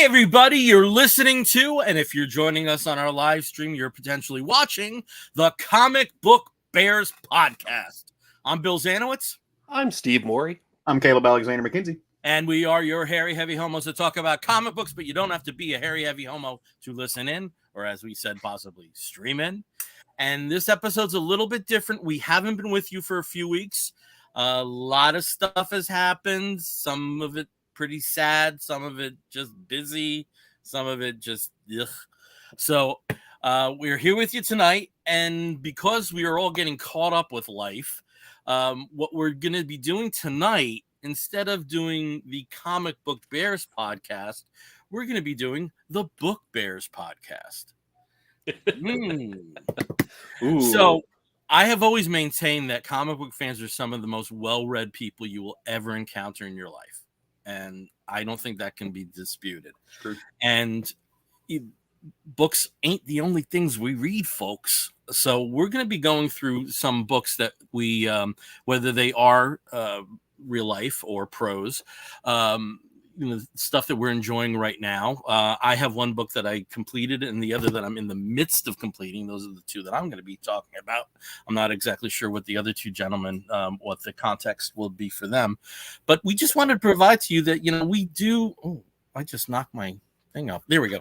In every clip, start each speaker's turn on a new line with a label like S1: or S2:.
S1: everybody, you're listening to, and if you're joining us on our live stream, you're potentially watching the Comic Book Bears podcast. I'm Bill Zanowitz.
S2: I'm Steve Morey.
S3: I'm Caleb Alexander McKenzie.
S1: And we are your hairy, heavy homos that talk about comic books, but you don't have to be a hairy, heavy homo to listen in, or as we said, possibly stream in. And this episode's a little bit different. We haven't been with you for a few weeks. A lot of stuff has happened. Some of it pretty sad. Some of it just busy. Some of it just ugh. So we're here with you tonight. And because we are all getting caught up with life, what we're going to be doing tonight, instead of doing the Comic Book Bears podcast, we're going to be doing the Book Bears podcast. So I have always maintained that comic book fans are some of the most well-read people you will ever encounter in your life. And I don't think that can be disputed.
S3: True.
S1: And books ain't the only things we read, folks. So we're going to be going through some books that we, whether they are real life or prose, stuff that we're enjoying right now. I have one book that I completed and the other that I'm in the midst of completing. Those are the two that I'm going to be talking about. I'm not exactly sure what the other two gentlemen, what the context will be for them, but we just wanted to provide to you that, we do. Oh, I just knocked my thing off. There we go.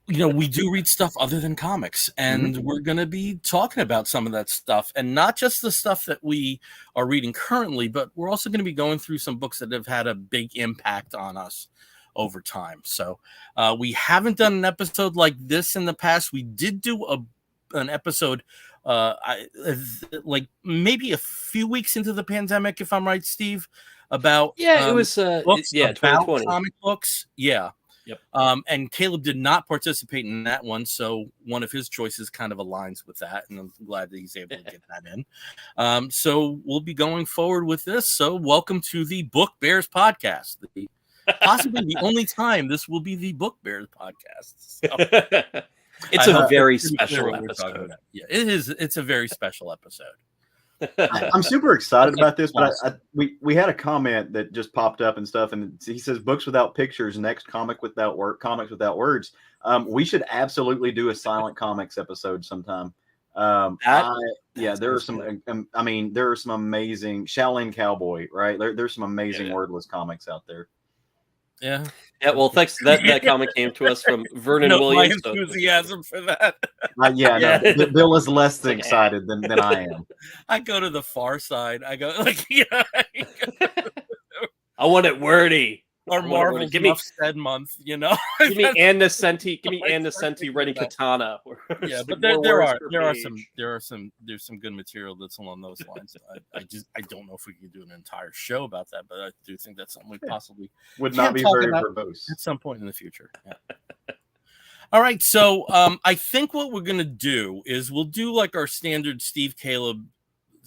S1: We do read stuff other than comics, and we're going to be talking about some of that stuff, and not just the stuff that we are reading currently, but we're also going to be going through some books that have had a big impact on us over time. So we haven't done an episode like this in the past. We did do an episode like maybe a few weeks into the pandemic, if I'm right, Steve, about
S2: it was
S1: books about
S2: 2020
S1: comic books. Yeah.
S2: Yep.
S1: And Caleb did not participate in that one, so one of his choices kind of aligns with that, and I'm glad that he's able to get that in. So we'll be going forward with this. So welcome to the Book Bears podcast. Possibly the only time this will be the Book Bears podcast. So,
S2: it's a very special episode.
S1: Yeah, it is. It's a very special episode.
S3: I'm super excited about this, but we had a comment that just popped up and stuff, and he says books without pictures, next comics without words. We should absolutely do a silent comics episode sometime. There are some. There are some amazing Shaolin Cowboy, right? There's some amazing wordless comics out there.
S1: Yeah.
S2: Well, thanks. That comment came to us from Vernon Williams.
S1: My enthusiasm for that.
S3: Bill is less excited than I am.
S1: I go to the far side. I go
S2: I want it wordy.
S1: Or Marvel, give me said month.
S2: Give me Anna Senti. Give me Anna Senti running katana.
S1: Yeah, but there's some good material that's along those lines. I don't know if we can do an entire show about that, but I do think that's something we possibly
S3: would not be very verbose
S1: at some point in the future. Yeah. All right, so I think what we're gonna do is we'll do like our standard Steve Caleb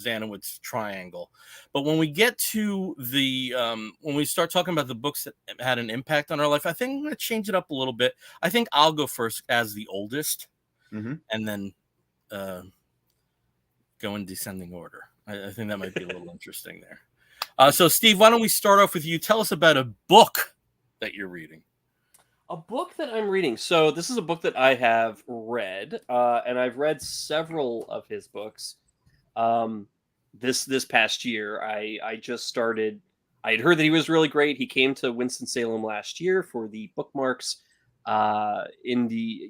S1: Zanowitz triangle, but when we get to the when we start talking about the books that had an impact on our life, I think I'm going to change it up a little bit. I think I'll go first as the oldest, and then go in descending order. I think that might be a little interesting there. So Steve, why don't we start off with you? Tell us about a book that you're reading.
S2: A book that I'm reading. So this is a book that I have read, and I've read several of his books. This past year, I just started. I had heard that he was really great. He came to Winston-Salem last year for the Bookmarks indie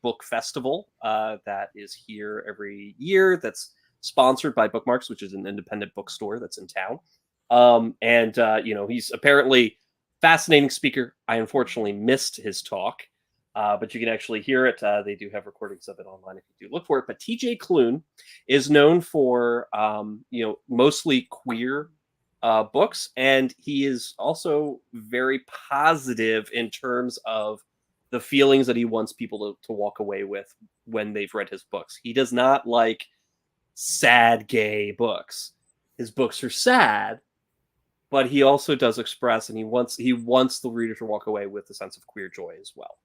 S2: book festival that is here every year. That's sponsored by Bookmarks, which is an independent bookstore that's in town. He's apparently fascinating speaker. I unfortunately missed his talk. But you can actually hear it. They do have recordings of it online if you do look for it. But T.J. Klune is known for, mostly queer books. And he is also very positive in terms of the feelings that he wants people to walk away with when they've read his books. He does not like sad gay books. His books are sad, but he also does express, and he wants the reader to walk away with a sense of queer joy as well.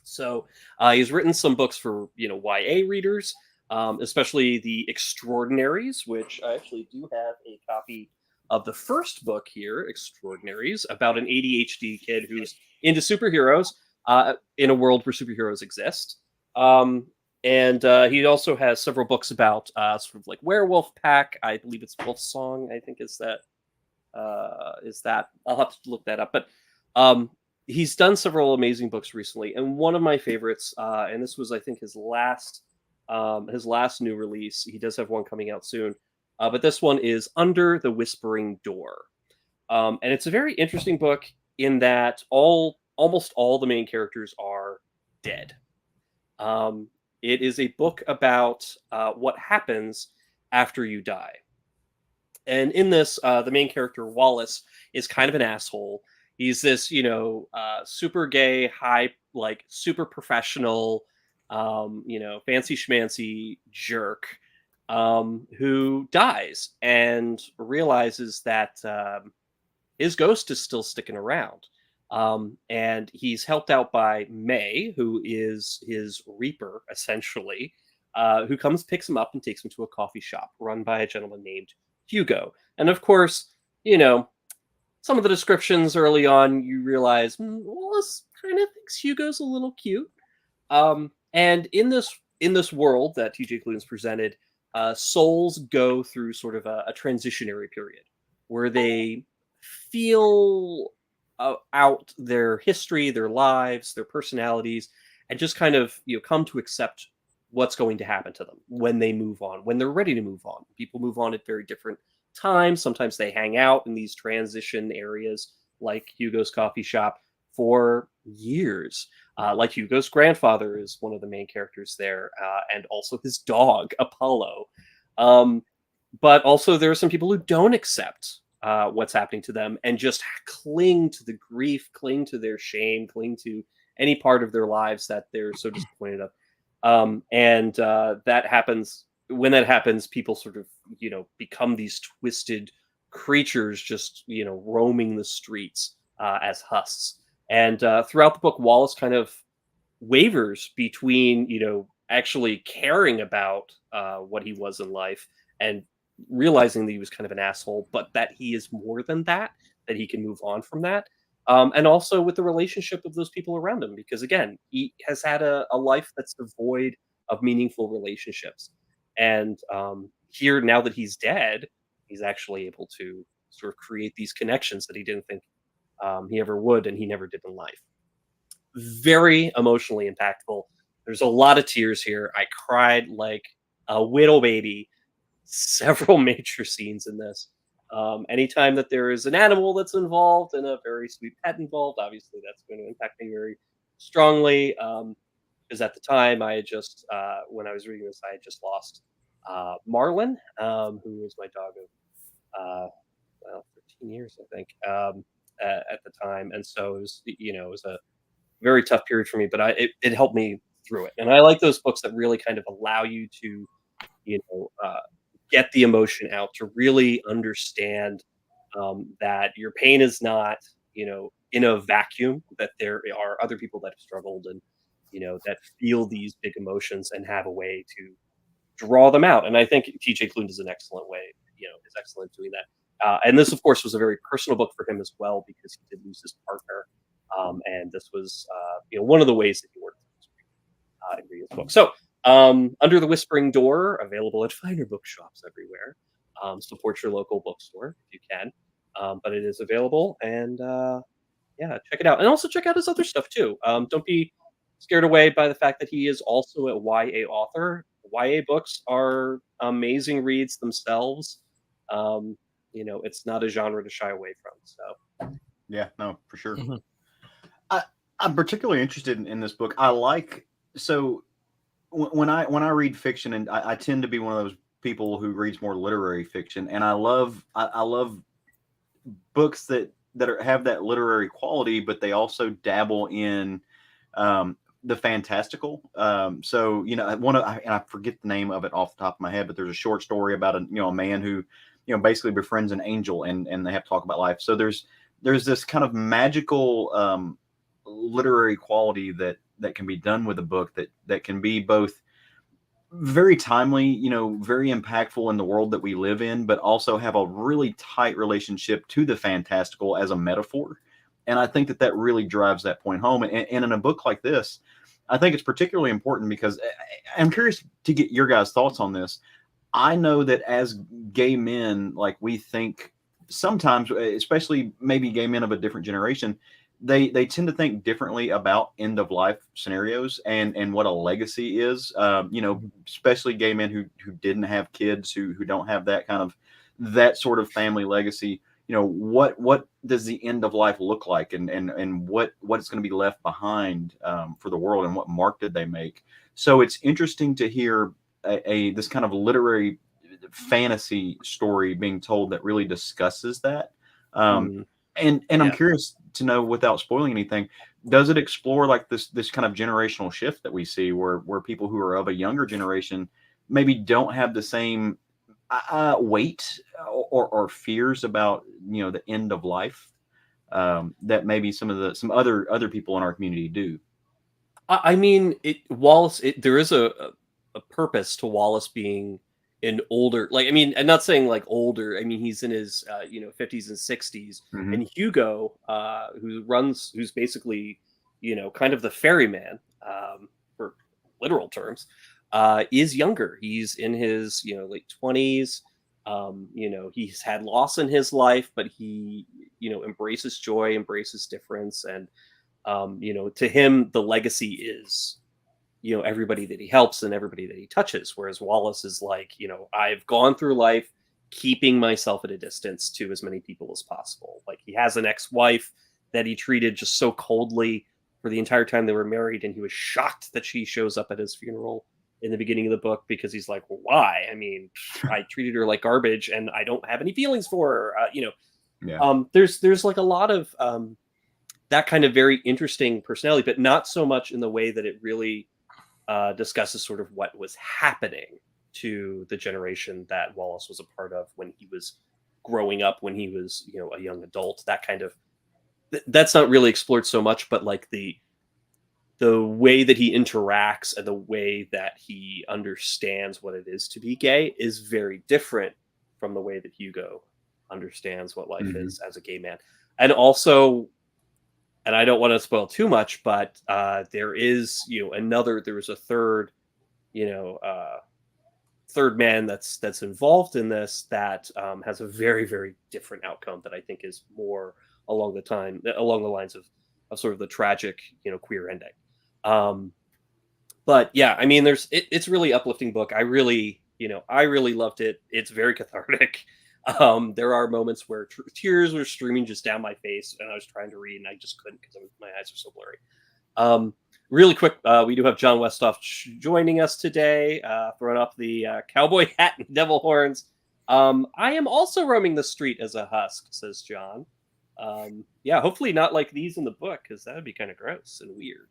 S2: So he's written some books for YA readers, especially the Extraordinaries, which I actually do have a copy of the first book here, Extraordinaries, about an ADHD kid who's into superheroes in a world where superheroes exist. And he also has several books about sort of like Werewolf Pack. I believe it's Wolf Song. I think is that. I'll have to look that up. But he's done several amazing books recently, and one of my favorites, and this was I think his last new release. He does have one coming out soon, but this one is Under the Whispering Door, and it's a very interesting book in that almost all the main characters are dead. It is a book about what happens after you die. And in this, the main character, Wallace, is kind of an asshole. He's this, super gay, super professional, fancy schmancy jerk who dies and realizes that his ghost is still sticking around. And he's helped out by May, who is his reaper, essentially, who comes, picks him up, and takes him to a coffee shop run by a gentleman named Hugo. And of course, some of the descriptions early on, you realize Wallace kind of thinks Hugo's a little cute. And in this world that TJ Klune's presented, souls go through sort of a transitionary period where they feel out their history, their lives, their personalities, and just kind of come to accept what's going to happen to them when they move on, when they're ready to move on. People move on at very different times. Sometimes they hang out in these transition areas like Hugo's coffee shop for years. Like Hugo's grandfather is one of the main characters there, and also his dog, Apollo. But also there are some people who don't accept what's happening to them and just cling to the grief, cling to their shame, cling to any part of their lives that they're so disappointed of. And that happens. When that happens, people sort of, become these twisted creatures just, roaming the streets as husks. And throughout the book, Wallace kind of wavers between, actually caring about what he was in life and realizing that he was kind of an asshole, but that he is more than that he can move on from that. And also with the relationship of those people around him, because again, he has had a life that's devoid of meaningful relationships. And here, now that he's dead, he's actually able to sort of create these connections that he didn't think he ever would, and he never did in life. Very emotionally impactful. There's a lot of tears here. I cried like a little baby. Several major scenes in this. Anytime that there is an animal that's involved and a very sweet pet involved, obviously that's going to impact me very strongly. Because at the time, I had just, when I was reading this, I had just lost Marlin, who was my dog of 13 years, I think, at the time. And so it was a very tough period for me, but it helped me through it. And I like those books that really kind of allow you to, get the emotion out, to really understand that your pain is not, in a vacuum, that there are other people that have struggled and, that feel these big emotions and have a way to draw them out. And I think TJ Klune does an excellent way, is excellent doing that. And this, of course, was a very personal book for him as well, because he did lose his partner. And this was, one of the ways that he worked in reading his book. So, Under the Whispering Door, available at finer bookshops everywhere. Support your local bookstore if you can. But it is available, and check it out. And also check out his other stuff too. Don't be scared away by the fact that he is also a YA author. YA books are amazing reads themselves. It's not a genre to shy away from. So,
S3: yeah, no, for sure.
S1: Mm-hmm.
S3: I'm particularly interested in this book. When I read fiction, and I tend to be one of those people who reads more literary fiction, and I love books that have that literary quality, but they also dabble in the fantastical. I forget the name of it off the top of my head, but there's a short story about a man who basically befriends an angel, and they have to talk about life. So there's this kind of magical literary quality that can be done with a book that can be both very timely, very impactful in the world that we live in, but also have a really tight relationship to the fantastical as a metaphor. And I think that that really drives that point home. And in a book like this, I think it's particularly important because I'm curious to get your guys' thoughts on this. I know that as gay men, like we think sometimes, especially maybe gay men of a different generation, they tend to think differently about end of life scenarios and what a legacy is. Especially gay men who didn't have kids, who don't have that sort of family legacy. What does the end of life look like, and what's going to be left behind for the world, and what mark did they make? So it's interesting to hear this kind of literary fantasy story being told that really discusses that.
S2: Mm,
S3: And I'm
S2: yeah.
S3: curious to know, without spoiling anything, does it explore like this kind of generational shift that we see, where people who are of a younger generation maybe don't have the same weight or fears about the end of life that maybe some other people in our community do.
S2: I mean, Wallace. There is a purpose to Wallace being an older. Like, I mean, I'm not saying like older. I mean, he's in his 50s and 60s,
S3: Hmm.
S2: and Hugo, who's basically kind of the ferryman, for literal terms, is younger. He's in his late 20s. He's had loss in his life, but he embraces joy, embraces difference, and to him the legacy is everybody that he helps and everybody that he touches, whereas Wallace is like, I've gone through life keeping myself at a distance to as many people as possible. Like, he has an ex-wife that he treated just so coldly for the entire time they were married, and he was shocked that she shows up at his funeral in the beginning of the book, because he's like, well, why? I mean, I treated her like garbage and I don't have any feelings for her.
S3: Yeah.
S2: There's like a lot of that kind of very interesting personality, but not so much in the way that it really discusses sort of what was happening to the generation that Wallace was a part of when he was growing up, when he was a young adult. That kind of that's not really explored so much, but like the way that he interacts and the way that he understands what it is to be gay is very different from the way that Hugo understands what life
S3: Hmm.
S2: is as a gay man. And also, and I don't want to spoil too much, but there is, there was a third, you know, uh, third man that's involved in this that has a very, very different outcome that I think is more along the lines of sort of the tragic, queer ending. Um, but yeah, I mean, it's a really uplifting book. I really loved it. It's very cathartic. There are moments where tears were streaming just down my face, and I was trying to read, and I just couldn't because my eyes are so blurry. Really quick, we do have John Westhoff joining us today, throwing up the cowboy hat and devil horns. I am also roaming the street as a husk, says John. Yeah, hopefully not like these in the book, because that would be kind of gross and weird.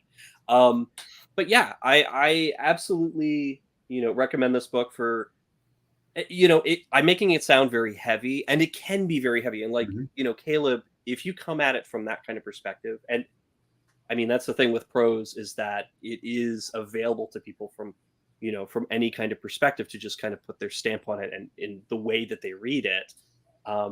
S2: Um, but yeah, I absolutely recommend this book for I'm making it sound very heavy, and it can be very heavy. And like
S3: Hmm.
S2: Caleb, if you come at it from that kind of perspective, and I mean that's the thing with prose, is that it is available to people from from any kind of perspective to just kind of put their stamp on it, and in the way that they read it.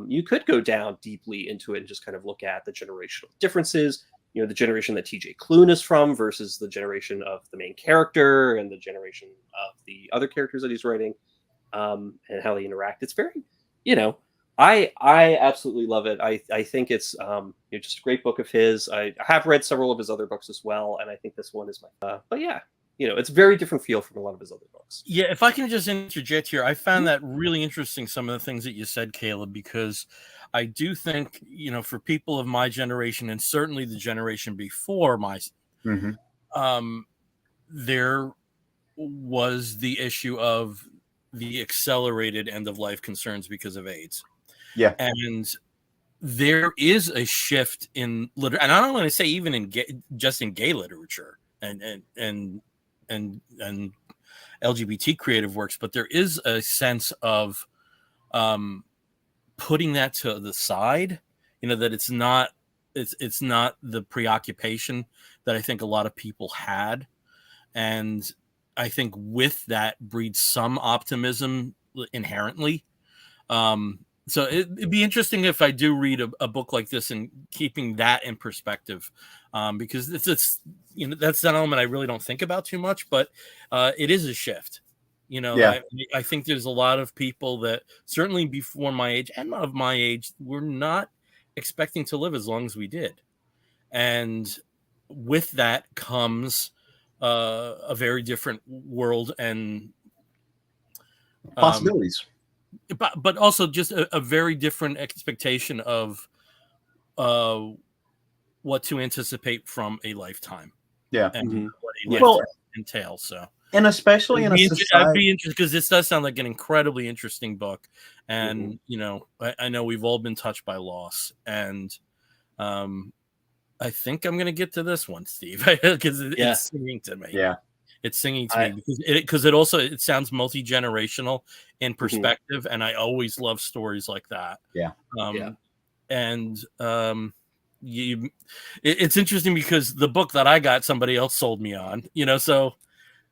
S2: You could go down deeply into it and just kind of look at the generational differences, the generation that TJ Klune is from versus the generation of the main character and the generation of the other characters that he's writing, and how they interact. It's very, you know, I absolutely love it. I think it's just a great book of his. I have read several of his other books as well, and I think this one is my. But yeah, it's a very different feel from a lot of his other books.
S1: Yeah, if I can just interject here, I found
S2: Mhm.
S1: that really interesting, some of the things that you said, Caleb, because I do think, for people of my generation and certainly the generation before
S3: Hmm.
S1: um, there was the issue of the accelerated end of life concerns because of AIDS.
S3: Yeah.
S1: And there is a shift in and I don't want to say even in just in gay literature and LGBT creative works, but there is a sense of um, putting that to the side. That it's not the preoccupation that I think a lot of people had, and I think with that breeds some optimism inherently. So it'd be interesting if I do read a book like this and keeping that in perspective, because it's that's an element I really don't think about too much, but it is a shift.
S3: Yeah.
S1: I think there's a lot of people that certainly before my age and not of my age were not expecting to live as long as we did, and with that comes a very different world and
S3: Possibilities.
S1: but also just a very different expectation of what to anticipate from a lifetime
S3: Yeah.
S1: and
S2: Mhm.
S1: what a
S2: Yeah.
S1: lifetime
S3: Well,
S1: entails. So
S3: and especially in a
S1: I'd
S3: society.
S1: be interested because this does sound like an incredibly interesting book, and
S2: Mhm.
S1: I know we've all been touched by loss, and I think I'm going to get to this one, Steve, because
S2: Yeah.
S1: it's singing to me.
S3: Yeah.
S1: It's singing to me because it also it sounds multi-generational in
S2: Mhm.
S1: perspective, and I always love stories like that.
S3: Yeah.
S2: Yeah.
S1: And it's interesting because the book that I got, somebody else sold me on, so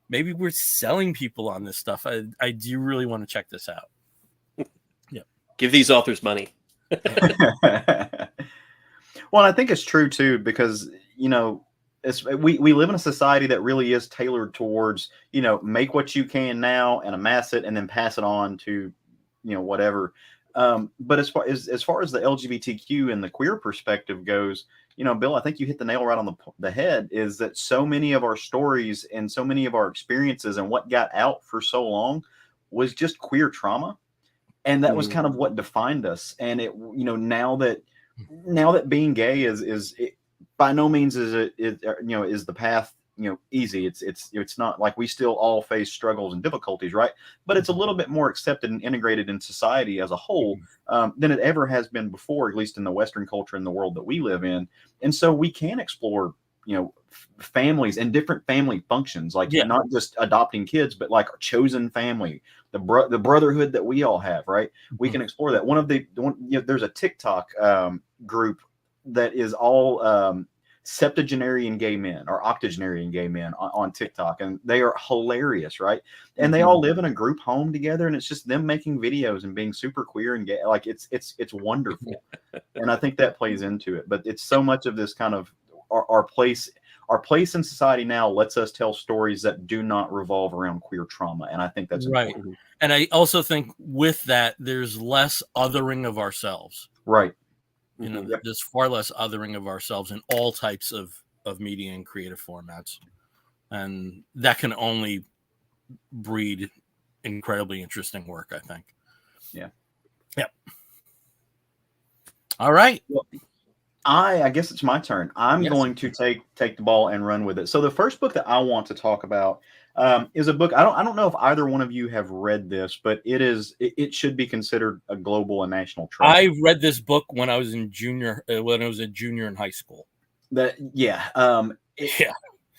S1: maybe we're selling people on this stuff. I do really want to check this out. Yeah.
S2: Give these authors money.
S3: Well, I think it's true too, because we live in a society that really is tailored towards make what you can now and amass it and then pass it on to whatever. But as far as the LGBTQ and the queer perspective goes, Bill, I think you hit the nail right on the head. Is that so many of our stories and so many of our experiences and what got out for so long was just queer trauma, and that was
S2: Mhm.
S3: kind of what defined us. And it now that being gay is by no means is is the path easy. It's not like we still all face struggles and difficulties, right? But it's a little bit more accepted and integrated in society as a whole than it ever has been before, at least in the Western culture in the world that we live in. And so we can explore families and different family functions, like not just adopting kids, but like our chosen family, the brotherhood that we all have, right? We can explore that. There's a TikTok group that is all septuagenarian gay men or octogenarian gay men on TikTok, and they are hilarious, right? And they all live in a group home together, and it's just them making videos and being super queer and gay. Like it's wonderful, and I think that plays into it. But it's so much of this kind of our place in society now lets us tell stories that do not revolve around queer trauma, and I think that's
S1: right.
S3: important.
S1: And I also think with that, there's less othering of ourselves.
S3: Right.
S2: Yep.
S1: There's far less othering of ourselves in all types of media and creative formats, and that can only breed incredibly interesting work, I think.
S3: Yeah.
S1: Yep. All right.
S3: Well, I guess it's my turn. I'm going to take the ball and run with it. So the first book that I want to talk about is a book. I don't know if either one of you have read this, but it should be considered a global and national treasure.
S1: I read this book when I was in junior in high school.
S3: It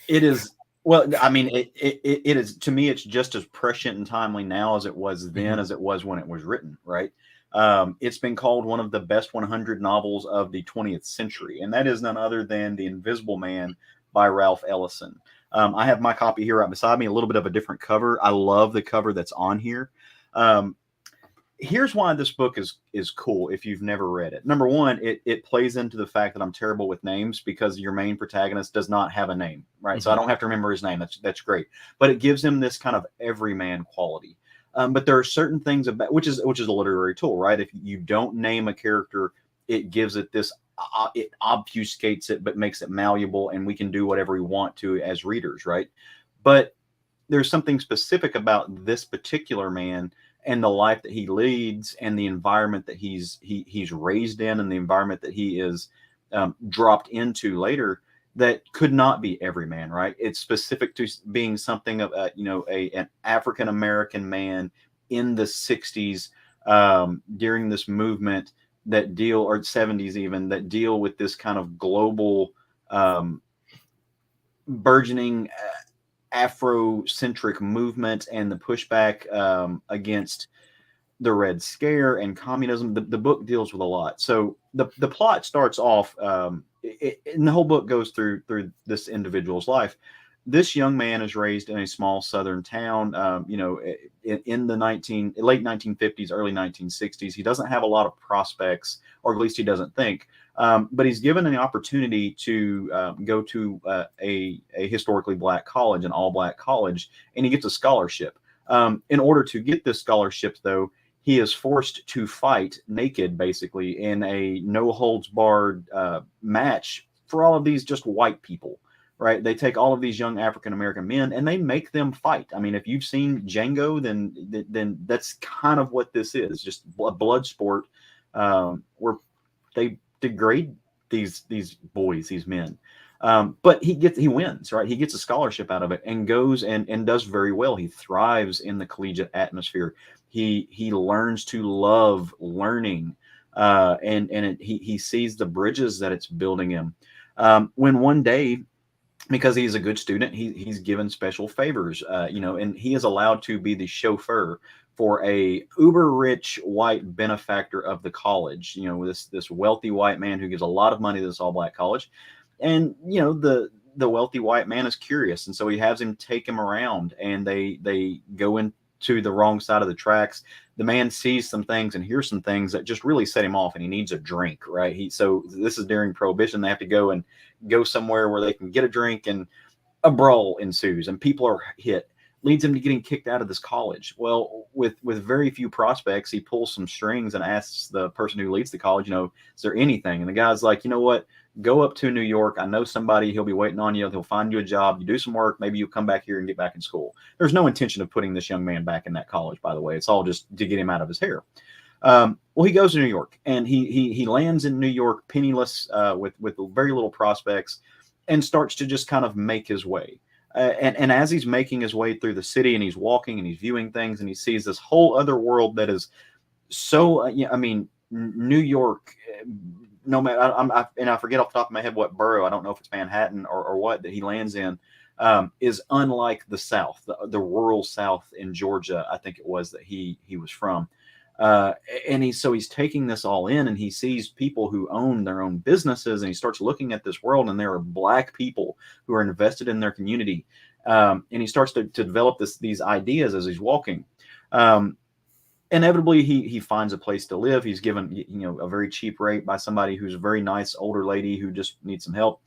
S3: is. Well, I mean, it is, to me, it's just as prescient and timely now as it was then, as it was when it was written, right? It's been called one of the best 100 novels of the 20th century, and that is none other than The Invisible Man by Ralph Ellison. I have my copy here right beside me, a little bit of a different cover. I love the cover that's on here. Here's why this book is cool if you've never read it. Number one, it plays into the fact that I'm terrible with names, because your main protagonist does not have a name, right? So I don't have to remember his name. That's great. But it gives him this kind of everyman quality. But there are certain things about which is a literary tool, right? If you don't name a character, it gives it this it obfuscates it, but makes it malleable, and we can do whatever we want to as readers, right? But there's something specific about this particular man and the life that he leads and the environment that he's raised in and the environment that he is dropped into later that could not be every man, right? It's specific to being something of an African American man in the 60s during this movement that deal, or 70s even, that deal with this kind of global burgeoning Afrocentric movement and the pushback against the Red Scare and communism. The book deals with a lot. So the plot starts off, and the whole book goes through this individual's life. this young man is raised in a small southern town, in the late 1950s, early 1960s. He doesn't have a lot of prospects, or at least he doesn't think. But he's given an opportunity to go to a historically black college, an all-black college, and he gets a scholarship. In order to get this scholarship, though, he is forced to fight naked, basically, in a no-holds-barred match for all of these just white people. Right, they take all of these young African American men and they make them fight. I mean, if you've seen Django, then that's kind of what this is, just a blood sport, where they degrade these boys, these men. But he wins, right? He gets a scholarship out of it and goes and does very well. He thrives in the collegiate atmosphere. He learns to love learning, he sees the bridges that it's building him. When one day, because he's a good student, he's given special favors, and he is allowed to be the chauffeur for a uber rich white benefactor of the college. This wealthy white man who gives a lot of money to this all black college, and the wealthy white man is curious, and so he has him take him around, and they go into the wrong side of the tracks. The man sees some things and hears some things that just really set him off, and he needs a drink, right? So this is during Prohibition. They have to go somewhere where they can get a drink, and a brawl ensues, and people are hit. Leads him to getting kicked out of this college. Well, with very few prospects, he pulls some strings and asks the person who leads the college, is there anything? And the guy's like, you know what? Go up to New York. I know somebody. He'll be waiting on you. He'll find you a job. You do some work. Maybe you'll come back here and get back in school. There's no intention of putting this young man back in that college, by the way. It's all just to get him out of his hair. Well, he goes to New York, and he lands in New York penniless, with very little prospects, and starts to just kind of make his way. And as he's making his way through the city, and he's walking and he's viewing things, and he sees this whole other world that is so, New York, no matter, I forget off the top of my head what borough, I don't know if it's Manhattan or what, that he lands in, is unlike the South, the rural South in Georgia, I think it was, that he was from. And he's taking this all in, and he sees people who own their own businesses, and he starts looking at this world, and there are black people who are invested in their community. And he starts to develop these ideas as he's walking. Inevitably, he finds a place to live. He's given, a very cheap rate by somebody who's a very nice older lady who just needs some help.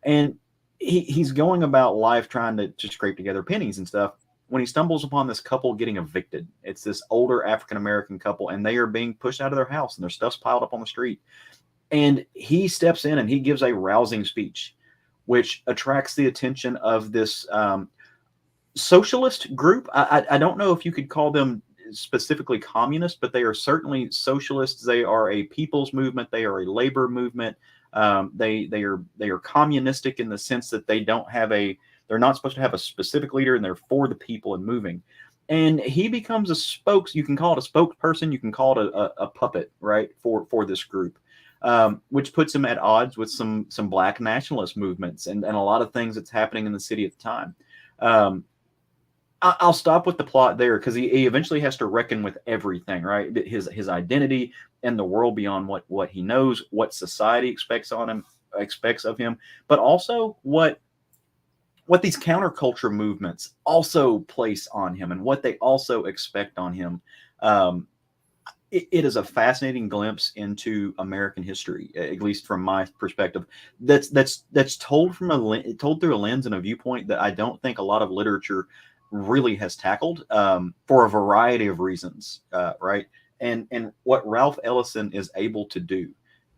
S3: And he's going about life trying to scrape together pennies and stuff, when he stumbles upon this couple getting evicted. It's this older African-American couple, and they are being pushed out of their house, and their stuff's piled up on the street. And he steps in and he gives a rousing speech, which attracts the attention of this socialist group. I don't know if you could call them specifically communist, but they are certainly socialists. They are a people's movement. They are a labor movement. They are communistic in the sense that they're not supposed to have a specific leader, and they're for the people and moving. And he becomes you can call it a spokesperson, you can call it a puppet, right, for this group, which puts him at odds with some black nationalist movements and a lot of things that's happening in the city at the time. I'll stop with the plot there, because he eventually has to reckon with everything, right? His identity and the world beyond what he knows, what society expects of him, but also what these counterculture movements also place on him, and what they also expect on him. It is a fascinating glimpse into American history, at least from my perspective. That's told through a lens and a viewpoint that I don't think a lot of literature really has tackled, for a variety of reasons, right? And what Ralph Ellison is able to do,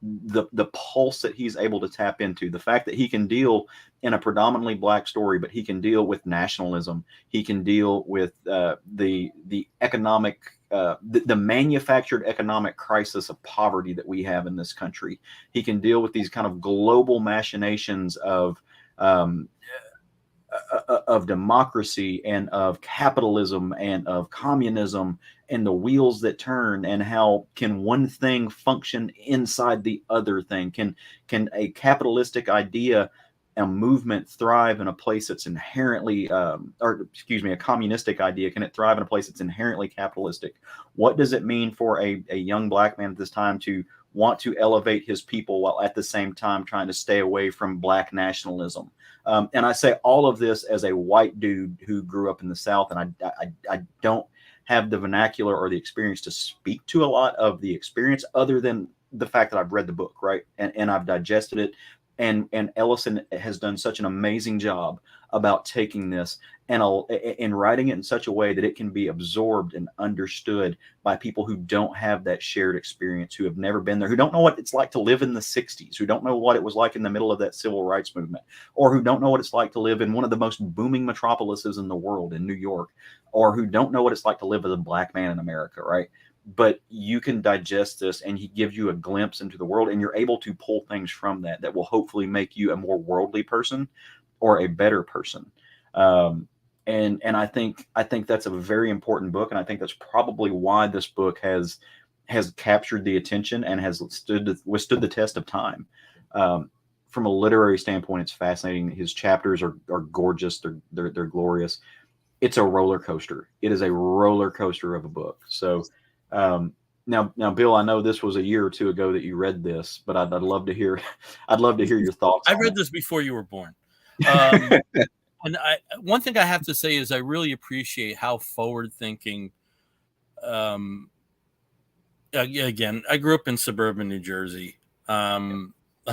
S3: the pulse that he's able to tap into, the fact that he can deal in a predominantly black story, but he can deal with nationalism. He can deal with the economic, the manufactured economic crisis of poverty that we have in this country. He can deal with these kind of global machinations of democracy and of capitalism and of communism and the wheels that turn, and how can one thing function inside the other thing? Can a capitalistic idea, a movement, thrive in a place that's inherently, a communistic idea, can it thrive in a place that's inherently capitalistic? What does it mean for a young black man at this time to want to elevate his people while at the same time trying to stay away from Black nationalism. And I say all of this as a white dude who grew up in the South, and I don't have the vernacular or the experience to speak to a lot of the experience other than the fact that I've read the book, right? And I've digested it. And Ellison has done such an amazing job about taking this and writing it in such a way that it can be absorbed and understood by people who don't have that shared experience, who have never been there, who don't know what it's like to live in the 60s, who don't know what it was like in the middle of that civil rights movement, or who don't know what it's like to live in one of the most booming metropolises in the world in New York, or who don't know what it's like to live as a Black man in America, right? But you can digest this and he gives you a glimpse into the world, and you're able to pull things from that will hopefully make you a more worldly person or a better person. And I think that's a very important book. And I think that's probably why this book has captured the attention and has withstood the test of time. From a literary standpoint, it's fascinating. His chapters are gorgeous. They're glorious. It's a roller coaster. It is a roller coaster of a book. So, now, Bill, I know this was a year or two ago that you read this, but I'd love to hear your thoughts.
S1: I read this before you were born. And one thing I have to say is I really appreciate how forward-thinking. Again, I grew up in suburban New Jersey. I'm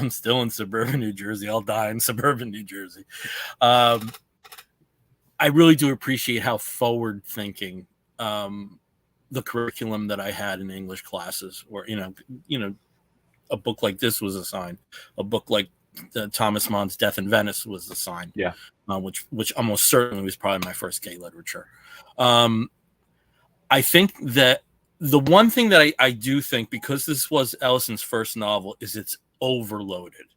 S1: still in suburban New Jersey. I'll die in suburban New Jersey. I really do appreciate how forward-thinking the curriculum that I had in English classes, or a book like this was assigned, a book like Thomas Mann's Death in Venice was assigned, which almost certainly was probably my first gay literature. I think that the one thing that I do think, because this was Ellison's first novel, is it's overloaded.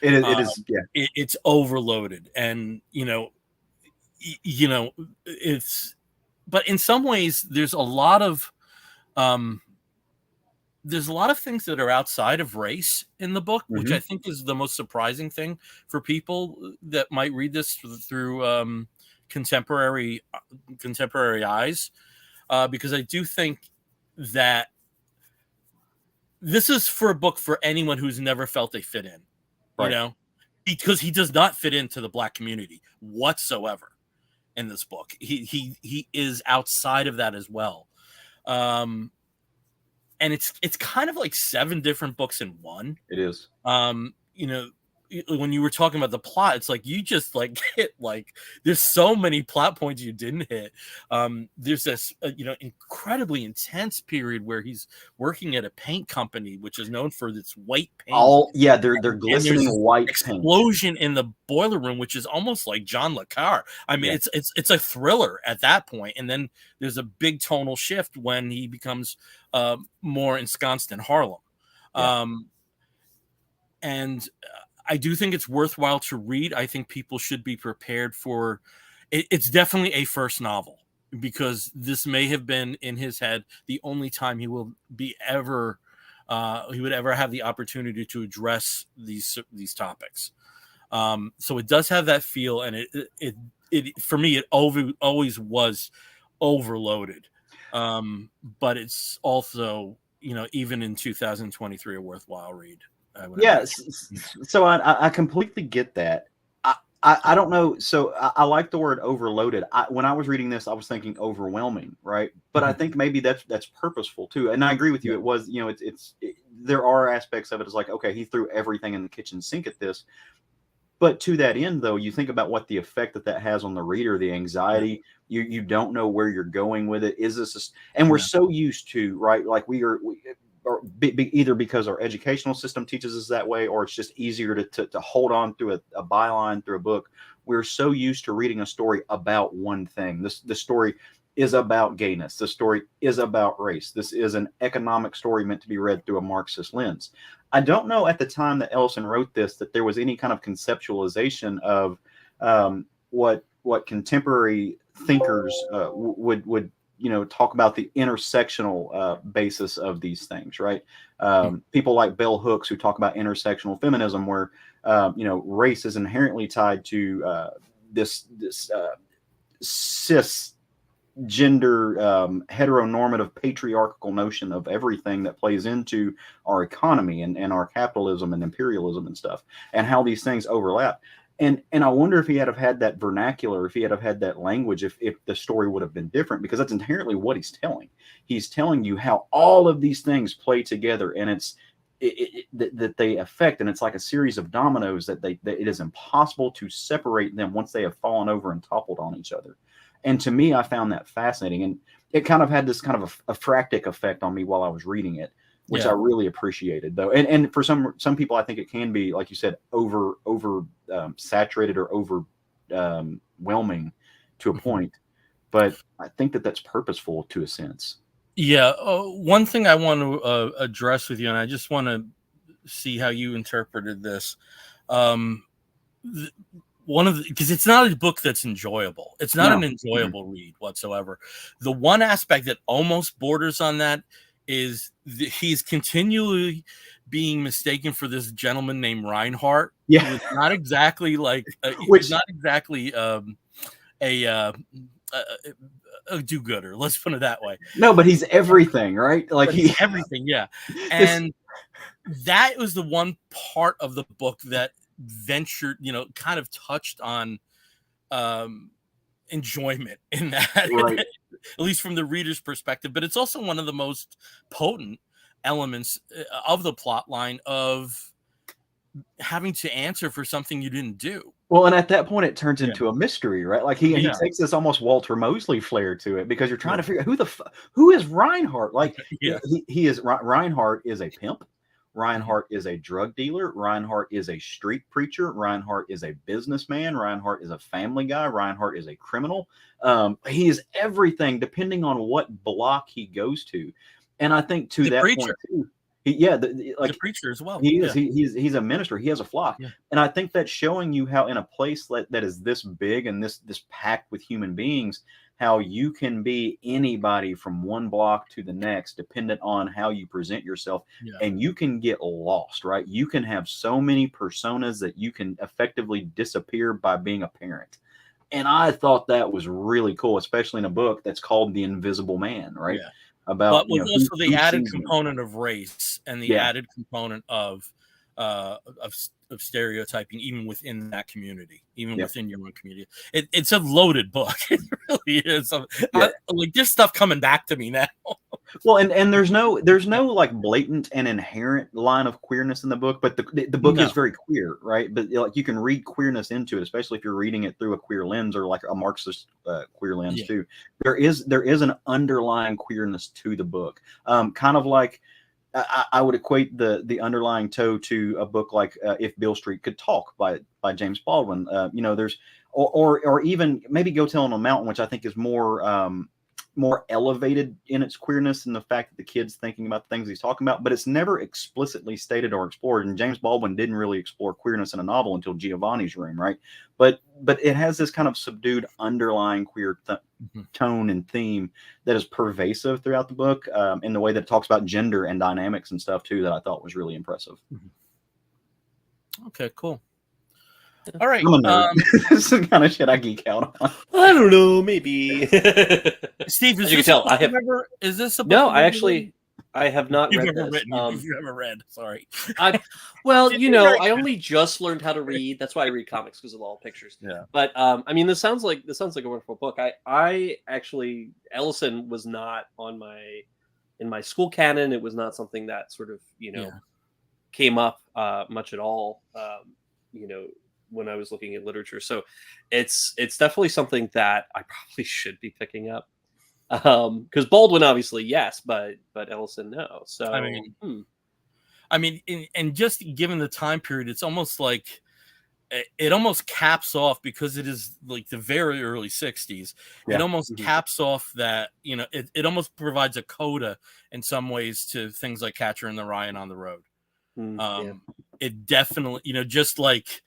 S3: It is.
S1: It's overloaded, and it's. But in some ways, there's a lot of things that are outside of race in the book, which I think is the most surprising thing for people that might read this through contemporary eyes, because I do think that this is for a book for anyone who's never felt they fit in, because he does not fit into the Black community whatsoever. In this book, he is outside of that as well, and it's kind of like 7 different books in one.
S3: It is.
S1: When you were talking about the plot, it's like you just like hit like there's so many plot points you didn't hit. There's this incredibly intense period where he's working at a paint company which is known for its white paint.
S3: They're glistening white
S1: explosion in the boiler room, which is almost like John le Carre. I mean, it's a thriller at that point, and then there's a big tonal shift when he becomes more ensconced in Harlem. And I do think it's worthwhile to read. I think people should be prepared for it. It's definitely a first novel, because this may have been in his head the only time he would ever have the opportunity to address these topics. So it does have that feel, and it for me it always was overloaded. But it's also, even in 2023, a worthwhile read.
S3: So I completely get that. I don't know. So I like the word overloaded. When I was reading this, I was thinking overwhelming, right? But I think maybe that's purposeful too. And I agree with you. It was, there are aspects of it. It's like, okay, he threw everything in the kitchen sink at this. But to that end, though, you think about what the effect that has on the reader, the anxiety. You don't know where you're going with it. Is this? And we're so used to, right? Like either because our educational system teaches us that way, or it's just easier to hold on through a byline through a book. We're so used to reading a story about one thing. The story is about gayness. The story is about race. This is an economic story meant to be read through a Marxist lens. I don't know at the time that Ellison wrote this that there was any kind of conceptualization of what contemporary thinkers would talk about the intersectional basis of these things, right? People like Bell Hooks, who talk about intersectional feminism, where race is inherently tied to this cis gender heteronormative patriarchal notion of everything that plays into our economy and our capitalism and imperialism and stuff, and how these things overlap. And I wonder if he had have had that vernacular, if he had have had that language, if the story would have been different, because that's inherently what he's telling. He's telling you how all of these things play together, and that they affect, and it's like a series of dominoes that it is impossible to separate them once they have fallen over and toppled on each other. And to me, I found that fascinating, and it kind of had this kind of a fractic effect on me while I was reading it, which I really appreciated, though. And for some people, I think it can be, like you said, over saturated or over whelming to a point. But I think that that's purposeful to a sense.
S1: Yeah. One thing I want to address with you, and I just want to see how you interpreted this. Because it's not a book that's enjoyable. It's not an enjoyable read whatsoever. The one aspect that almost borders on that is he's continually being mistaken for this gentleman named Reinhardt.
S3: Yeah,
S1: who is not exactly like not exactly a do-gooder. Let's put it that way.
S3: No, but he's everything, right? Like he's
S1: everything, yeah. And that was the one part of the book that ventured, kind of touched on enjoyment in that,
S3: right.
S1: At least from the reader's perspective. But it's also one of the most potent elements of the plot line of having to answer for something you didn't do.
S3: Well, and at that point, it turns into a mystery, right? Like he takes this almost Walter Mosley flair to it, because you're trying to figure out who is Reinhardt. Like he is Reinhardt is a pimp. Reinhardt is a drug dealer. Reinhardt is a street preacher. Reinhardt is a businessman. Reinhardt is a family guy. Reinhardt is a criminal. He is everything, depending on what block he goes to. And I think to that point too, the
S1: preacher as well.
S3: He is. He's a minister. He has a flock, and I think that's showing you how, in a place that is this big and this packed with human beings, how you can be anybody from one block to the next, dependent on how you present yourself, and you can get lost. Right? You can have so many personas that you can effectively disappear by being apparent. And I thought that was really cool, especially in a book that's called The Invisible Man. Right?
S1: Yeah.
S3: But
S1: with also the added component of race and the added component of stereotyping, even within that community, even within your own community. It's a loaded book. It really is. Like there's stuff coming back to me now.
S3: Well, and there's no like blatant and inherent line of queerness in the book, but the book is very queer, right? But like you can read queerness into it, especially if you're reading it through a queer lens or like a Marxist queer lens too. There is an underlying queerness to the book, kind of like I would equate the underlying toe to a book like If Beale Street Could Talk by James Baldwin. There's or even maybe Go Tell on a Mountain, which I think is more elevated in its queerness and the fact that the kid's thinking about the things he's talking about, but it's never explicitly stated or explored. And James Baldwin didn't really explore queerness in a novel until Giovanni's Room, right? But it has this kind of subdued underlying queer tone and theme that is pervasive throughout the book, in the way that it talks about gender and dynamics and stuff too, that I thought was really impressive.
S1: Okay, cool. All right.
S3: This is the kind of shit I geek out on.
S2: I don't know, maybe.
S1: Steve,
S2: as you can tell,
S1: is this a book?
S2: No, I have not
S1: You've
S2: read
S1: never
S2: this.
S1: You've never read. Sorry.
S2: I only just learned how to read. That's why I read comics, because of all the pictures.
S1: Yeah.
S2: But this sounds like a wonderful book. I actually, Ellison was not in my school canon. It was not something that sort of came up much at all. When I was looking at literature, so it's definitely something that I probably should be picking up. Because Baldwin, obviously, yes, but Ellison, no. So
S1: I mean, and just given the time period, it's almost like it almost caps off, because it is like the very early 60s. It almost caps off that, it almost provides a coda in some ways to things like Catcher in the Rye and On the Road. It definitely, just like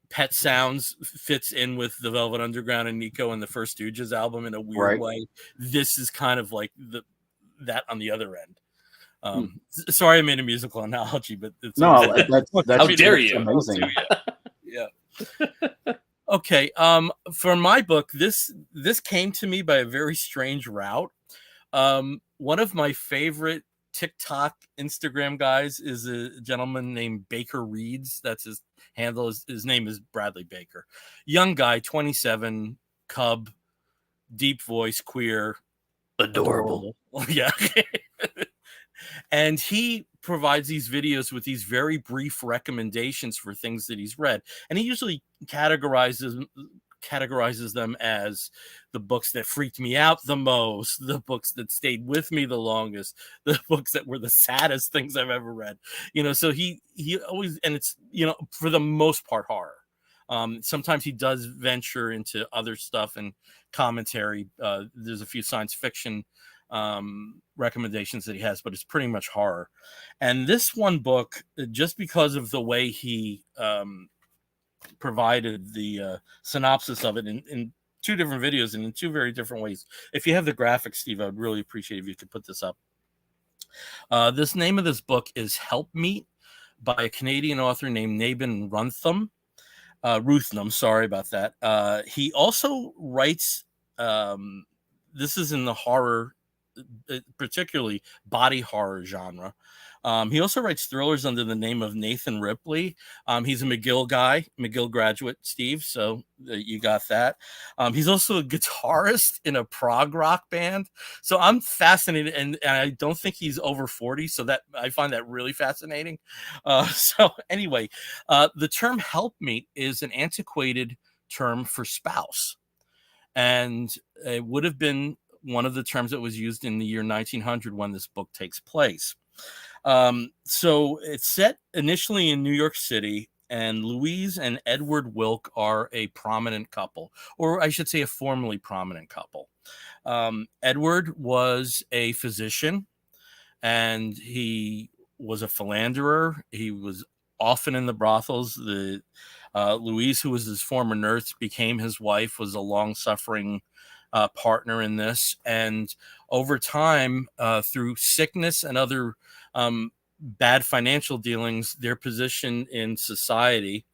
S1: Pet Sounds fits in with the Velvet Underground and Nico and the First Stooges album in a weird way. This is kind of like that on the other end. Sorry I made a musical analogy, but it's
S3: that's
S2: how dare you?
S3: Amazing.
S1: Yeah. Okay. For my book, this came to me by a very strange route. One of my favorite TikTok, Instagram guys is a gentleman named Baker Reeds. That's his handle. His name is Bradley Baker. Young guy, 27, cub, deep voice, queer, adorable. Yeah. And he provides these videos with these very brief recommendations for things that he's read, and he usually categorizes them as the books that freaked me out the most, the books that stayed with me the longest, the books that were the saddest things I've ever read. So he always, and it's, for the most part, horror. Sometimes he does venture into other stuff and commentary. There's a few science fiction recommendations that he has, but it's pretty much horror. And this one book, just because of the way he provided the synopsis of it in two different videos and in two very different ways. If you have the graphics, Steve, I would really appreciate if you could put this up. This name of this book is Helpmeet by a Canadian author named Nabin Ruthnam. Sorry about that. He also writes, this is in the horror, particularly body horror genre. He also writes thrillers under the name of Nathan Ripley. He's a McGill guy, McGill graduate, Steve. So you got that. He's also a guitarist in a prog rock band. So I'm fascinated, and I don't think he's over 40. So that I find that really fascinating. So anyway, the term helpmeet is an antiquated term for spouse, and it would have been one of the terms that was used in the year 1900 when this book takes place. So it's set initially in New York City, and Louise and Edward Wilk are a prominent couple, or I should say a formerly prominent couple. Edward was a physician, and he was a philanderer. He was often in the brothels. Louise, who was his former nurse, became his wife, was a long-suffering partner in this. And over time, through sickness and other bad financial dealings, their position in society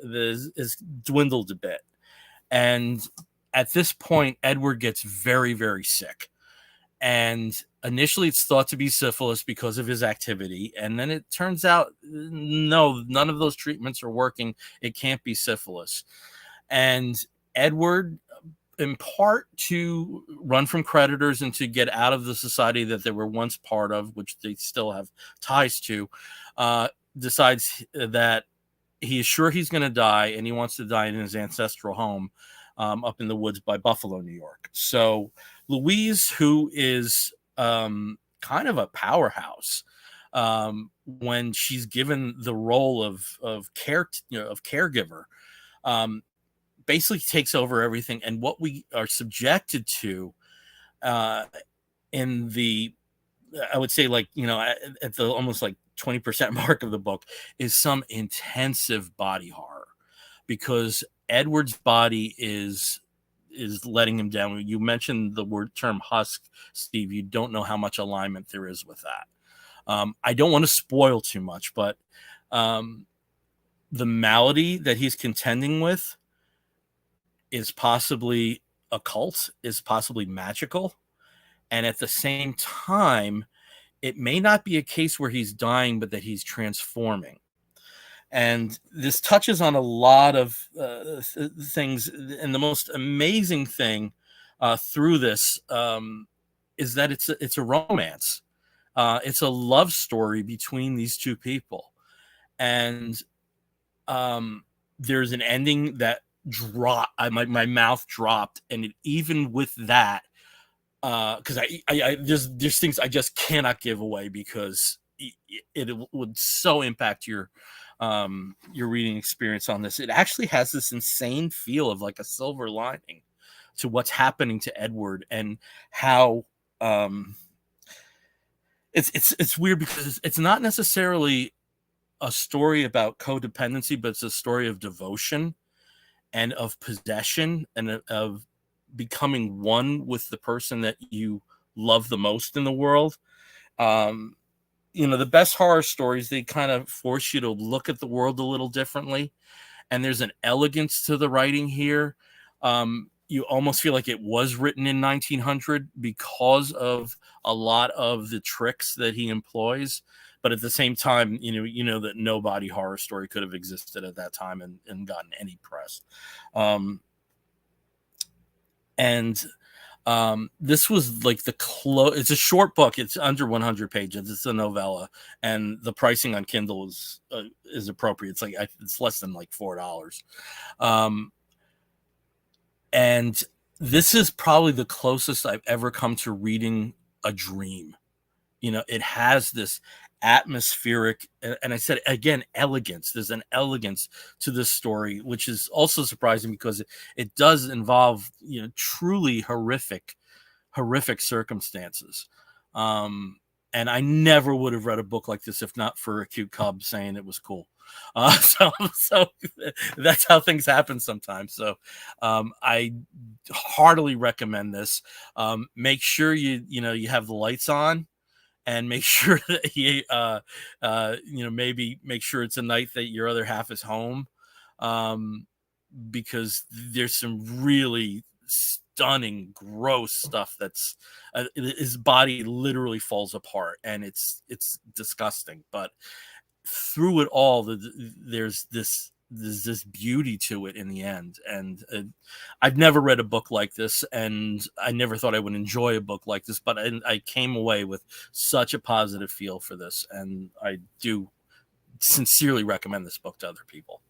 S1: is dwindled a bit. And at this point, Edward gets very, very sick. And initially it's thought to be syphilis because of his activity. And then it turns out, no, none of those treatments are working. It can't be syphilis. And Edward, in part to run from creditors and to get out of the society that they were once part of, which they still have ties to, decides that he is sure he's going to die, and he wants to die in his ancestral home up in the woods by Buffalo, New York. So Louise, who is kind of a powerhouse, when she's given the role of caregiver, basically takes over everything. And what we are subjected to in the, I would say, like, at the almost like 20% mark of the book, is some intensive body horror, because Edward's body is letting him down. You mentioned the term husk, Steve. You don't know how much alignment there is with that. I don't want to spoil too much, but the malady that he's contending with is possibly occult, is possibly magical. And at the same time, it may not be a case where he's dying, but that he's transforming. And this touches on a lot of things. And the most amazing thing through this is that it's a romance. It's a love story between these two people. And there's an ending that my mouth dropped. And even with that, because there's things I just cannot give away, because it would so impact your reading experience on this. It actually has this insane feel of like a silver lining to what's happening to Edward, and how it's weird, because it's not necessarily a story about codependency, but it's a story of devotion and of possession and of becoming one with the person that you love the most in the world. The best horror stories, they kind of force you to look at the world a little differently. and there's an elegance to the writing here. You almost feel like it was written in 1900 because of a lot of the tricks that he employs. But at the same time, you know that no body horror story could have existed at that time and gotten any press. This was like it's a short book. It's under 100 pages. It's a novella, and the pricing on Kindle is appropriate. It's it's less than like $4. And this is probably the closest I've ever come to reading a dream. It has this atmospheric, and I said again, elegance. There's an elegance to this story, which is also surprising because it does involve, truly horrific circumstances. And I never would have read a book like this if not for a cute cub saying it was cool. So that's how things happen sometimes. So I heartily recommend this. Make sure you have the lights on, and make sure that maybe make sure it's a night that your other half is home, because there's some really stunning, gross stuff that's his body literally falls apart, and it's disgusting. But through it all, there's this beauty to it in the end. And I've never read a book like this, and I never thought I would enjoy a book like this, but I came away with such a positive feel for this, and I do sincerely recommend this book to other people.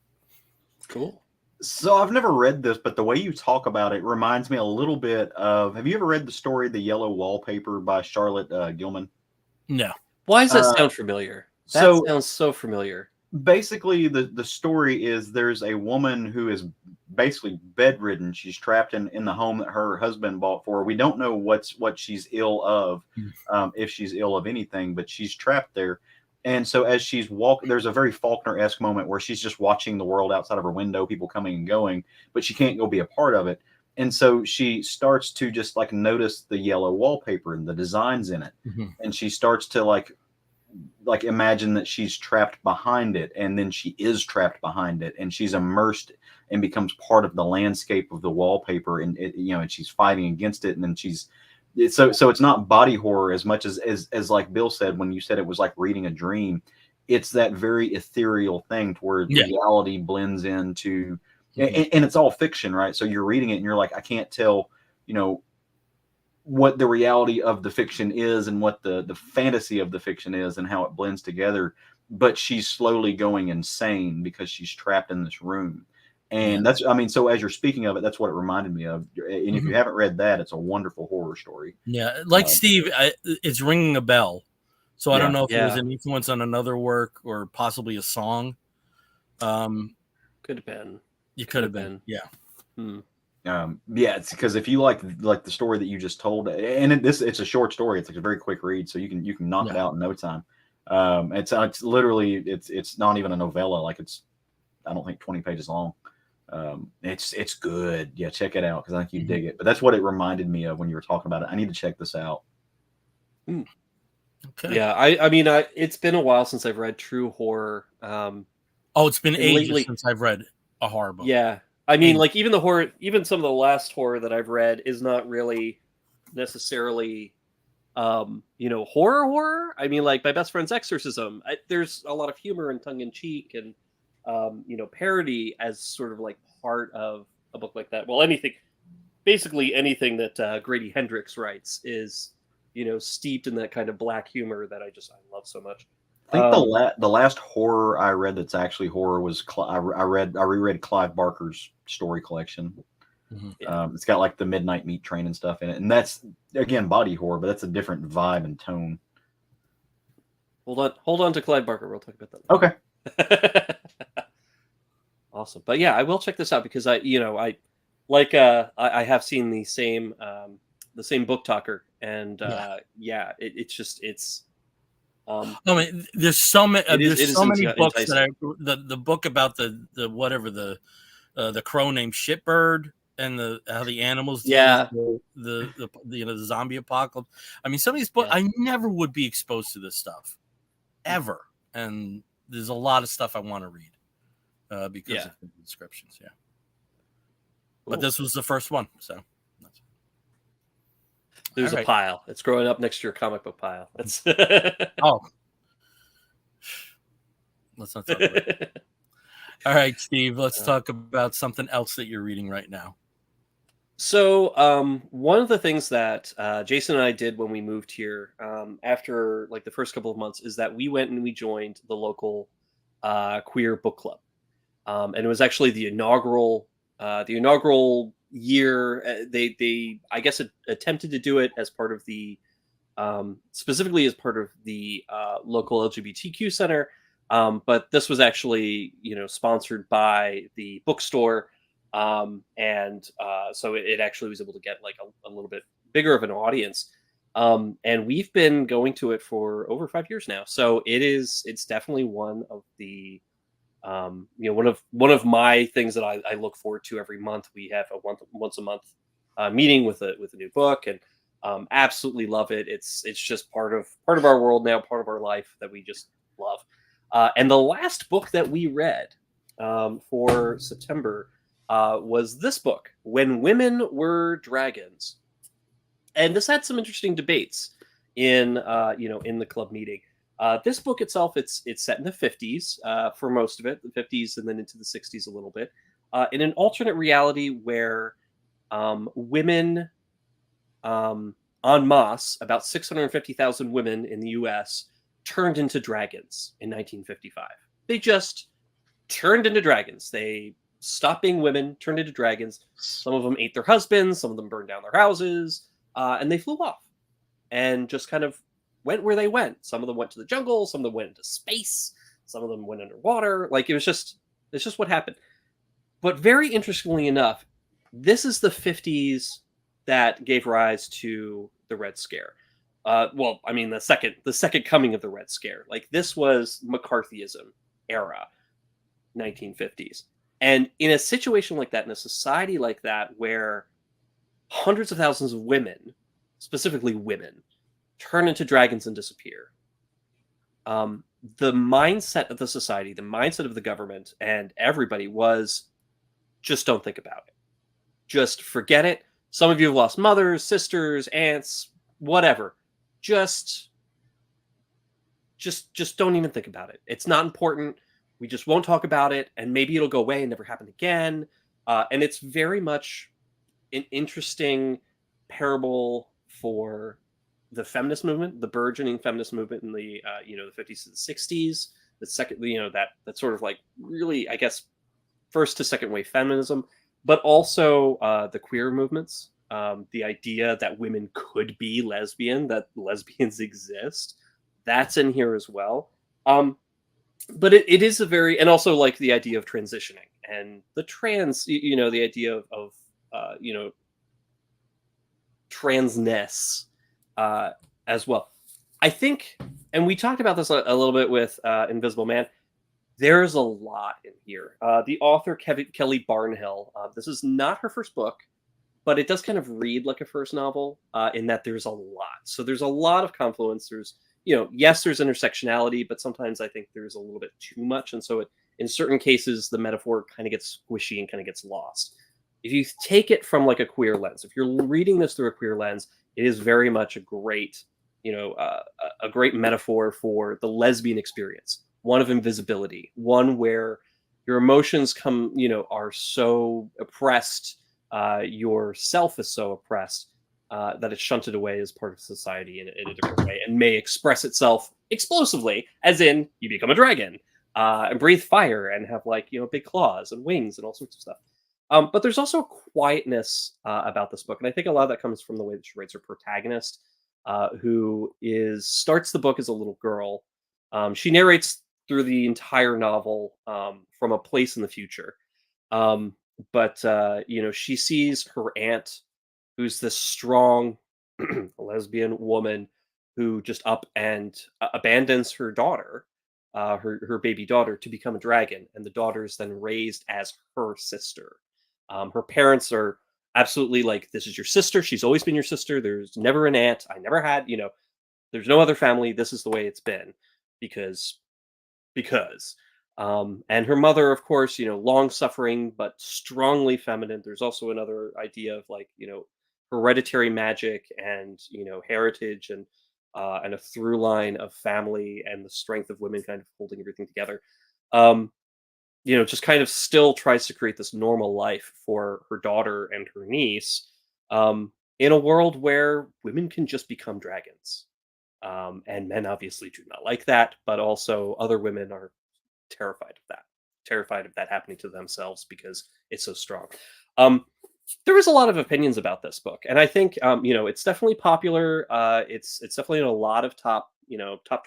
S2: Cool.
S3: So I've never read this, but the way you talk about it reminds me a little bit of, have you ever read the story The Yellow Wallpaper by Charlotte Gilman?
S1: No.
S2: Why does that sound familiar? That sounds so familiar.
S3: Basically, the story is there's a woman who is basically bedridden. She's trapped in the home that her husband bought for her. We don't know what she's ill of, if she's ill of anything, but she's trapped there. And so as she's walking, there's a very Faulkner-esque moment where she's just watching the world outside of her window, people coming and going, but she can't go be a part of it. And so she starts to just like notice the yellow wallpaper and the designs in it. Mm-hmm. And she starts to like imagine that she's trapped behind it, and then she is trapped behind it, and she's immersed and becomes part of the landscape of the wallpaper, and and she's fighting against it, and then so it's not body horror as much as like Bill said when you said it was like reading a dream. It's that very ethereal thing to where reality blends into, and it's all fiction, right? So you're reading it and you're like, I can't tell, what the reality of the fiction is and what the fantasy of the fiction is and how it blends together. But she's slowly going insane because she's trapped in this room. And so as you're speaking of it, that's what it reminded me of. And if you haven't read that, it's a wonderful horror story.
S1: Yeah. Like Steve, it's ringing a bell. So I don't know if it was an influence on another work or possibly a song.
S2: Could have been.
S1: You could have been. Yeah.
S3: It's because if you like the story that you just told, and it's a short story, it's like a very quick read, so you can knock it out in no time. It's literally it's not even a novella, like it's, I don't think 20 pages long. It's good. Yeah, check it out because I think you dig it. But that's what it reminded me of when you were talking about it. I need to check this out.
S2: Okay. Yeah, I mean, it's been a while since I've read true horror.
S1: It's been ages since I've read a horror book.
S2: Yeah. I mean, like even the horror, even some of the last horror that I've read is not really necessarily, horror. I mean, like My Best Friend's Exorcism. There's a lot of humor and tongue in cheek and, parody as sort of like part of a book like that. Well, basically anything that Grady Hendrix writes is, steeped in that kind of black humor that I love so much.
S3: I think the last horror I read that's actually horror was I reread Clive Barker's story collection. Mm-hmm. It's got like the Midnight Meat Train and stuff in it, and that's again body horror, but that's a different vibe and tone.
S2: Hold on to Clive Barker. We'll talk about that.
S3: Okay.
S2: Awesome, but yeah, I will check this out because I have seen the same Book Talker, and it's.
S1: I mean, there's so many. There's so many books that the book about the whatever the crow named Shitbird and how the animals the zombie apocalypse. I mean, some of these books I never would be exposed to this stuff ever, and there's a lot of stuff I want to read. because
S2: Yeah.
S1: of the descriptions. Yeah.
S2: Cool.
S1: But this was the first one, so
S2: There's
S1: All
S2: a
S1: right.
S2: pile. It's growing up next to your comic book pile. That's
S1: Oh, let's not talk about it. All right, Steve, let's talk about something else that you're reading right now.
S2: So, one of the things that Jason and I did when we moved here, after like the first couple of months, is that we went and we joined the local queer book club, and it was actually the inaugural year. They I guess attempted to do it as part of the specifically as part of the local LGBTQ center, but this was actually sponsored by the bookstore. And so it actually was able to get like a little bit bigger of an audience. And we've been going to it for over 5 years now. So it's definitely one of the one of my things that I look forward to every month. We have a once a month meeting with a new book, and absolutely love it. It's just part of our world now, part of our life that we just love. And the last book that we read for September was this book, When Women Were Dragons. And this had some interesting debates in in the club meeting. This book itself, it's set in the 50s for most of it, the 50s and then into the 60s a little bit, in an alternate reality where women en masse, about 650,000 women in the U.S., turned into dragons in 1955. They just turned into dragons. They stopped being women, turned into dragons. Some of them ate their husbands, some of them burned down their houses, and they flew off and just kind of went where they went. Some of them went to the jungle, some of them went into space, some of them went underwater. Like it's just what happened. But very interestingly enough, this is the 50s that gave rise to the Red Scare. Well, I mean the second coming of the Red Scare. Like this was McCarthyism era, 1950s. And in a situation like that, in a society like that, where hundreds of thousands of women, specifically women, turn into dragons and disappear, the mindset of the society, the mindset of the government, and everybody was just don't think about it. Just forget it. Some of you have lost mothers, sisters, aunts, whatever. Just don't even think about it. It's not important. We just won't talk about it, and maybe it'll go away and never happen again. And it's very much an interesting parable for the feminist movement, the burgeoning feminist movement in the the 50s to the 60s. The second, that sort of like really, I guess, first to second wave feminism, but also the queer movements. The idea that women could be lesbian, that lesbians exist, that's in here as well. But it is a very, and also like the idea of transitioning and the trans, the idea of transness as well. I think, and we talked about this a little bit with Invisible Man. There's a lot in here. The author, Kelly Barnhill, this is not her first book, but it does kind of read like a first novel in that there's a lot. So there's a lot of confluence. There's, yes, there's intersectionality, but sometimes I think there's a little bit too much. And so in certain cases, the metaphor kind of gets squishy and kind of gets lost. If you take it from like a queer lens, if you're reading this through a queer lens, it is very much a great, a great metaphor for the lesbian experience. One of invisibility, one where your emotions are so oppressed, your self is so oppressed that it's shunted away as part of society in a different way, and may express itself explosively, as in you become a dragon and breathe fire and have big claws and wings and all sorts of stuff. But there's also a quietness about this book, and I think a lot of that comes from the way that she writes her protagonist, who starts the book as a little girl. She narrates through the entire novel from a place in the future. But she sees her aunt, who's this strong lesbian woman who just up and abandons her daughter, her baby daughter, to become a dragon. And the daughter is then raised as her sister. Her parents are absolutely like, this is your sister. She's always been your sister. There's never an aunt. I never had, there's no other family. This is the way it's been because And her mother, of course, long suffering but strongly feminine. There's also another idea of like, hereditary magic and heritage and a through line of family and the strength of women kind of holding everything together. Um, just kind of still tries to create this normal life for her daughter and her niece, in a world where women can just become dragons. And men obviously do not like that, but also other women are terrified of that happening to themselves because it's so strong. Um, there was a lot of opinions about this book, and I think it's definitely popular. It's definitely in a lot of top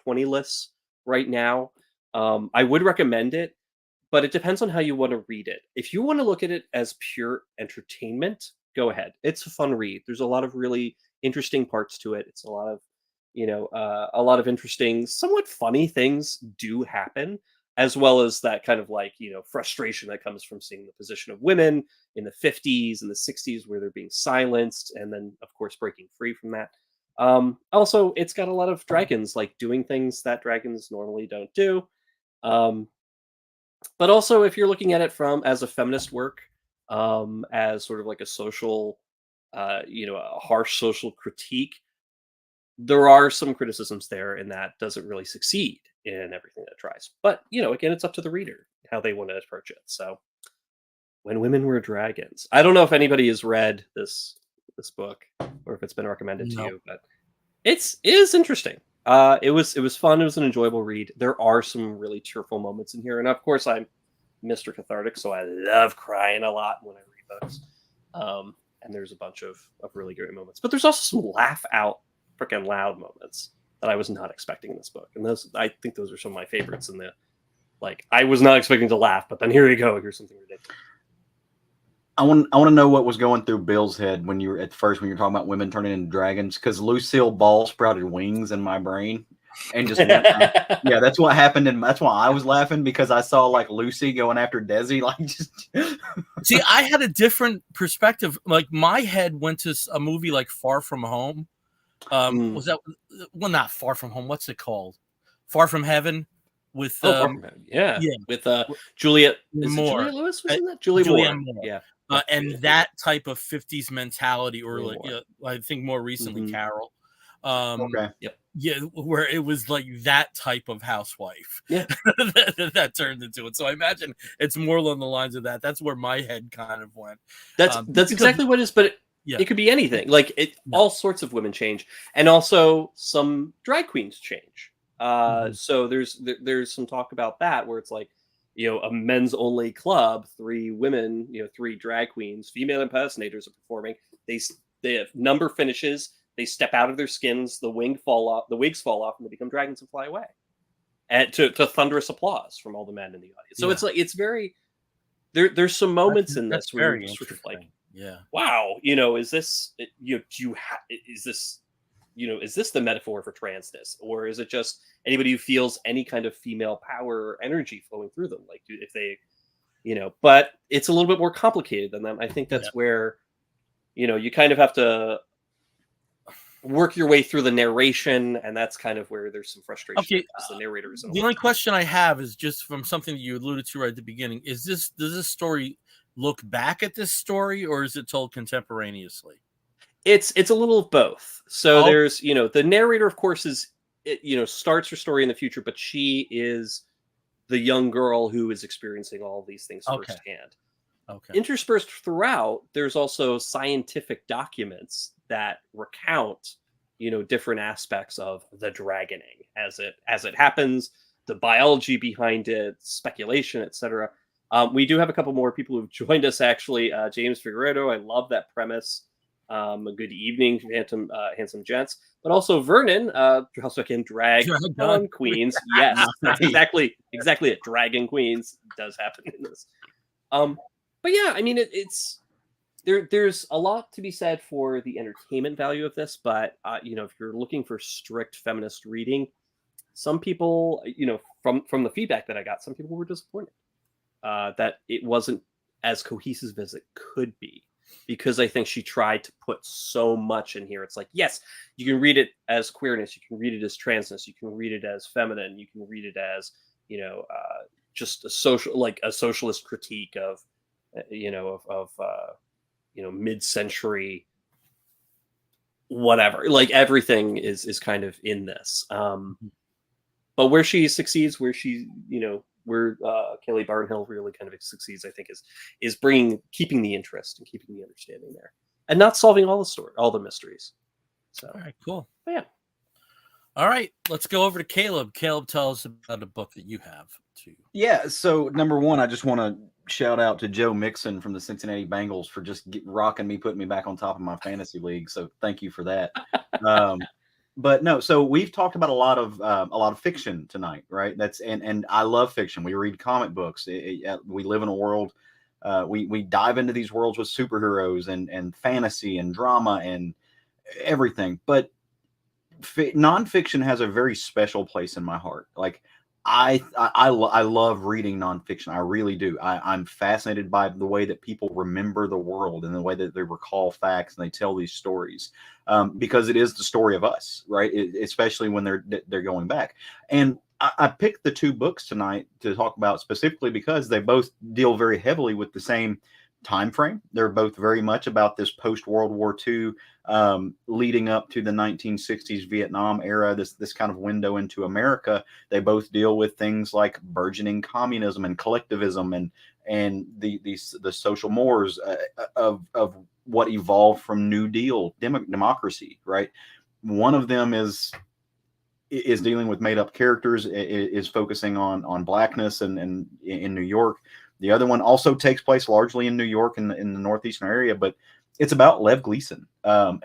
S2: 20 lists right now. I would recommend it, but it depends on how you want to read it. If you want to look at it as pure entertainment, go ahead. It's a fun read. There's a lot of really interesting parts to it. It's a lot of interesting, somewhat funny things do happen, as well as that kind of like, frustration that comes from seeing the position of women in the 50s and the 60s where they're being silenced, and then, of course, breaking free from that. Also, it's got a lot of dragons, like doing things that dragons normally don't do. Um, but also, if you're looking at it from as a feminist work, as sort of like a social, a harsh social critique, there are some criticisms there, and that doesn't really succeed in everything that it tries. But again, it's up to the reader how they want to approach it. So, When Women Were Dragons. I don't know if anybody has read this book or if it's been recommended to
S1: No.
S2: you, but it is interesting. It was fun. It was an enjoyable read. There are some really tearful moments in here, and of course, I'm Mr. Cathartic, so I love crying a lot when I read books. And there's a bunch of really great moments, but there's also some laugh out freaking loud moments that I was not expecting in this book, and I think those are some of my favorites. In the like, I was not expecting to laugh, but then here you go. Here's something ridiculous.
S3: I want to know what was going through Bill's head when you were talking about women turning into dragons, because Lucille Ball sprouted wings in my brain and just went. Yeah, that's what happened, and that's why I was laughing, because I saw like Lucy going after Desi, like just.
S1: See, I had a different perspective. Like my head went to a movie like Far From Home. Was that not Far From Home? What's it called? Far From Heaven with
S2: Far From Heaven. Yeah, with Juliet. Is it Juliet Lewis? Was in that? Julianne Moore. Yeah.
S1: And that type of 50s mentality, or like, I think more recently, Carol.
S3: Okay.
S2: Yep.
S1: Yeah, where it was like that type of housewife.
S2: Yeah.
S1: that turned into it. So I imagine it's more along the lines of that. That's where my head kind of went.
S2: That's exactly what it is, but it could be anything. Like all sorts of women change, and also some drag queens change. So there's some talk about that where it's like, a men's only club, 3 women, 3 drag queens, female impersonators are performing. They have number finishes, they step out of their skins, the wigs fall off, and they become dragons and fly away. And to thunderous applause from all the men in the audience. So it's like, it's very there's some moments in this where you're sort of like, wow, is this is this the metaphor for transness, or is it just anybody who feels any kind of female power or energy flowing through them? Like, if they, but it's a little bit more complicated than that. I think that's where, you kind of have to work your way through the narration, and that's kind of where there's some frustration.
S1: Okay,
S2: because the narrator is
S1: the only question I have is just from something that you alluded to right at the beginning. Does this story look back at this story, or is it told contemporaneously?
S2: It's a little of both. So there's, the narrator, of course, starts her story in the future, but she is the young girl who is experiencing all of these things firsthand. Okay. Interspersed throughout, there's also scientific documents that recount, different aspects of the dragoning as it happens, the biology behind it, speculation, etc. We do have a couple more people who've joined us, actually. James Figueredo, I love that premise. A good evening, handsome gents. But also Vernon, also again, drag on queens. Yes, that's exactly it. Dragon queens does happen in this. But yeah, I mean, it's there's a lot to be said for the entertainment value of this. But if you're looking for strict feminist reading, some people, from the feedback that I got, some people were disappointed that it wasn't as cohesive as it could be. Because I think she tried to put so much in here. It's like, yes, you can read it as queerness, you can read it as transness, you can read it as feminine, you can read it as, just a socialist critique of mid-century whatever. Like everything is kind of in this. But where she succeeds, where Kelly Barnhill really kind of succeeds, I think, is keeping the interest and keeping the understanding there, and not solving all the mysteries. So,
S1: all right, cool.
S2: Yeah.
S1: All right, let's go over to Caleb. Caleb, tell us about a book that you have too.
S3: Yeah. So number one, I just want to shout out to Joe Mixon from the Cincinnati Bengals for just rocking me, putting me back on top of my fantasy league. So thank you for that. But no, so we've talked about a lot of fiction tonight, right? And I love fiction. We read comic books. We live in a world. We dive into these worlds with superheroes and fantasy and drama and everything. But nonfiction has a very special place in my heart. Like I love reading nonfiction. I really do. I'm fascinated by the way that people remember the world and the way that they recall facts and they tell these stories, because it is the story of us, right? Especially when they're going back. And I picked the two books tonight to talk about specifically because they both deal very heavily with the same time frame. They're both very much about this post World War II, leading up to the 1960s Vietnam era, this kind of window into America. They both deal with things like burgeoning communism and collectivism and the social mores of what evolved from New Deal democracy, right? One of them is dealing with made up characters, is focusing on blackness and in New York. The other one also takes place largely in New York in the northeastern area, but it's about Lev Gleason,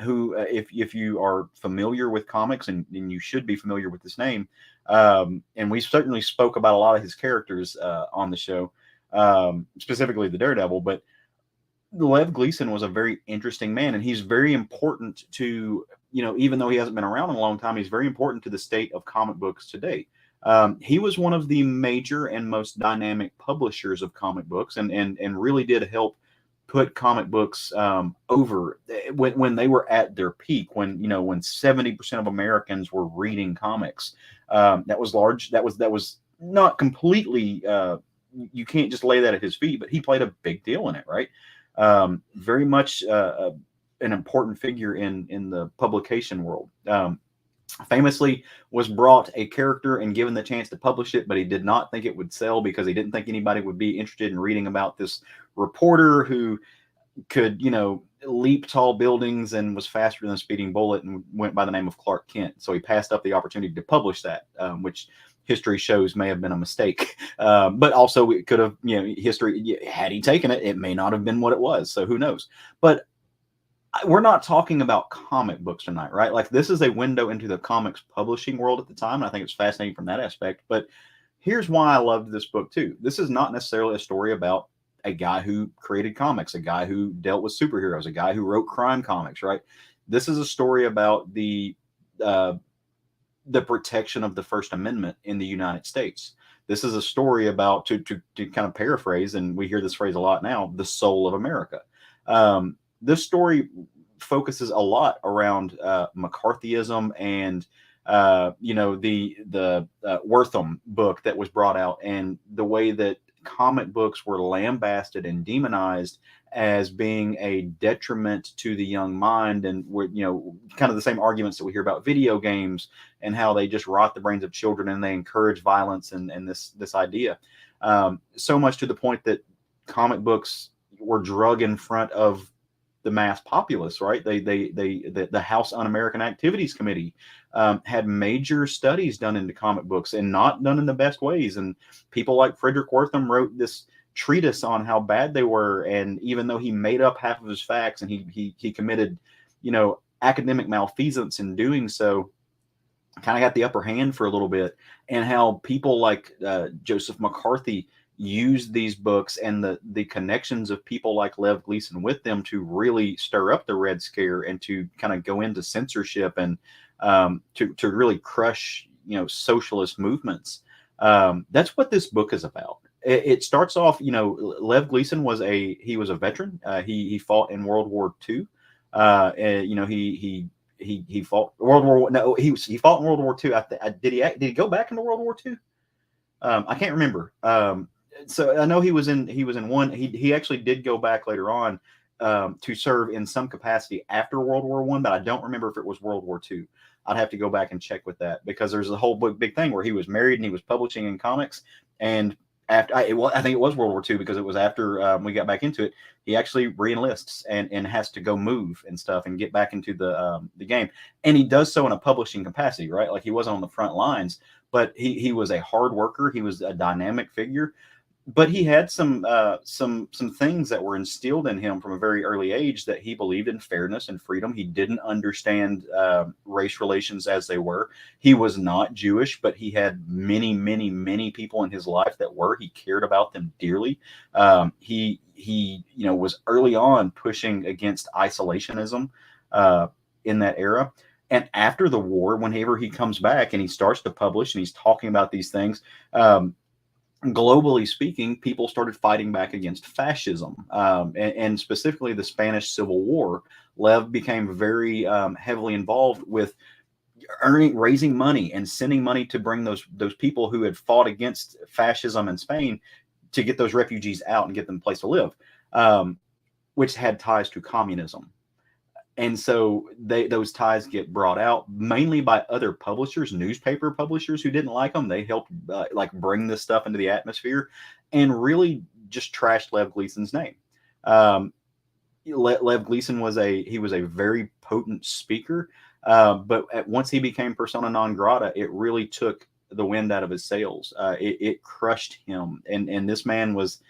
S3: who, if you are familiar with comics, and you should be familiar with this name, and we certainly spoke about a lot of his characters on the show, specifically the Daredevil, but Lev Gleason was a very interesting man, and he's very important to, even though he hasn't been around in a long time, he's very important to the state of comic books today. He was one of the major and most dynamic publishers of comic books, and really did help put comic books over when they were at their peak, when 70% of Americans were reading comics. That was large. That was not completely. You can't just lay that at his feet, but he played a big deal in it, right? Very much an important figure in the publication world. Famously was brought a character and given the chance to publish it, but he did not think it would sell because he didn't think anybody would be interested in reading about this reporter who could, leap tall buildings and was faster than a speeding bullet and went by the name of Clark Kent. So he passed up the opportunity to publish that, which history shows may have been a mistake. But also it could have, history, had he taken it, it may not have been what it was. So who knows? But we're not talking about comic books tonight, right? Like, this is a window into the comics publishing world at the time. And I think it's fascinating from that aspect. But here's why I loved this book too. This is not necessarily a story about a guy who created comics, a guy who dealt with superheroes, a guy who wrote crime comics, right? This is a story about the protection of the First Amendment in the United States. This is a story about, to kind of paraphrase, and we hear this phrase a lot now, the soul of America. This story focuses a lot around McCarthyism and the Wortham book that was brought out, and the way that comic books were lambasted and demonized as being a detriment to the young mind, and were kind of the same arguments that we hear about video games and how they just rot the brains of children and they encourage violence and this idea, so much to the point that comic books were drug in front of the mass populace, right? The House Un-American Activities Committee had major studies done into comic books, and not done in the best ways. And people like Frederick Wortham wrote this treatise on how bad they were. And even though he made up half of his facts and he committed, academic malfeasance in doing so, kind of got the upper hand for a little bit. And how people like Joseph McCarthy used these books and the connections of people like Lev Gleason with them to really stir up the Red Scare and to kind of go into censorship and to really crush socialist movements. That's what this book is about. It starts off, Lev Gleason was a veteran. He fought in World War II. He fought World War. No, he fought in World War II. Did he go back into World War II? I can't remember. So I know he was in one. He actually did go back later on to serve in some capacity after World War One, but I don't remember if it was World War Two. I'd have to go back and check with that because there's a whole big thing where he was married and he was publishing in comics. And after I think it was World War Two because it was after we got back into it. He actually reenlists and has to go move and stuff and get back into the game. And he does so in a publishing capacity, right? Like he wasn't on the front lines, but he was a hard worker. He was a dynamic figure, but he had some things that were instilled in him from a very early age that he believed in fairness and freedom. He didn't understand race relations as they were. He was not Jewish, but he had many people in his life that were. He cared about them dearly. He was early on pushing against isolationism in that era. And after the war, whenever he comes back and he starts to publish and he's talking about these things, globally speaking, people started fighting back against fascism, and specifically the Spanish Civil War. Lev became very heavily involved with raising money and sending money to bring those people who had fought against fascism in Spain to get those refugees out and get them a place to live, which had ties to communism. And so those ties get brought out mainly by other publishers, newspaper publishers who didn't like them. They helped bring this stuff into the atmosphere and really just trashed Lev Gleason's name. Lev Gleason was a very potent speaker, but once he became persona non grata, it really took the wind out of his sails. It crushed him, and this man was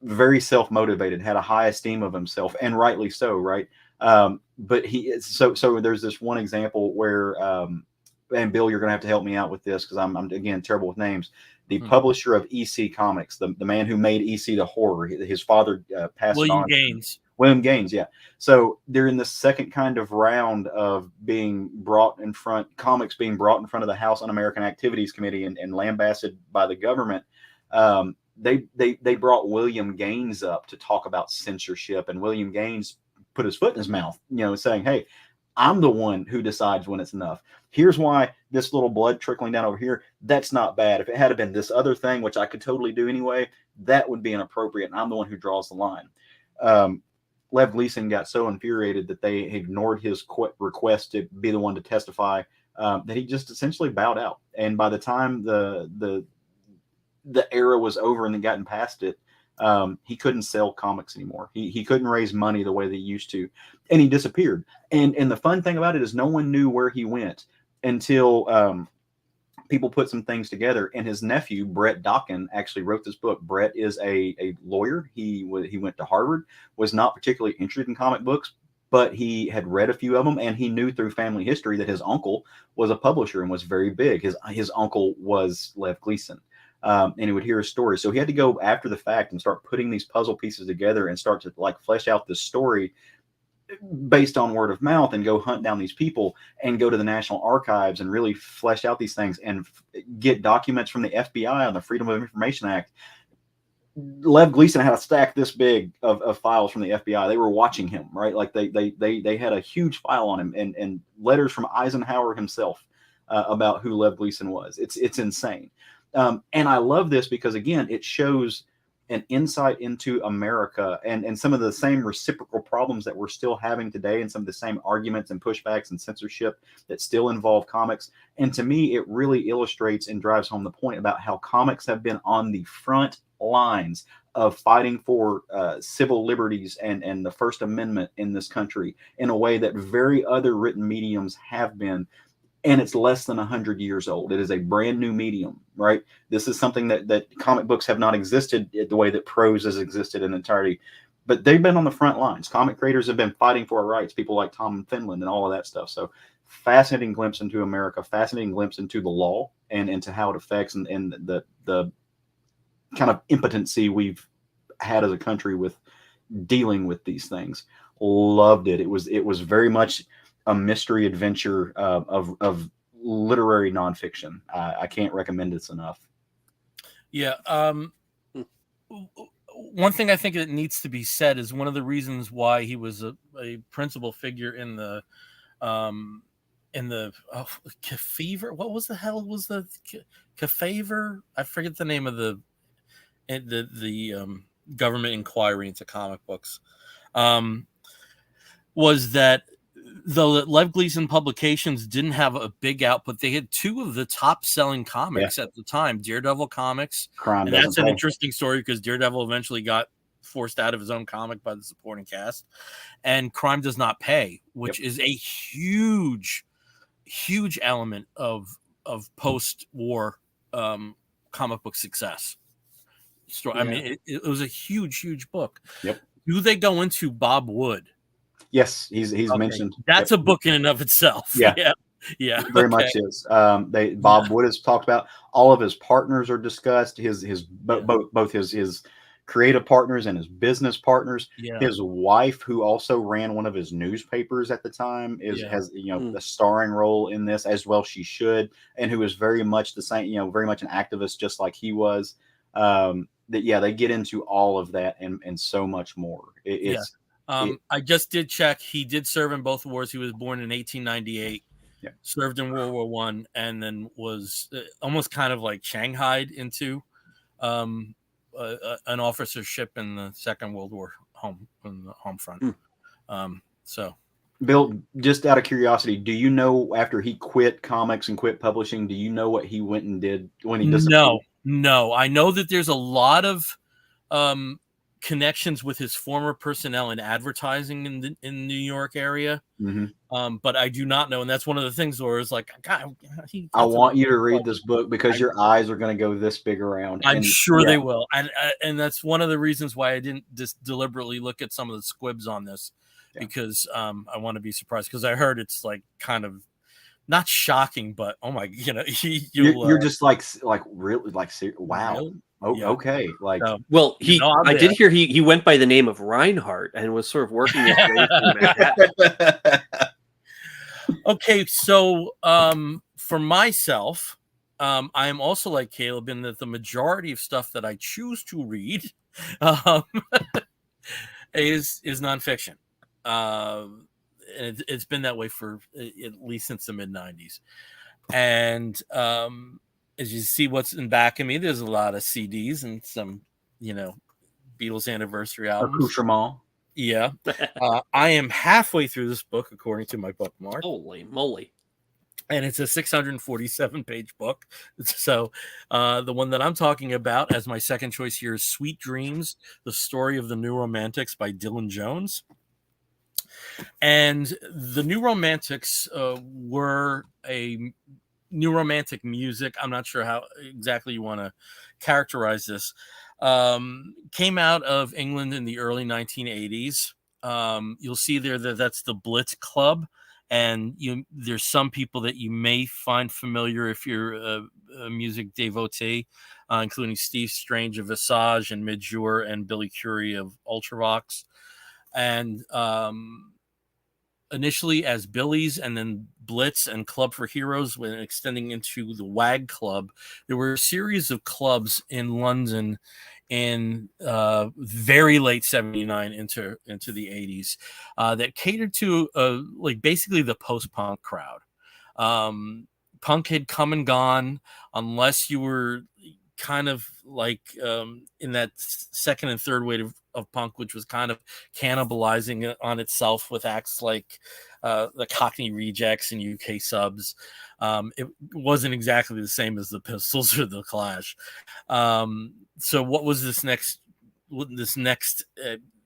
S3: very self-motivated, had a high esteem of himself, and rightly so, right? But so there's this one example where, and Bill, you're going to have to help me out with this because I'm again terrible with names. The publisher of EC Comics, the man who made EC the horror, his father passed on. William Gaines, yeah. So they're in the second kind of round of comics being brought in front of the House Un-American Activities Committee and lambasted by the government. They brought William Gaines up to talk about censorship, and William Gaines put his foot in his mouth, saying, "Hey, I'm the one who decides when it's enough. Here's why this little blood trickling down over here, that's not bad. If it had been this other thing, which I could totally do anyway, that would be inappropriate. And I'm the one who draws the line." Lev Gleason got so infuriated that they ignored his request to be the one to testify, that he just essentially bowed out. And by the time the era was over and they gotten past it, he couldn't sell comics anymore. He couldn't raise money the way they used to, and he disappeared. And the fun thing about it is no one knew where he went until people put some things together. And his nephew Brett Dokken actually wrote this book. Brett is a lawyer. He went to Harvard. Was not particularly interested in comic books, but he had read a few of them, and he knew through family history that his uncle was a publisher and was very big. His uncle was Lev Gleason. And he would hear his story. So he had to go after the fact and start putting these puzzle pieces together and start to flesh out this story based on word of mouth and go hunt down these people and go to the National Archives and really flesh out these things and get documents from the FBI on the Freedom of Information Act. Lev Gleason had a stack this big of files from the FBI. They were watching him, right? Like they had a huge file on him and letters from Eisenhower himself about who Lev Gleason was. It's insane. And I love this because, again, it shows an insight into America and some of the same reciprocal problems that we're still having today and some of the same arguments and pushbacks and censorship that still involve comics. And to me, it really illustrates and drives home the point about how comics have been on the front lines of fighting for civil liberties and the First Amendment in this country in a way that very other written mediums have been. And it's less than 100 years old. It is a brand new medium, right? This is something that comic books have not existed the way that prose has existed in entirety, but they've been on the front lines. Comic creators have been fighting for our rights, people like Tom Finland and all of that stuff. So fascinating glimpse into America, fascinating glimpse into the law and into how it affects and the kind of impotency we've had as a country with dealing with these things. Loved it. It was very much a mystery adventure of literary nonfiction. I can't recommend this enough.
S1: Yeah. One thing I think that needs to be said is one of the reasons why he was a principal figure in the Fever. What was the hell was the Fever? I forget the name of the government inquiry into comic books. Was that the Lev Gleason Publications didn't have a big output. They had two of the top selling comics at the time, Daredevil comics.
S3: Crime
S1: and that's
S3: doesn't
S1: an
S3: pay.
S1: interesting story because Daredevil eventually got forced out of his own comic by the supporting cast, and Crime Does Not Pay, which is a huge element of post-war comic book success. I mean, it was a huge book.
S3: Yep.
S1: Do they go into Bob Wood?
S3: Yes, he's mentioned.
S1: That's a book in and of itself.
S3: Yeah.
S1: Yeah.
S3: Very much is. Bob Wood has talked about. All of his partners are discussed. Both his creative partners and his business partners.
S1: Yeah.
S3: His wife, who also ran one of his newspapers at the time, has a starring role in this, as well she should, and who is very much the same, very much an activist, just like he was. They get into all of that and so much more.
S1: I just did check. He did serve in both wars. He was born in 1898.
S3: Yeah.
S1: Served in World War I, and then was almost kind of like shanghaied into an officership in the Second World War on the home front. So,
S3: Bill, just out of curiosity, do you know after he quit comics and quit publishing, do you know what he went and did when he disappeared?
S1: No. I know that there's a lot of connections with his former personnel in advertising in the New York area.
S3: Mm-hmm.
S1: But I do not know, and that's one of the things where it's like, God,
S3: I want you to read this book because your eyes are going to go this big around.
S1: I'm sure they will, and that's one of the reasons why I didn't just deliberately look at some of the squibs on this, because I want to be surprised, because I heard it's like kind of not shocking, but oh my,
S3: you're just like really like wow. Really? Oh, yeah. Okay. Like,
S2: well, I did hear he went by the name of Reinhardt and was sort of working his way through Manhattan.
S1: Okay, so for myself, I am also like Caleb in that the majority of stuff that I choose to read is nonfiction. It's been that way for at least since the mid-90s. And as you see what's in back of me, there's a lot of CDs and some, Beatles anniversary albums.
S3: Accoutrement.
S1: Yeah. I am halfway through this book, according to my bookmark.
S2: Holy moly.
S1: And it's a 647-page book. So the one that I'm talking about as my second choice here is Sweet Dreams, The Story of the New Romantics by Dylan Jones. And the New Romantics were a new romantic music. I'm not sure how exactly you want to characterize this. Came out of England in the early 1980s. You'll see there that that's the Blitz Club. And there's some people that you may find familiar if you're a music devotee, including Steve Strange of Visage and Midjour and Billy Curie of Ultravox. And initially as Billy's and then Blitz and Club for Heroes, when extending into the WAG Club, there were a series of clubs in London in very late 79 into the 80s that catered to basically the post-punk crowd. Punk had come and gone unless you were kind of like in that second and third wave of punk, which was kind of cannibalizing on itself with acts like the Cockney Rejects and UK Subs. It wasn't exactly the same as the Pistols or the Clash. So what was this next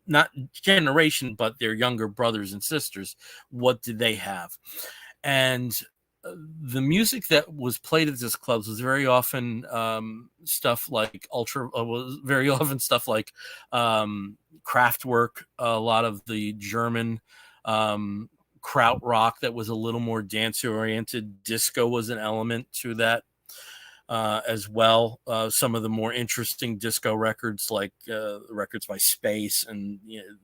S1: not generation, but their younger brothers and sisters? What did they have? And the music that was played at this clubs was very often stuff like Kraftwerk, a lot of the German krautrock that was a little more dance oriented. Disco was an element to that as well. Some of the more interesting disco records, like records by Space and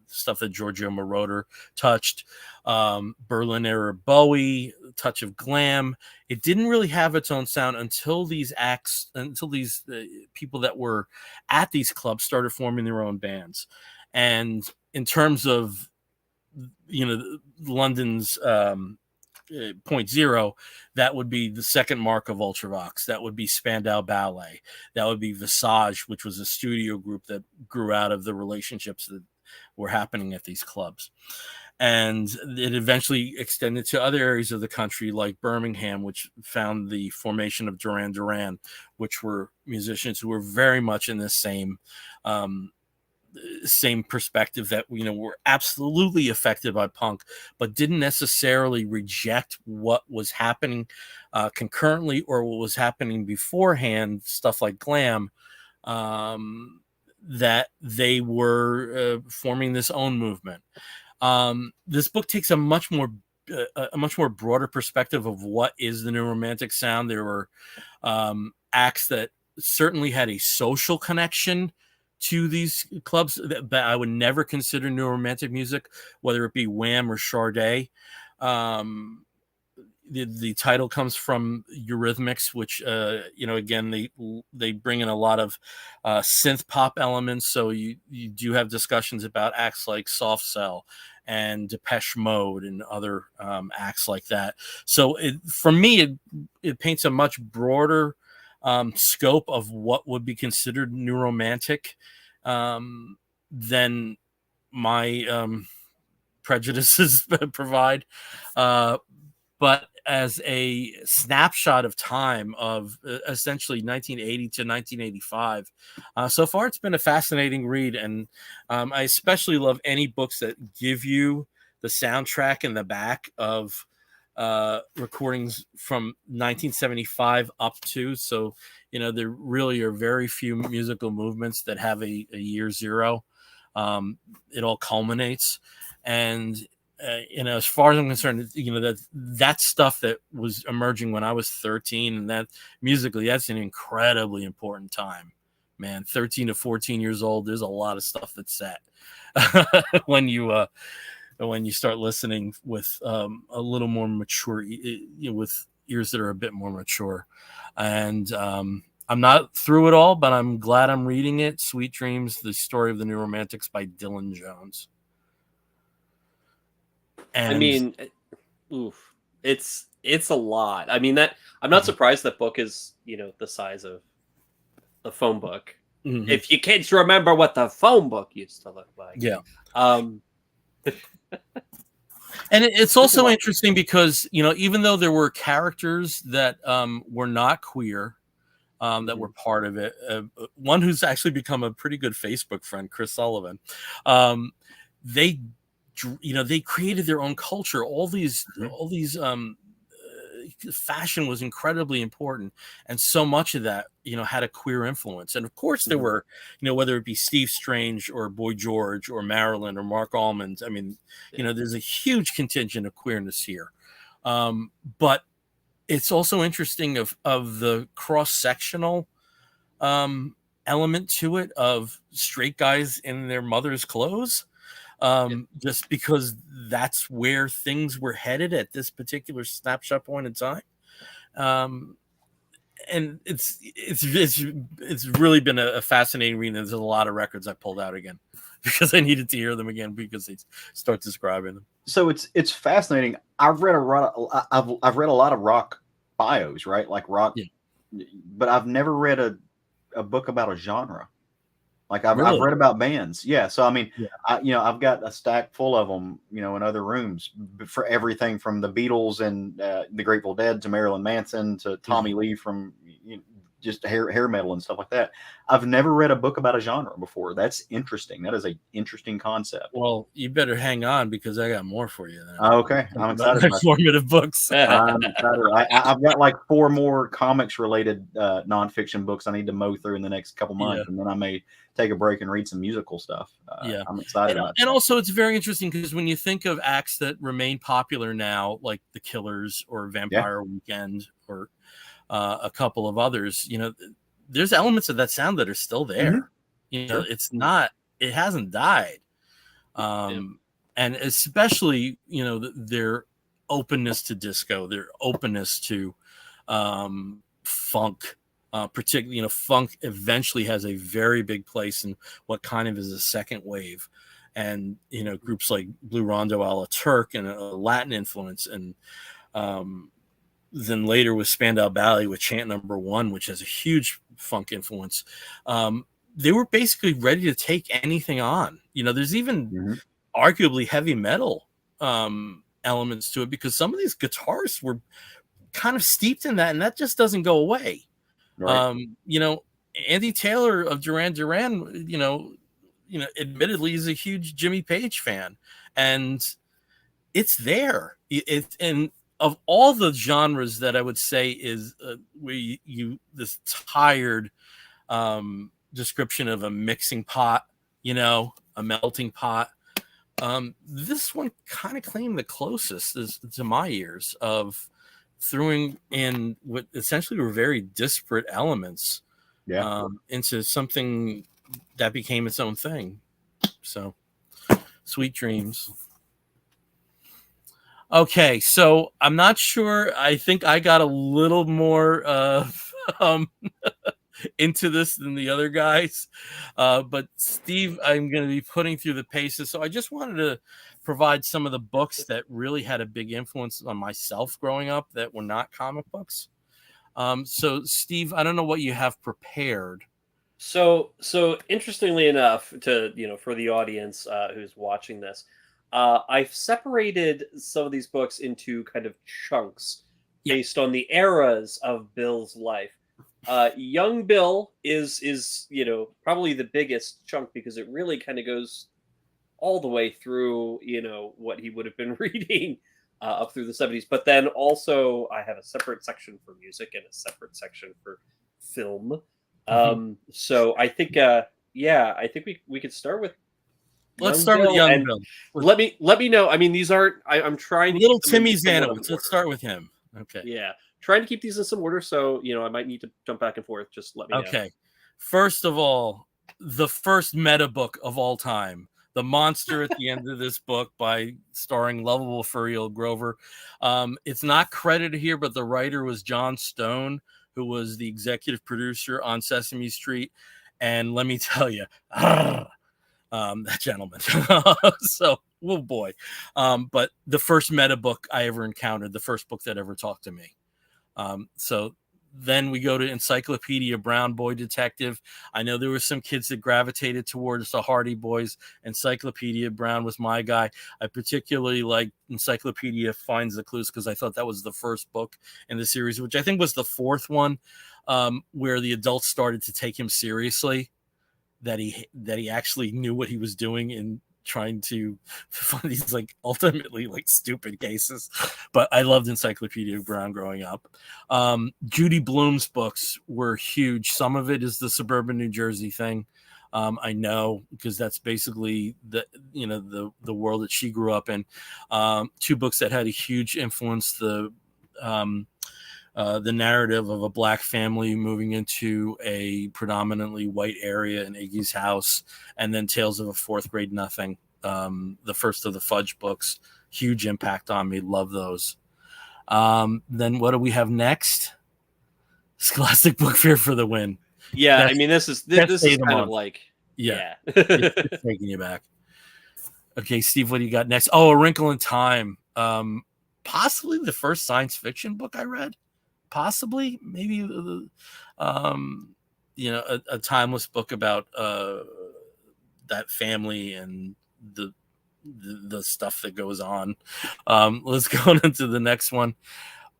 S1: stuff that Giorgio Moroder touched. Berlin era Bowie, touch of glam. It didn't really have its own sound until these people that were at these clubs started forming their own bands. And in terms of London's .0, that would be the second mark of Ultravox. That would be Spandau Ballet. That would be Visage, which was a studio group that grew out of the relationships that were happening at these clubs. And it eventually extended to other areas of the country, like Birmingham, which found the formation of Duran Duran, which were musicians who were very much in the same perspective, that were absolutely affected by punk, but didn't necessarily reject what was happening concurrently or what was happening beforehand, stuff like glam, that they were forming this own movement. This book takes a much more broader perspective of what is the new romantic sound. There were acts that certainly had a social connection to these clubs that I would never consider new romantic music, whether it be Wham or Sade. The title comes from Eurythmics, which again they bring in a lot of synth pop elements. So you do have discussions about acts like Soft Cell and Depeche Mode and other acts like that. So for me, it paints a much broader scope of what would be considered new romantic than my prejudices provide. But as a snapshot of time of essentially 1980 to 1985, so far it's been a fascinating read. And I especially love any books that give you the soundtrack in the back of recordings from 1975 up to. So, there really are very few musical movements that have a year zero. It all culminates. And as far as I'm concerned, that stuff that was emerging when I was 13, and that musically, that's an incredibly important time, man. 13 to 14 years old, there's a lot of stuff that's set when you start listening with a little more mature, with ears that are a bit more mature. And I'm not through it all, but I'm glad I'm reading it. Sweet Dreams: The Story of the New Romantics by Dylan Jones. And
S2: I mean, it's a lot. I mean, that I'm not surprised that book is, the size of the phone book. Mm-hmm. If you kids remember what the phone book used to look like.
S1: Yeah. And it's also interesting because, even though there were characters that were not queer, that were part of it, one who's actually become a pretty good Facebook friend, Chris Sullivan, they created their own culture. All these fashion was incredibly important, and so much of that had a queer influence. And of course there were, whether it be Steve Strange or Boy George or Marilyn or Mark Almond, I mean, there's a huge contingent of queerness here. But it's also interesting of the cross-sectional element to it, of straight guys in their mother's clothes. Just because that's where things were headed at this particular snapshot point in time. And it's really been a fascinating read. There's a lot of records I pulled out again because I needed to hear them again because they start describing them.
S3: So it's fascinating. I've read a lot of rock bios, right? Like rock, but I've never read a book about a genre. Like I've read about bands. Yeah. So, I mean, I've got a stack full of them, in other rooms for everything from the Beatles and the Grateful Dead to Marilyn Manson to Tommy Lee from just hair metal and stuff like that. I've never read a book about a genre before. That's interesting. That is an interesting concept.
S1: Well, you better hang on because I got more for you.
S3: Okay. I'm excited about
S1: formative books.
S3: I'm excited. I've got like 4 more comics related nonfiction books I need to mow through in the next couple months. And then I may take a break and read some musical stuff. I'm excited about it.
S1: And also it's very interesting because when you think of acts that remain popular now, like The Killers or Vampire Weekend or a couple of others, there's elements of that sound that are still there. It's not, it hasn't died. And especially, their openness to disco, their openness to funk, particularly, funk eventually has a very big place in what kind of is a second wave. And, groups like Blue Rondo a la Turk and a Latin influence and Then later with Spandau Ballet with Chant Number 1, which has a huge funk influence. They were basically ready to take anything on. There's even arguably heavy metal elements to it, because some of these guitarists were kind of steeped in that, and that just doesn't go away. Right. Andy Taylor of Duran Duran, admittedly is a huge Jimmy Page fan, and it's there. And of all the genres that I would say is where this tired description of a mixing pot, a melting pot. This one kind of claimed the closest to my ears of throwing in what essentially were very disparate elements into something that became its own thing. So, Sweet Dreams. Okay, so I'm not sure. I think I got a little more into this than the other guys. But Steve, I'm going to be putting through the paces. So I just wanted to provide some of the books that really had a big influence on myself growing up that were not comic books. So Steve, I don't know what you have prepared.
S2: So interestingly enough, for the audience who's watching this, I've separated some of these books into kind of chunks based on the eras of Bill's life. Young Bill is probably the biggest chunk, because it really kind of goes all the way through what he would have been reading up through the 70s. But then also I have a separate section for music and a separate section for film. So I think I think we could start with
S1: Let's start with Young Bill.
S2: Let me know. I mean, these aren't. I'm trying.
S1: Little Timmy Zanowitz. Let's start with him. Okay.
S2: Yeah, trying to keep these in some order, so I might need to jump back and forth. Just let me know.
S1: Okay. First of all, the first meta book of all time, the monster at the end of this book, starring lovable Furiel Grover. It's not credited here, but the writer was John Stone, who was the executive producer on Sesame Street, and let me tell you. That gentleman. So, oh boy. But the first meta book I ever encountered, the first book that ever talked to me. So then we go to Encyclopedia Brown, Boy Detective. I know there were some kids that gravitated towards the Hardy Boys. Encyclopedia Brown was my guy. I particularly like Encyclopedia Finds the Clues, because I thought that was the first book in the series, which I think was the fourth one, where the adults started to take him seriously. That he actually knew what he was doing in trying to find these ultimately stupid cases. But I loved Encyclopedia Brown growing up. Judy Blume's books were huge. Some of it is the suburban New Jersey thing. I know, because that's basically the world that she grew up in. Two books that had a huge influence: the narrative of a black family moving into a predominantly white area in Iggy's house, and then Tales of a Fourth Grade Nothing, the first of the Fudge books. Huge impact on me. Love those. Then what do we have next? Scholastic Book Fair for the win.
S2: Yeah, I mean, this is kind of like
S1: it's taking you back. Okay, Steve, what do you got next? Oh, A Wrinkle in Time. Possibly the first science fiction book I read. Possibly, maybe, a timeless book about that family and the stuff that goes on. Let's go into the next one.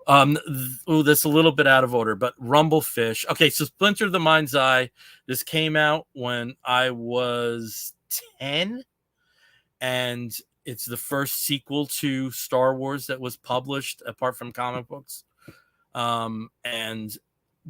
S1: That's a little bit out of order, but Rumblefish. Okay, so Splinter of the Mind's Eye. This came out when I was 10, and it's the first sequel to Star Wars that was published apart from comic books. And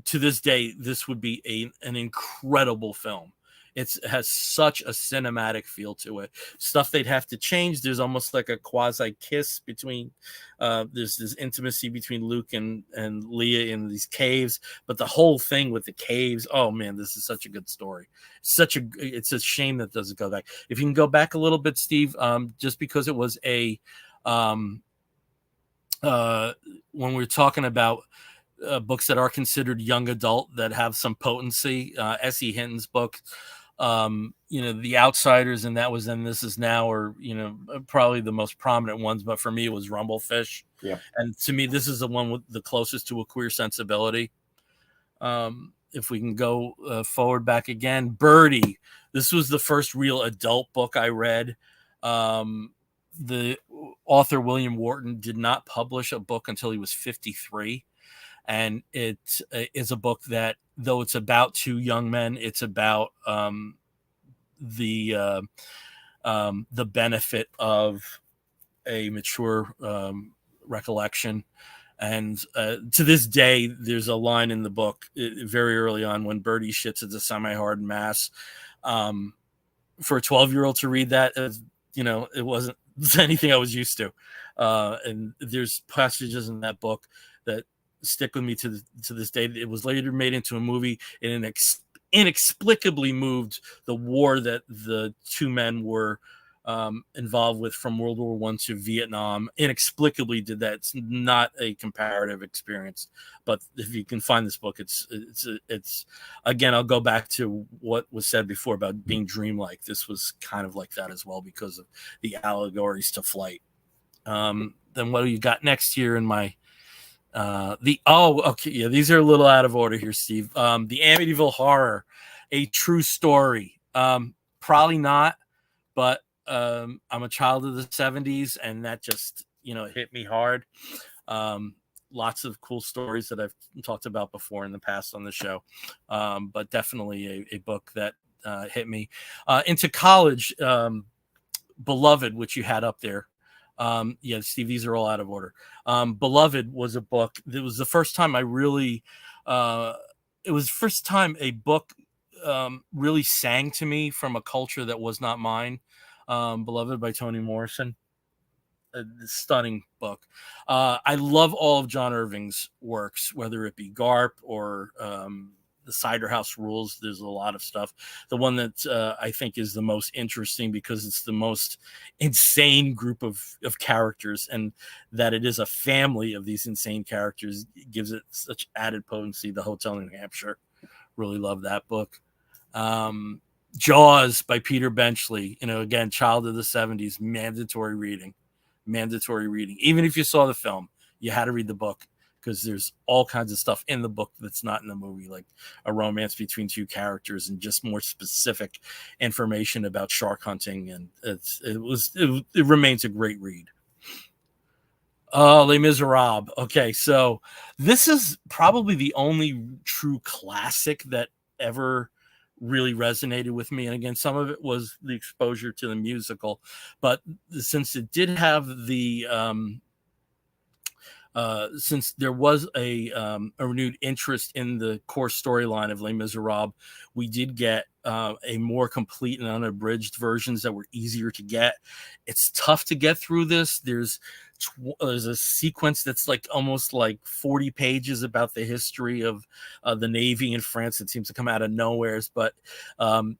S1: to this day, this would be an incredible film. It has such a cinematic feel to it. Stuff they'd have to change. There's almost like a quasi kiss between. There's this intimacy between Luke and Leia in these caves. But the whole thing with the caves. Oh man, this is such a good story. It's a shame that doesn't go back. If you can go back a little bit, Steve, just because it was when we're talking about books that are considered young adult that have some potency, S.E. Hinton's book, The Outsiders and That Was Then, This Is Now are, probably the most prominent ones. But for me, it was Rumblefish.
S3: Yeah.
S1: And to me, this is the one with the closest to a queer sensibility. If we can go forward back again, Birdie. This was the first real adult book I read. The author, William Wharton, did not publish a book until he was 53. And it is a book that, though it's about two young men, it's about the benefit of a mature recollection. And to this day, there's a line in the book very early on when Birdie shits at the semi-hard mass. For a 12-year-old to read that, it wasn't anything I was used to. And there's passages in that book that stick with me to this day. It was later made into a movie, and inexplicably moved the war that the two men were involved with from World War I to Vietnam. Inexplicably did that. It's not a comparative experience, but if you can find this book, it's again, I'll go back to what was said before about being dreamlike. This was kind of like that as well because of the allegories to flight. Then what do you got next here in my these are a little out of order here, Steve. The Amityville Horror, A True Story. Probably not, but I'm a child of the 70s, and that just hit me hard. Lots of cool stories that I've talked about before in the past on the show, but definitely a book that hit me. Into college, Beloved, which you had up there. Steve, these are all out of order. Beloved was a book that was the first time I really it was the first time a book really sang to me from a culture that was not mine. Beloved by Toni Morrison, a stunning book. I love all of John Irving's works, whether it be Garp or the Cider House Rules. There's a lot of stuff. The one that I think is the most interesting because it's the most insane group of characters, and that it is a family of these insane characters gives it such added potency. The Hotel in New Hampshire. Really love that book. Jaws by Peter Benchley. Again, child of the 70s, mandatory reading. Even if you saw the film, you had to read the book, because there's all kinds of stuff in the book that's not in the movie, like a romance between two characters and just more specific information about shark hunting. And it remains a great read. Les Miserables. Okay, so this is probably the only true classic that ever really resonated with me. And again, some of it was the exposure to the musical, but since it did have the since there was a renewed interest in the core storyline of Les Miserables, we did get a more complete and unabridged versions that were easier to get. It's tough to get through this. There's a sequence that's like almost like 40 pages about the history of the Navy in France. It seems to come out of nowhere, but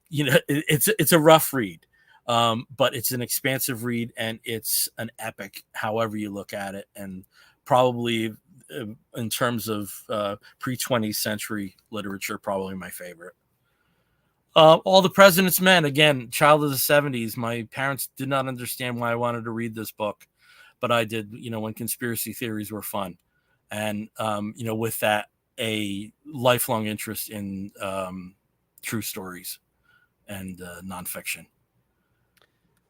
S1: it's a rough read. But it's an expansive read, and it's an epic, however you look at it. And probably in terms of pre-20th century literature, probably my favorite. All the President's Men, again, child of the 70s. My parents did not understand why I wanted to read this book, but I did, when conspiracy theories were fun. And, with that, a lifelong interest in true stories and nonfiction.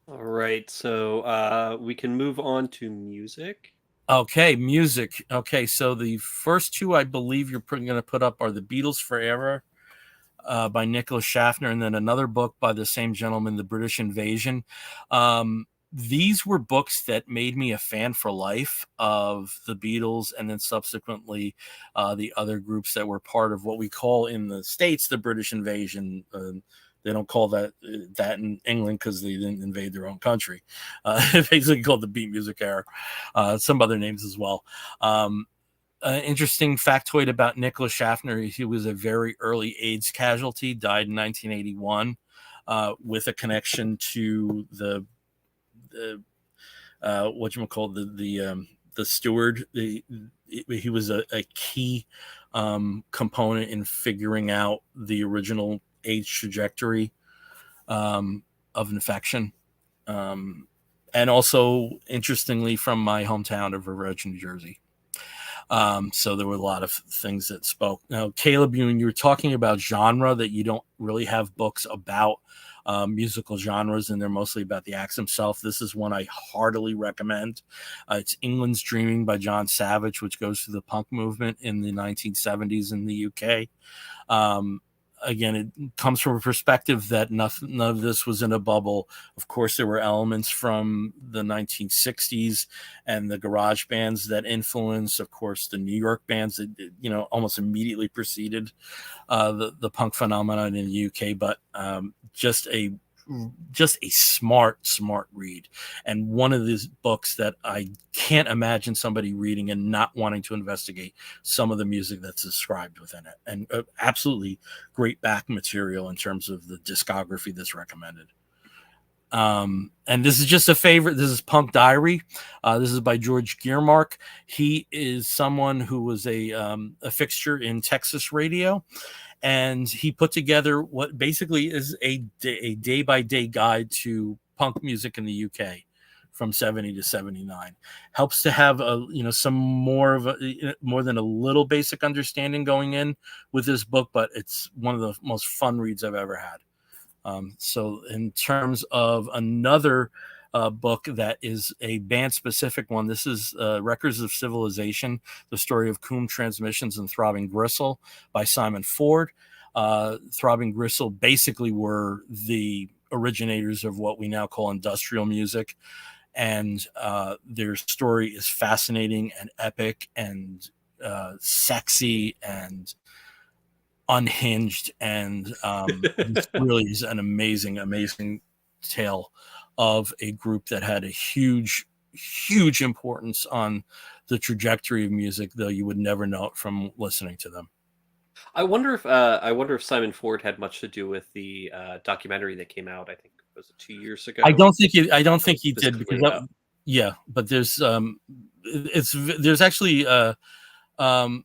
S2: All right, so we can move on to music.
S1: Okay, music. Okay, so the first two I believe you're going to put up are The Beatles Forever by Nicholas Schaffner, and then another book by the same gentleman, The British Invasion. These were books that made me a fan for life of the Beatles, and then subsequently the other groups that were part of what we call in the States the British Invasion. They don't call that in England because they didn't invade their own country. Basically called the beat music era. Some other names as well. Interesting factoid about Nicholas Schaffner: he was a very early AIDS casualty, died in 1981, with a connection to the steward. He was a key component in figuring out the original AIDS trajectory of infection. And also, interestingly, from my hometown of River Edge, New Jersey. So there were a lot of things that spoke. Now, Caleb, you were talking about genre, that you don't really have books about musical genres, and they're mostly about the acts themselves. This is one I heartily recommend. It's England's Dreaming by John Savage, which goes through the punk movement in the 1970s in the UK. Again, it comes from a perspective that none of this was in a bubble. Of course, there were elements from the 1960s and the garage bands that influenced, of course, the New York bands that, almost immediately preceded the punk phenomenon in the UK. But just a smart read, and one of these books that I can't imagine somebody reading and not wanting to investigate some of the music that's described within it, and absolutely great back material in terms of the discography that's recommended. And this is just a favorite. This is Punk Diary. This is by George Gearmark. He is someone who was a fixture in Texas radio, and he put together what basically is a day-by-day guide to punk music in the UK from 70 to 79. Helps to have some more than a little basic understanding going in with this book, but it's one of the most fun reads I've ever had. So in terms of another book that is a band-specific one, this is Records of Civilization, the story of Coombe Transmissions and Throbbing Gristle by Simon Ford. Throbbing Gristle basically were the originators of what we now call industrial music, and their story is fascinating and epic and sexy and unhinged, and this really is an amazing tale of a group that had a huge importance on the trajectory of music, though you would never know it from listening to them.
S2: I wonder if Simon Ford had much to do with the documentary that came out. I think it was 2 years ago.
S1: I don't think he did, because but there's actually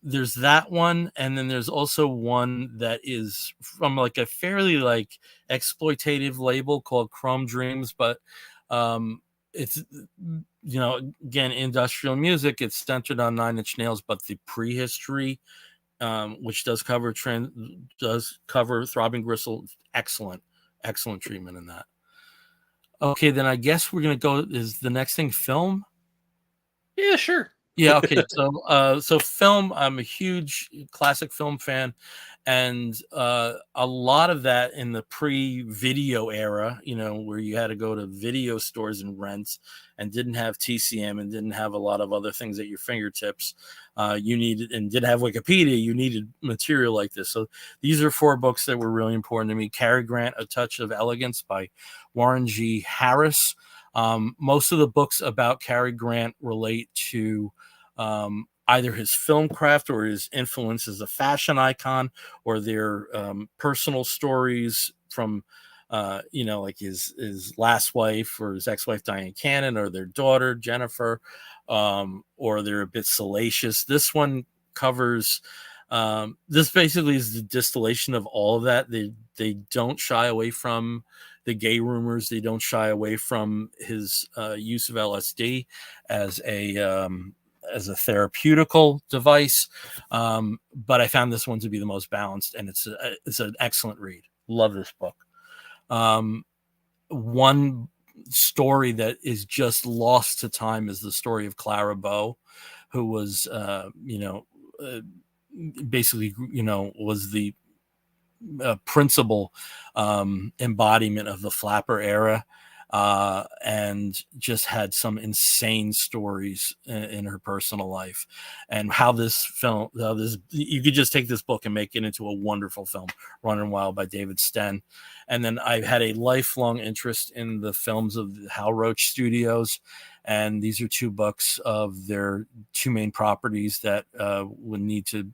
S1: there's that one, and then there's also one that is from like a fairly like exploitative label called Chrome Dreams, but it's again, industrial music. It's centered on Nine Inch Nails, but the prehistory, which does cover Throbbing Gristle, excellent treatment in that. Okay, then I guess we're gonna go. Is the next thing film?
S2: Yeah, sure.
S1: Yeah, okay. So film, I'm a huge classic film fan, and a lot of that in the pre-video era, where you had to go to video stores and rent, and didn't have TCM and didn't have a lot of other things at your fingertips. You needed, and didn't have Wikipedia, you needed material like this. So these are 4 books that were really important to me. Cary Grant, A Touch of Elegance by Warren G. Harris. Most of the books about Cary Grant relate to either his film craft or his influence as a fashion icon, or their personal stories from like his last wife or his ex-wife Diane Cannon, or their daughter Jennifer, or they're a bit salacious. This one covers this basically is the distillation of all of that. They don't shy away from the gay rumors. They don't shy away from his use of LSD as a therapeutical device, but I found this one to be the most balanced, and it's an excellent read. Love this book. One story that is just lost to time is the story of Clara Bow, who was basically was the principal embodiment of the flapper era, and just had some insane stories in her personal life, and how you could just take this book and make it into a wonderful film, Running Wild by David Sten. And then I had a lifelong interest in the films of the Hal Roach Studios, and these are 2 books of their 2 main properties that would need to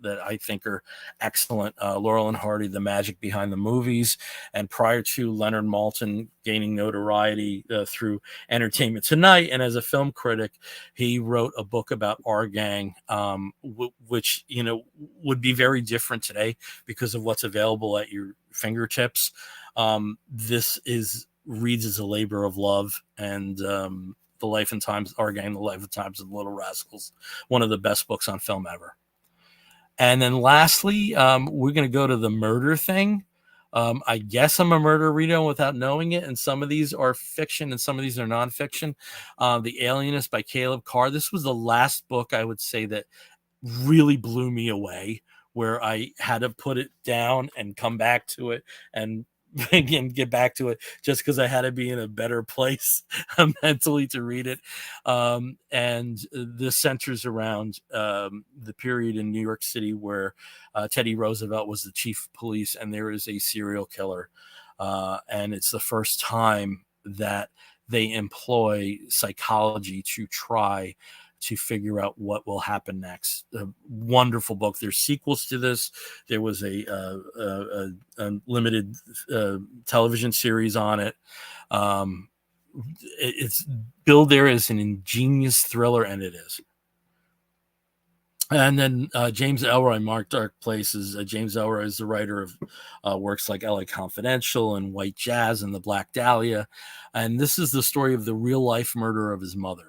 S1: that I think are excellent. Laurel and Hardy, The Magic Behind the Movies, and prior to Leonard Maltin gaining notoriety through Entertainment Tonight, and as a film critic, he wrote a book about Our Gang, which would be very different today because of what's available at your fingertips. This reads as a labor of love, and The Life and Times, Our Gang, The Life and Times of the Little Rascals, one of the best books on film ever. And then lastly, we're going to go to the murder thing. I guess I'm a murderino without knowing it, and some of these are fiction and some of these are nonfiction. The Alienist by Caleb Carr. This was the last book I would say that really blew me away, where I had to put it down and come back to it and again get back to it just because I had to be in a better place mentally to read it. And this centers around the period in New York City where Teddy Roosevelt was the chief of police, and there is a serial killer, and it's the first time that they employ psychology to try to figure out what will happen next. A wonderful book. There's sequels to this. There was a limited television series on it. It's billed there as an ingenious thriller, and it is. And then James Ellroy, Mark Dark Places. James Ellroy is the writer of works like LA Confidential and White Jazz and The Black Dahlia. And this is the story of the real life murder of his mother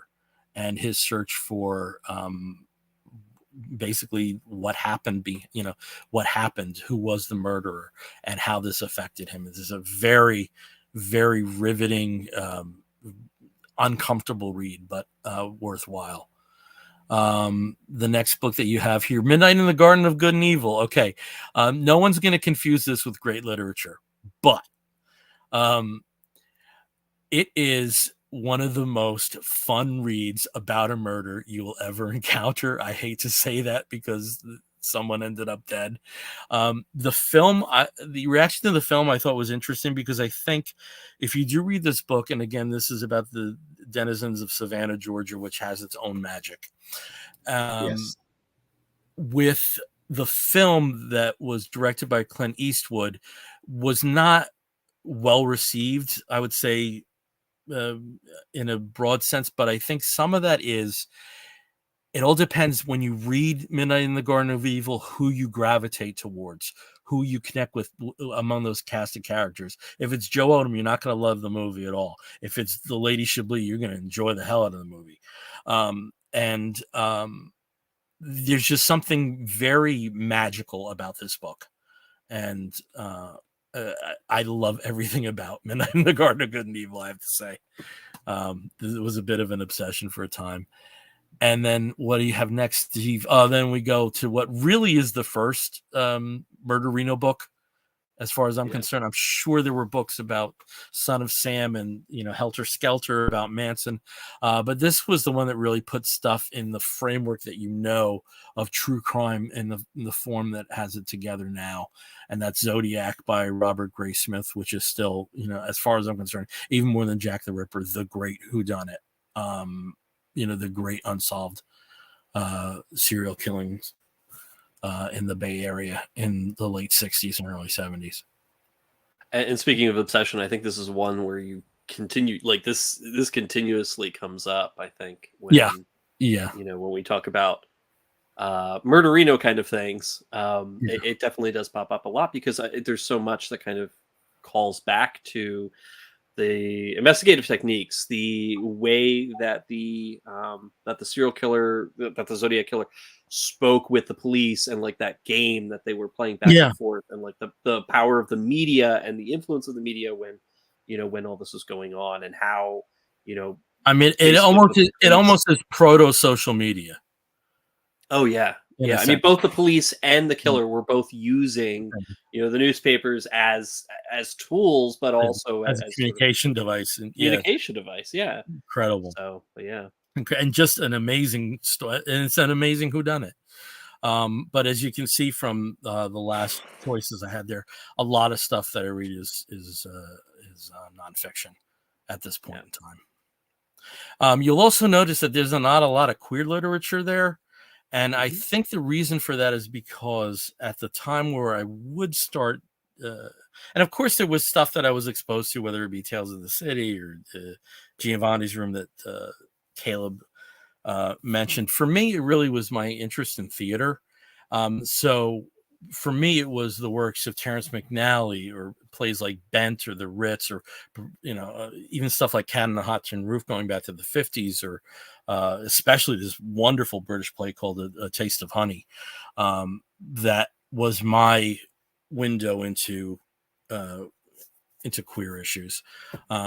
S1: and his search for basically what happened, what happened, who was the murderer, and how this affected him. This is a very, very riveting, uncomfortable read, but worthwhile. The next book that you have here, Midnight in the Garden of Good and Evil. Okay. No one's going to confuse this with great literature, but it is one of the most fun reads about a murder you will ever encounter. I hate to say that because someone ended up dead. The film, the reaction to the film I thought was interesting because I think if you do read this book, and again, this is about the denizens of Savannah, Georgia, which has its own magic.
S3: Yes.
S1: With the film that was directed by Clint Eastwood was not well received, I would say, in a broad sense, but I think some of that is, it all depends when you read Midnight in the Garden of Evil, who you gravitate towards, who you connect with among those cast of characters. If it's Joe Odom, you're not going to love the movie at all. If it's the Lady Chablis, you're going to enjoy the hell out of the movie. There's just something very magical about this book. And I love everything about Midnight in the Garden of Good and Evil, I have to say. It was a bit of an obsession for a time. And then what do you have next, Steve? Then we go to what really is the first Murderino book, as far as I'm concerned. I'm sure there were books about Son of Sam and Helter Skelter about Manson, but this was the one that really put stuff in the framework that of true crime in the form that has it together now. And that's Zodiac by Robert Graysmith, which is still, as far as I'm concerned, even more than Jack the Ripper, the great whodunit. The great unsolved serial killings in the Bay Area in the late 60s and early 70s.
S2: And speaking of obsession, I think this is one where you continue, like this continuously comes up, I think. When, when we talk about murderino kind of things, it definitely does pop up a lot because there's so much that kind of calls back to the investigative techniques, the way that the serial killer, that the Zodiac killer spoke with the police, and like that game that they were playing back and forth, and like the power of the media and the influence of the media when all this was going on, and how
S1: I mean it almost is proto social media.
S2: Oh yeah. Yeah, I mean, both the police and the killer were both using, the newspapers as tools, but also
S1: as a communication device.
S2: Device, yeah.
S1: Incredible.
S2: So, but yeah.
S1: And just an amazing story, and it's an amazing whodunit. But as you can see from the last choices I had there, a lot of stuff that I read is nonfiction at this point in time. You'll also notice that there's not a lot of queer literature there. And I think the reason for that is because at the time where I would start, and of course there was stuff that I was exposed to, whether it be Tales of the City or Giovanni's Room that Caleb mentioned. For me, it really was my interest in theater. So for me, it was the works of Terrence McNally or plays like Bent or The Ritz or, even stuff like Cat on the Hot Tin Roof going back to the 50s or especially this wonderful British play called A Taste of Honey. That was my window into queer issues.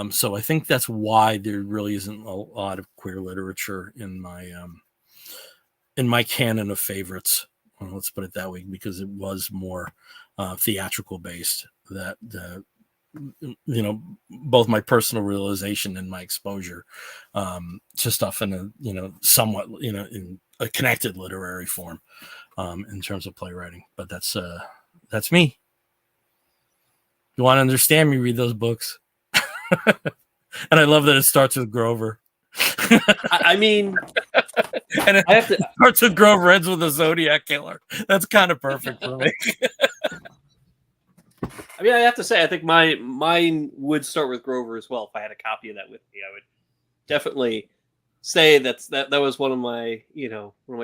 S1: So I think that's why there really isn't a lot of queer literature in my canon of favorites. Well, let's put it that way, because it was more theatrical based. That both my personal realization and my exposure to stuff in a somewhat in a connected literary form in terms of playwriting. But that's me. You want to understand me? Read those books. And I love that it starts with Grover.
S2: I mean,
S1: and it starts with Grover, ends with a Zodiac killer. That's kind of perfect for me.
S2: I mean, I have to say, I think mine would start with Grover as well. If I had a copy of that with me, I would definitely say that was one of my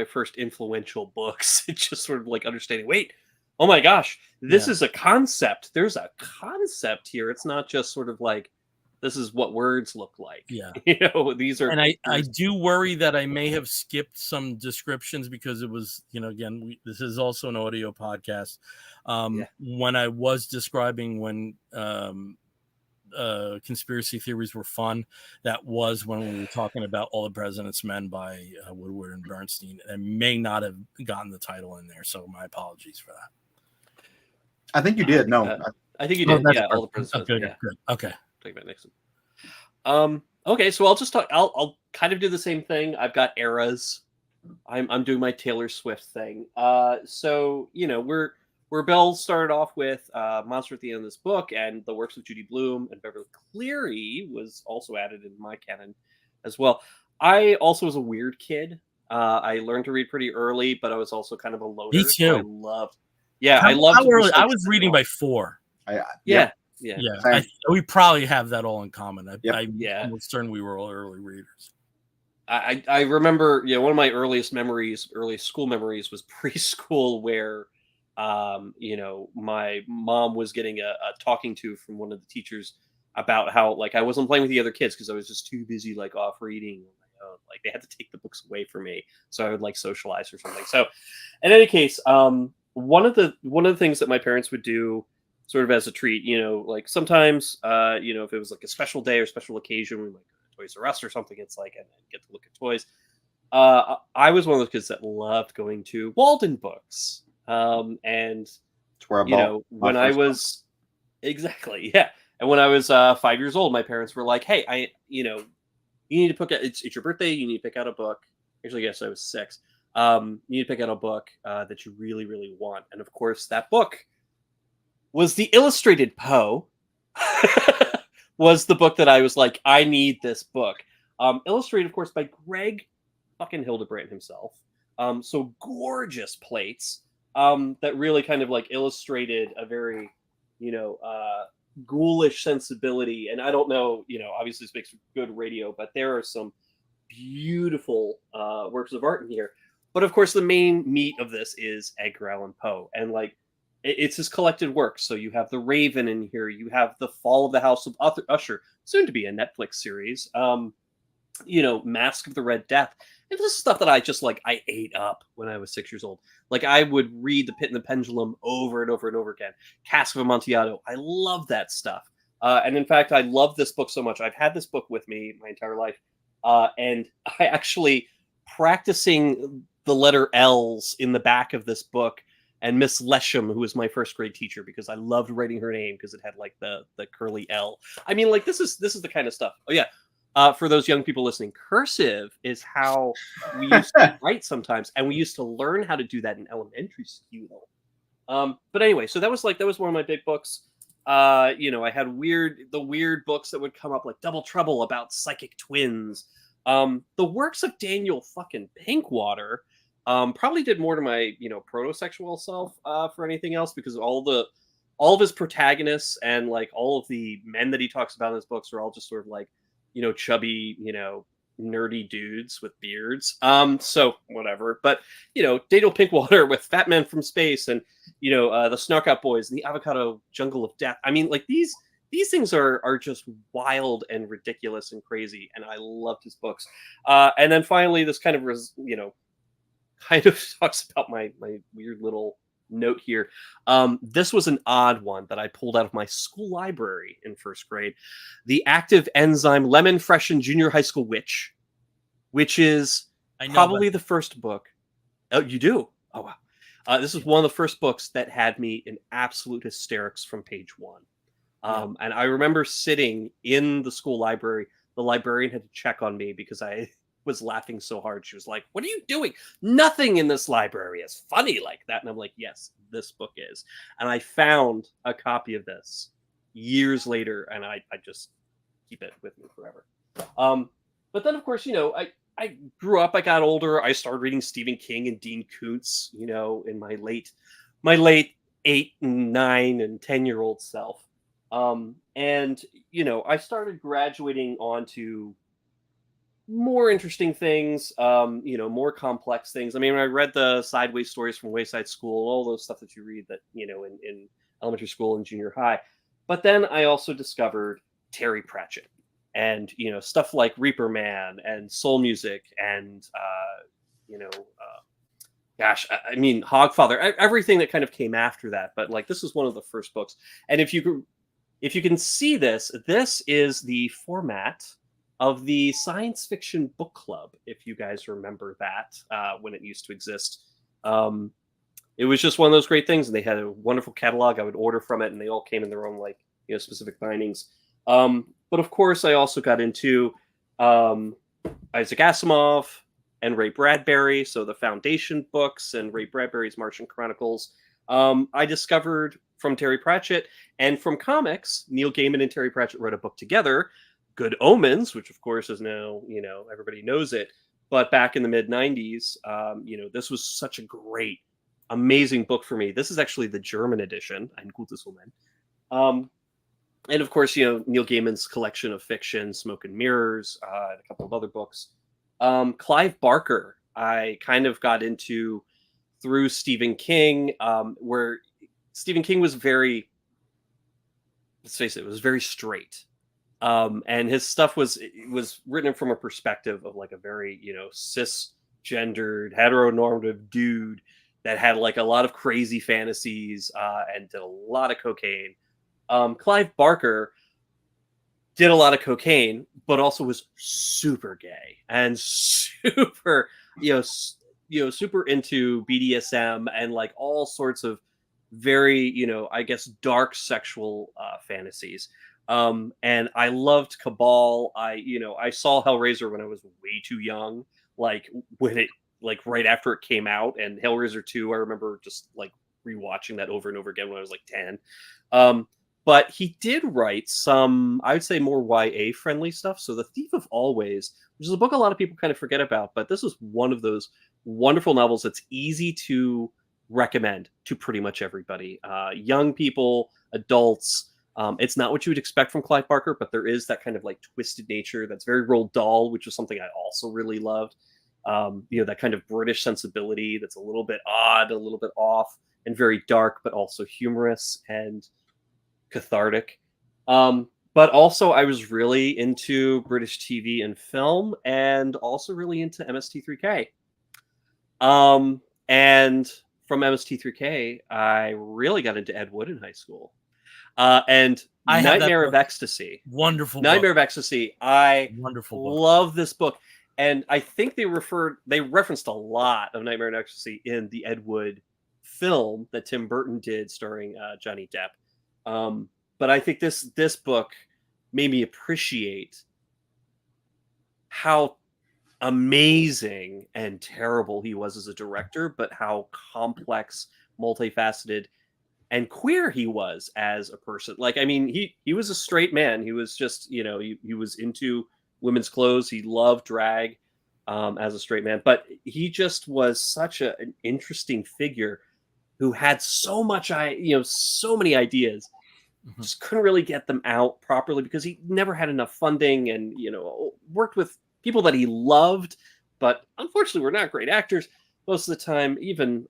S2: first influential books. It's just sort of like understanding. Wait, oh my gosh, this is a concept. There's a concept here. It's not just sort of like, this is what words look like.
S1: Yeah.
S2: These are.
S1: And I do worry that I may have skipped some descriptions because it was, again, this is also an audio podcast. When I was describing when conspiracy theories were fun, that was when we were talking about All the President's Men by Woodward and Bernstein. I may not have gotten the title in there, so my apologies for that.
S3: I think you did.
S2: I think you did. Yeah, All the President's Men.
S1: Good. Okay.
S2: Talk about next one. Okay, so I'll just talk. I'll kind of do the same thing. I've got eras. I'm doing my Taylor Swift thing. So where Belle started off with Monster at the End of this book, and the works of Judy Blume and Beverly Cleary was also added in my canon as well. I also was a weird kid. I learned to read pretty early, but I was also kind of a loner.
S1: Me too.
S2: So I loved. Yeah, I loved.
S1: How early? I was reading by 4.
S2: Yeah.
S1: We probably have that all in common. I'm certain we were all early readers.
S2: I remember, one of my early school memories was preschool, where, my mom was getting a talking to from one of the teachers about how, like, I wasn't playing with the other kids because I was just too busy, like, off reading on my own. Like, they had to take the books away from me so I would, like, socialize or something. So, in any case, one of the things that my parents would do, sort of as a treat, like sometimes, if it was like a special day or special occasion, we like Toys R Us or something, it's like, and get to look at toys. I was one of those kids that loved going to Walden Books. And
S3: it's where I bought
S2: when I was exactly, yeah. And when I was 5 years old, my parents were like, hey, you need to pick out, it's your birthday, you need to pick out a book. Actually, yes, I was 6. You need to pick out a book that you really, really want. And of course, that book was the illustrated Poe. Was the book that I was like, I need this book. Illustrated, of course, by Greg fucking Hildebrandt himself. So gorgeous plates that really kind of like illustrated a very, ghoulish sensibility. And I don't know, obviously this makes good radio, but there are some beautiful works of art in here. But of course, the main meat of this is Edgar Allan Poe. And like, it's his collected works. So you have The Raven in here. You have The Fall of the House of Usher, soon to be a Netflix series. Mask of the Red Death. And this is stuff that I just I ate up when I was 6 years old. Like, I would read The Pit and the Pendulum over and over and over again. Cask of Amontillado. I love that stuff. And in fact, I love this book so much. I've had this book with me my entire life. And I actually practicing the letter L's in the back of this book. And Miss Lesham, who was my first grade teacher, because I loved writing her name because it had like the curly L. I mean, like, this is the kind of stuff. Oh yeah. For those young people listening, cursive is how we used to write sometimes, and we used to learn how to do that in elementary school. But anyway, so that was one of my big books. I had the weird books that would come up, like Double Trouble about psychic twins. The works of Daniel fucking Pinkwater. Probably did more to my, protosexual self for anything else, because all of his protagonists and like all of the men that he talks about in his books are all just sort of like, chubby, nerdy dudes with beards. So whatever. But Daniel Pinkwater with Fat Men from Space, and the Snark Out Boys and the Avocado Jungle of Death. I mean, like these things are just wild and ridiculous and crazy, and I loved his books. And then finally, this kind of kind of talks about my weird little note here. This was an odd one that I pulled out of my school library in first grade. The Active Enzyme Lemon Freshen Junior High School Witch, which is probably the first book. Oh, you do? Oh, wow. This is one of the first books that had me in absolute hysterics from page one. And I remember sitting in the school library. The librarian had to check on me because I was laughing so hard. She was like, "What are you doing? Nothing in this library is funny like that." And I'm like, "Yes, this book is." And I found a copy of this years later, and I just keep it with me forever. But then, of course, I grew up, I got older, I started reading Stephen King and Dean Koontz, in my late 8 and 9 and 10-year-old self. And I started graduating onto more interesting things, more complex things. I mean, I read the sideways stories from Wayside School, all those stuff that you read that, in elementary school and junior high. But then I also discovered Terry Pratchett and, stuff like Reaper Man and Soul Music and, I mean, Hogfather, everything that kind of came after that. But like, this is one of the first books. And if you can see this is the format of the Science Fiction Book Club, if you guys remember that, when it used to exist. It was just one of those great things, and they had a wonderful catalog. I would order from it, and they all came in their own specific bindings. But of course, I also got into Isaac Asimov and Ray Bradbury, so the Foundation books and Ray Bradbury's Martian Chronicles. I discovered from Terry Pratchett, and from comics, Neil Gaiman and Terry Pratchett wrote a book together, Good Omens, which of course is now, everybody knows it. But back in the mid 90s, this was such a great, amazing book for me. This is actually the German edition, Ein Gutes Omen. And of course, Neil Gaiman's collection of fiction, Smoke and Mirrors, and a couple of other books. Clive Barker, I kind of got into through Stephen King, where Stephen King was very, let's face it, was very straight. And his stuff was written from a perspective of like a very, cisgendered, heteronormative dude that had like a lot of crazy fantasies and did a lot of cocaine. Clive Barker did a lot of cocaine, but also was super gay and super, super into BDSM and like all sorts of very, I guess, dark sexual fantasies. And I loved Cabal. I saw Hellraiser when I was way too young, like when it, like right after it came out, and Hellraiser 2, I remember just like rewatching that over and over again when I was like 10. But he did write some, I would say, more YA friendly stuff. So The Thief of Always, which is a book a lot of people kind of forget about, but this is one of those wonderful novels that's easy to recommend to pretty much everybody, young people, adults. It's not what you would expect from Clive Barker, but there is that kind of like twisted nature that's very Roald Dahl, which is something I also really loved. That kind of British sensibility that's a little bit odd, a little bit off, and very dark, but also humorous and cathartic. But also I was really into British TV and film, and also really into MST3K. And from MST3K, I really got into Ed Wood in high school. And Nightmare of Ecstasy.
S1: Wonderful
S2: Nightmare
S1: book.
S2: of Ecstasy. I love this book. And I think they referenced a lot of Nightmare of Ecstasy in the Ed Wood film that Tim Burton did starring Johnny Depp. But I think this book made me appreciate how amazing and terrible he was as a director, but how complex, multifaceted, and queer he was as a person. Like, I mean, he was a straight man. He was just, he was into women's clothes. He loved drag. as a straight man, but he just was such an interesting figure who had so many ideas, just couldn't really get them out properly because he never had enough funding, and worked with people that he loved, but unfortunately were not great actors most of the time. Even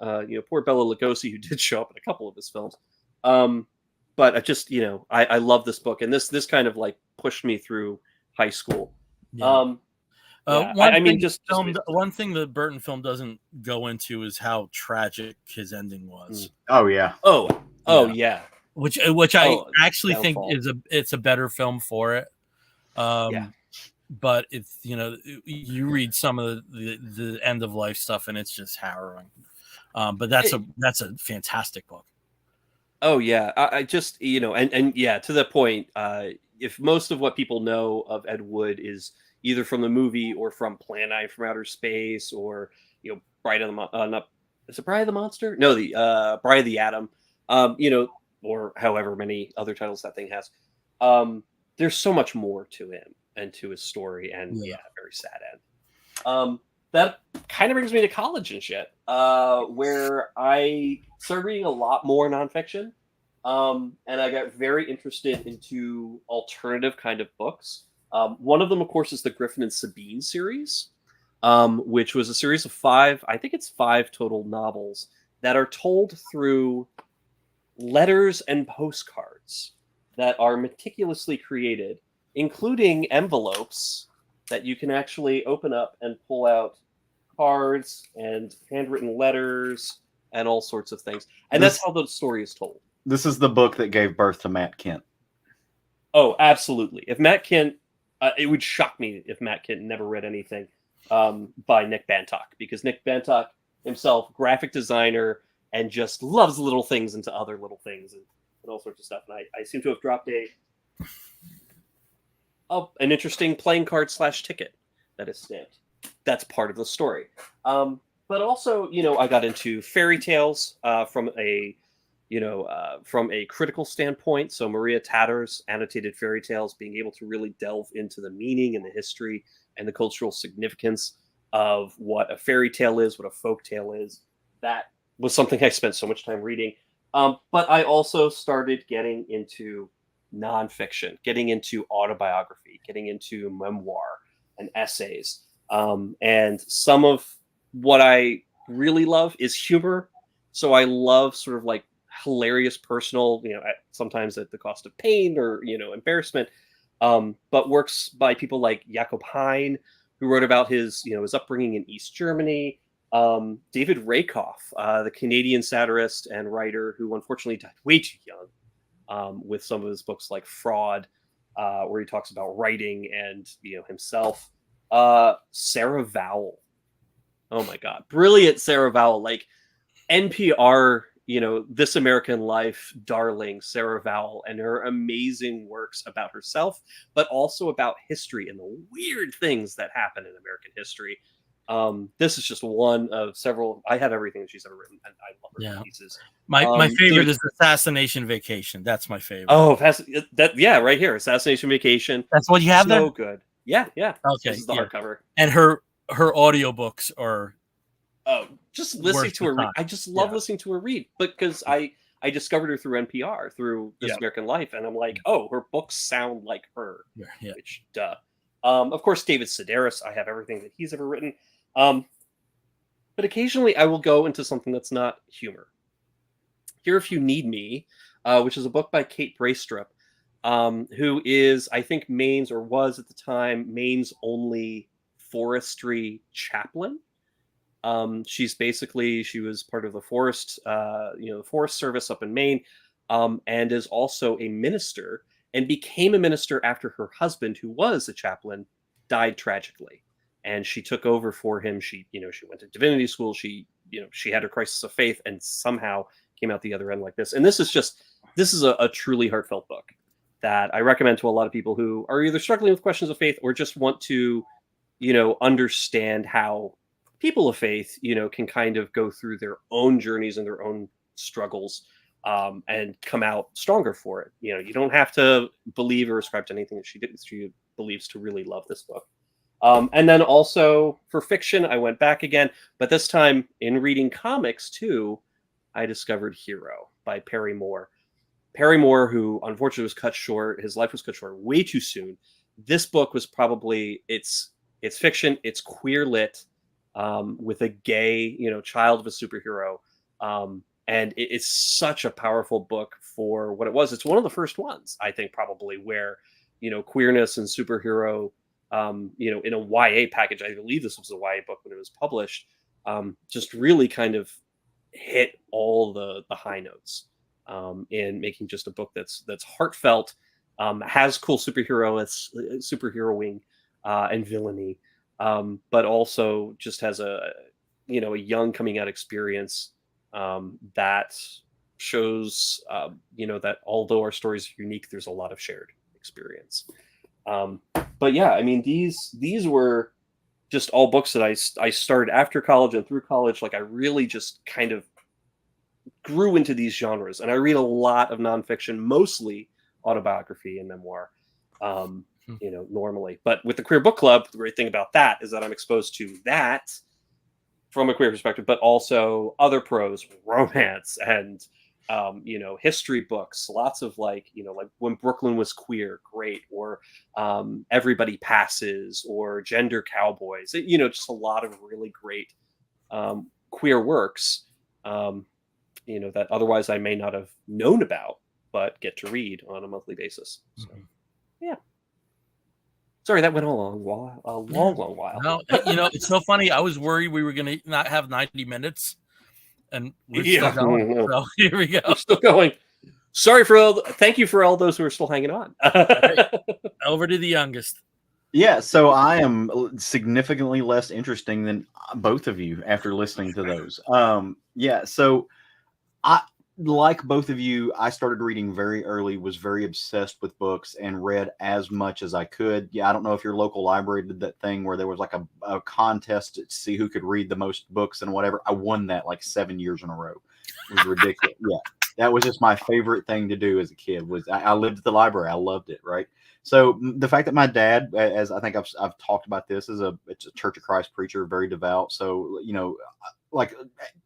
S2: poor Bela Lugosi, who did show up in a couple of his films. But I just I love this book, and this kind of like pushed me through high school.
S1: Yeah.
S2: Yeah,
S1: One thing the Burton film doesn't go into is how tragic his ending was.
S3: Oh yeah.
S2: Yeah.
S1: Which I actually think
S2: downfall.
S1: it's a better film for it. But it's you read some of the end of life stuff and it's just harrowing. But that's a fantastic book.
S2: Oh yeah, I just and yeah, to the point. If most of what people know of Ed Wood is either from the movie or from Plan 9 from Outer Space, or Bride of the is it Bride of the Monster? No, the Bride of the Atom. Or however many other titles that thing has. There's so much more to him and to his story, and very sad end. That kind of brings me to college and shit, where I started reading a lot more nonfiction, and I got very interested into alternative kind of books. One of them, of course, is the Griffin and Sabine series, which was a series of 5, I think it's 5 total novels that are told through letters and postcards that are meticulously created, including envelopes that you can actually open up and pull out cards and handwritten letters and all sorts of things. And that's how the story is told.
S3: This is the book that gave birth to Matt Kent.
S2: Oh, absolutely. If Matt Kent, it would shock me if Matt Kent never read anything by Nick Bantock, because Nick Bantock himself, graphic designer, and just loves little things into other little things and all sorts of stuff. And I seem to have dropped an interesting playing card / ticket that is stamped. That's part of the story. But also, I got into fairy tales from a critical standpoint. So Maria Tatter's annotated fairy tales, being able to really delve into the meaning and the history and the cultural significance of what a fairy tale is, what a folk tale is. That was something I spent so much time reading. But I also started getting into nonfiction, getting into autobiography, getting into memoir and essays. And some of what I really love is humor. So I love sort of like hilarious personal, sometimes at the cost of pain or, embarrassment. But works by people like Jakob Hein, who wrote about his upbringing in East Germany. David Rakoff, the Canadian satirist and writer who unfortunately died way too young, with some of his books like Fraud, where he talks about writing and himself. Sarah Vowell. Oh my God. Brilliant Sarah Vowell. Like NPR, This American Life darling Sarah Vowell, and her amazing works about herself, but also about history and the weird things that happen in American history. This is just one of several. I have everything she's ever written, and I love her pieces.
S1: My favorite is Assassination Vacation. That's my favorite.
S2: Oh, right here, Assassination Vacation.
S1: That's what you have there?
S2: So good. Yeah.
S1: Okay.
S2: This is the hardcover.
S1: And her audiobooks are
S2: just listening to her. I just love listening to her read, because I discovered her through NPR, through This American Life, and I'm like, oh, her books sound like her.
S1: Yeah.
S2: Which, duh. Of course, David Sedaris. I have everything that he's ever written. But occasionally I will go into something that's not humor. Here If You Need Me, which is a book by Kate Braestrup, who is, I think, Maine's, or was at the time, Maine's only forestry chaplain. She was part of the forest, the Forest Service up in Maine, and is also a minister, and became a minister after her husband, who was a chaplain, died tragically. And she took over for him. She went to divinity school. She had her crisis of faith and somehow came out the other end like this. And this is a truly heartfelt book that I recommend to a lot of people who are either struggling with questions of faith or just want to, understand how people of faith, can kind of go through their own journeys and their own struggles, and come out stronger for it. You don't have to believe or ascribe to anything that she believes to really love this book. And then also for fiction, I went back again, but this time in reading comics too, I discovered Hero by Perry Moore. Perry Moore, who unfortunately was cut short, his life was cut short way too soon. This book was probably it's fiction, it's queer lit, with a gay, child of a superhero, and it's such a powerful book for what it was. It's one of the first ones, I think, probably where queerness and superhero, in a YA package. I believe this was a YA book when it was published. Just really kind of hit all the high notes, in making just a book that's heartfelt, has cool superheroing, and villainy, but also just has a young coming out experience, that shows, that although our stories are unique, there's a lot of shared experience. But yeah, I mean, these were just all books that I started after college and through college. Like, I really just kind of grew into these genres, and I read a lot of nonfiction, mostly autobiography and memoir, normally. But with the Queer Book Club, the great thing about that is that I'm exposed to that from a queer perspective, but also other prose, romance, and history books. Lots of like When Brooklyn Was Queer, great, or Everybody Passes, or Gender Cowboys. Just a lot of really great, queer works, that otherwise I may not have known about, but get to read on a monthly basis. So, yeah. Sorry, that went on a long while.
S1: No, it's so funny. I was worried we were going to not have 90 minutes, and we're still going. So here we go.
S2: We're still going. Sorry thank you for all those who are still hanging on.
S1: Right. Over to the youngest.
S3: Yeah, so I am significantly less interesting than both of you after listening to those. Yeah, so I, like both of you, I started reading very early, was very obsessed with books, and read as much as I could. Yeah, I don't know if your local library did that thing where there was like a contest to see who could read the most books and whatever. I won that like 7 years in a row. It was ridiculous. Yeah, that was just my favorite thing to do as a kid. Was I lived at the library. I loved it, right? So the fact that my dad, as I think I've talked about this, it's a Church of Christ preacher, very devout. So like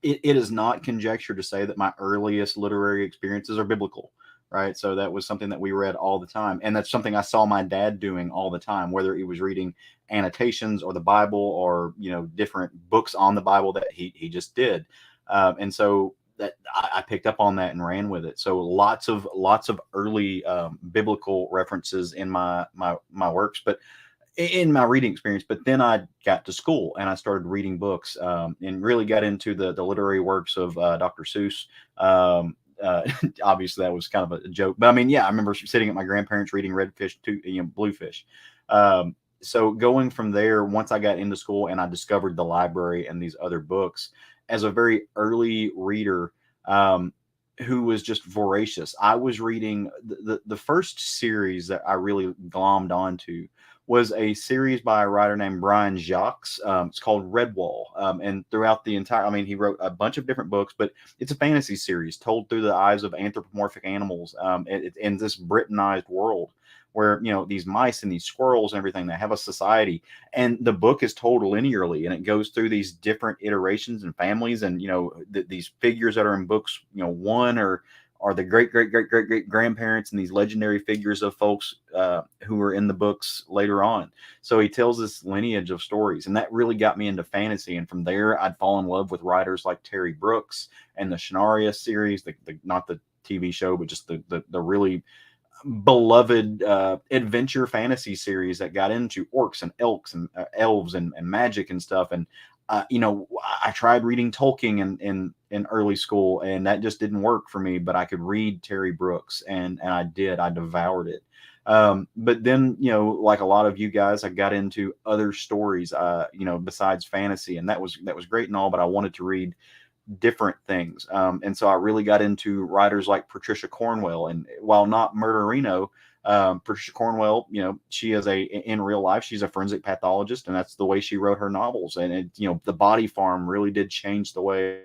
S3: it is not conjecture to say that my earliest literary experiences are biblical, right? So that was something that we read all the time, and that's something I saw my dad doing all the time, whether he was reading annotations or the Bible, or different books on the Bible that he just did, and so that I picked up on that and ran with it. So lots of early biblical references in my works, but in my reading experience. But then I got to school and I started reading books, and really got into the literary works of Dr. Seuss. Obviously that was kind of a joke, but I mean, yeah, I remember sitting at my grandparents reading Redfish to Bluefish. So going from there, once I got into school and I discovered the library and these other books, as a very early reader, who was just voracious, I was reading the first series that I really glommed onto was a series by a writer named Brian Jacques. It's called Redwall. And throughout the entire, I mean, he wrote a bunch of different books, but it's a fantasy series told through the eyes of anthropomorphic animals, in this Britanized world where, these mice and these squirrels and everything, they have a society, and the book is told linearly, and it goes through these different iterations and families, and, these figures that are in books, one are the great grandparents and these legendary figures of folks who were in the books later on. So he tells this lineage of stories, and that really got me into fantasy. And from there, I'd fall in love with writers like Terry Brooks and the Shannara series, the not the TV show, but just the really beloved adventure fantasy series that got into orcs and elks and elves and magic and stuff. And I tried reading Tolkien in early school, and that just didn't work for me. But I could read Terry Brooks, and I devoured it. But then, like a lot of you guys, I got into other stories, besides fantasy, and that was great and all. But I wanted to read different things, and so I really got into writers like Patricia Cornwell. And while not Murderino, Patricia Cornwell, she is in real life, she's a forensic pathologist, and that's the way she wrote her novels. And The Body Farm really did change the way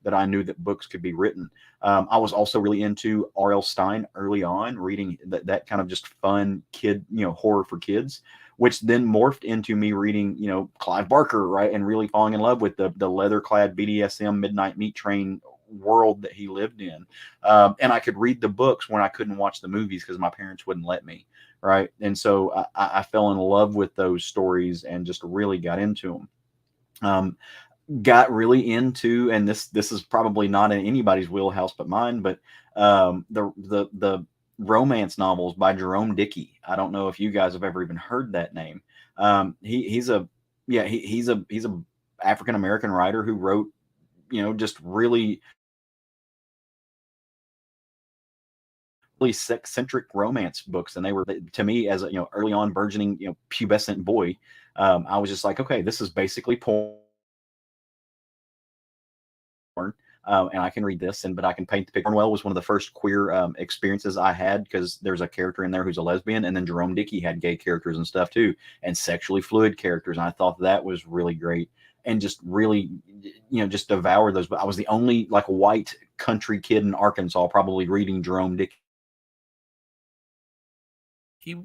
S3: that I knew that books could be written. I was also really into R.L. Stine early on, reading that kind of just fun kid, horror for kids, which then morphed into me reading, Clive Barker, right, and really falling in love with the leather-clad BDSM Midnight Meat Train world that he lived in. And I could read the books when I couldn't watch the movies because my parents wouldn't let me, right? And so I fell in love with those stories and just really got into them. Got really into, and this is probably not in anybody's wheelhouse but mine, but the romance novels by Jerome Dickey. I don't know if you guys have ever even heard that name. He's a African American writer who wrote, just really sex-centric romance books, and they were, to me, as a early on burgeoning pubescent boy, I was just like, okay, this is basically porn. And I can read this, but I can paint the picture. Cornwell was one of the first queer experiences I had, because there's a character in there who's a lesbian, and then Jerome Dickey had gay characters and stuff too, and sexually fluid characters. And I thought that was really great, and just really, just devoured those. But I was the only like white country kid in Arkansas probably reading Jerome Dickey.
S1: Is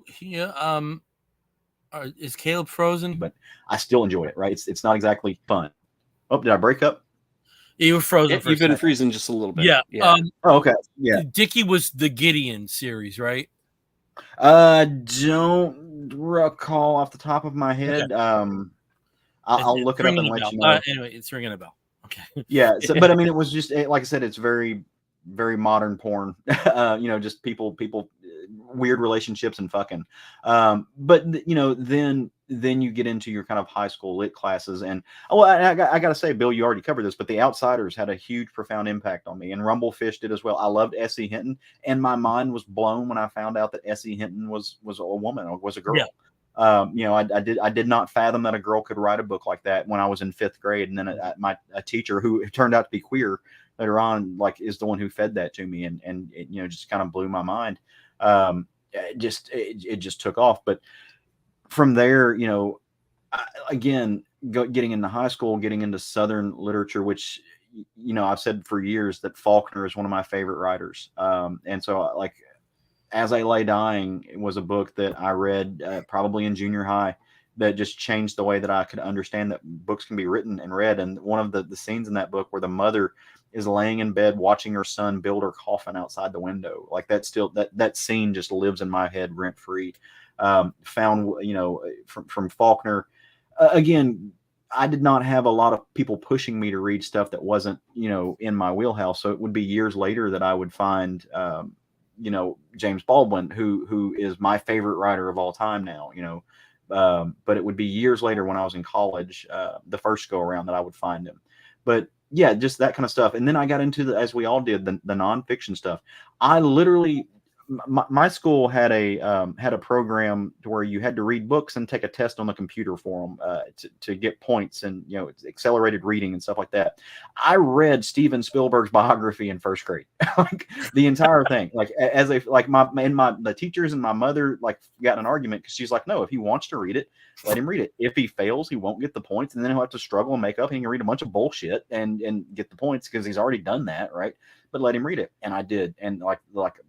S1: Caleb frozen?
S3: But I still enjoy it. Right? It's not exactly fun. Oh, did I break up?
S1: You were frozen.
S2: You've been freezing just a little bit.
S1: Yeah.
S3: Okay. Yeah.
S1: Dickey was the Gideon series, right?
S3: Don't recall off the top of my head.
S1: Okay.
S3: I'll look it up and let you know.
S1: Anyway, it's ringing a bell. Okay.
S3: Yeah. So, but I mean, it was just, like I said, it's very, very modern porn. Just people, weird relationships and fucking. But then you get into your kind of high school lit classes, and I got to say, Bill, you already covered this, but The Outsiders had a huge, profound impact on me, and Rumblefish did as well. I loved S.E. Hinton, and my mind was blown when I found out that S.E. Hinton was a woman, or was a girl. Yeah. I did not fathom that a girl could write a book like that when I was in 5th grade, and then a teacher who turned out to be queer later on, like, is the one who fed that to me, and it, just kind of blew my mind. It just took off. But from there, again, getting into high school, getting into Southern literature, which, I've said for years that Faulkner is one of my favorite writers. And so, like, As I Lay Dying was a book that I read probably in junior high that just changed the way that I could understand that books can be written and read. And one of the scenes in that book where the mother is laying in bed watching her son build her coffin outside the window, like, that scene just lives in my head rent free. Found, from Faulkner, again, I did not have a lot of people pushing me to read stuff that wasn't, in my wheelhouse. So it would be years later that I would find, James Baldwin, who is my favorite writer of all time now, but it would be years later when I was in college, the first go around, that I would find him. But yeah, just that kind of stuff. And then I got into as we all did, the nonfiction stuff. I literally, my school had a program to where you had to read books and take a test on the computer for them to get points, and accelerated reading and stuff like that. I read Steven Spielberg's biography in 1st grade, like the entire thing. Like, as the teachers and my mother, like, got in an argument because she's like, no, if he wants to read it, let him read it. If he fails, he won't get the points, and then he'll have to struggle and make up. He can read a bunch of bullshit and get the points because he's already done that, right? But let him read it. And I did, and like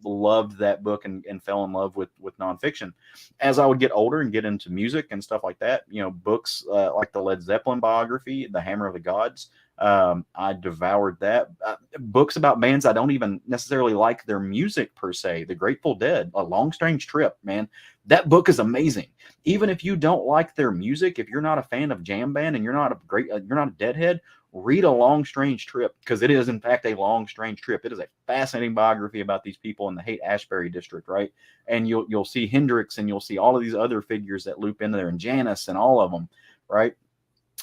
S3: loved that book, and fell in love with nonfiction. As I would get older and get into music and stuff like that, books like the Led Zeppelin biography, The Hammer of the Gods, I devoured that. Books about bands I don't even necessarily like their music per se. The Grateful Dead, A Long Strange Trip, man, that book is amazing. Even if you don't like their music, if you're not a fan of jam band and you're not a Deadhead, read A Long Strange Trip, because it is in fact a long strange trip. It is a fascinating biography about these people in the Haight-Ashbury district, right? And you'll see Hendrix, and you'll see all of these other figures that loop into there, and Janis, and all of them, right?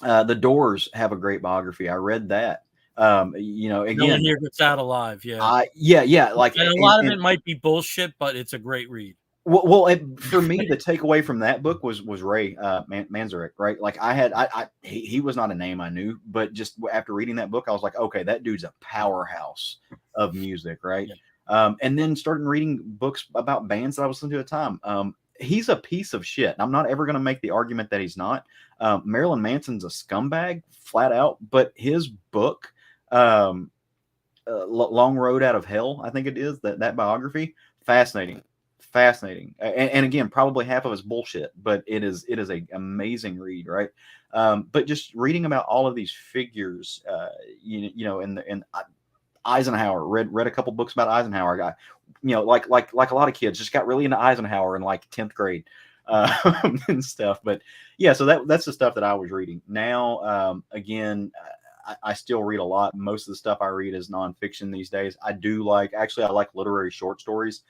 S3: The Doors have a great biography. I read that. Again, no
S1: one here gets out alive. Yeah.
S3: Yeah. Like,
S1: and a lot of it might be bullshit, but it's a great read.
S3: Well, for me, the takeaway from that book was Ray Manzarek, right? Like, he was not a name I knew, but just after reading that book, I was like, okay, that dude's a powerhouse of music, right? Yeah. And then started reading books about bands that I was listening to at the time. He's a piece of shit. I'm not ever going to make the argument that he's not. Marilyn Manson's a scumbag, flat out, but his book, Long Road Out of Hell, I think it is, that biography. Fascinating. And again, probably half of it's bullshit, but it is a amazing read, right? But just reading about all of these figures, and Eisenhower, read a couple books about Eisenhower. Guy, like a lot of kids, just got really into Eisenhower in like 10th grade and stuff. But yeah, so that's the stuff that I was reading. Now, again, I still read a lot. Most of the stuff I read is nonfiction these days. I like literary short stories.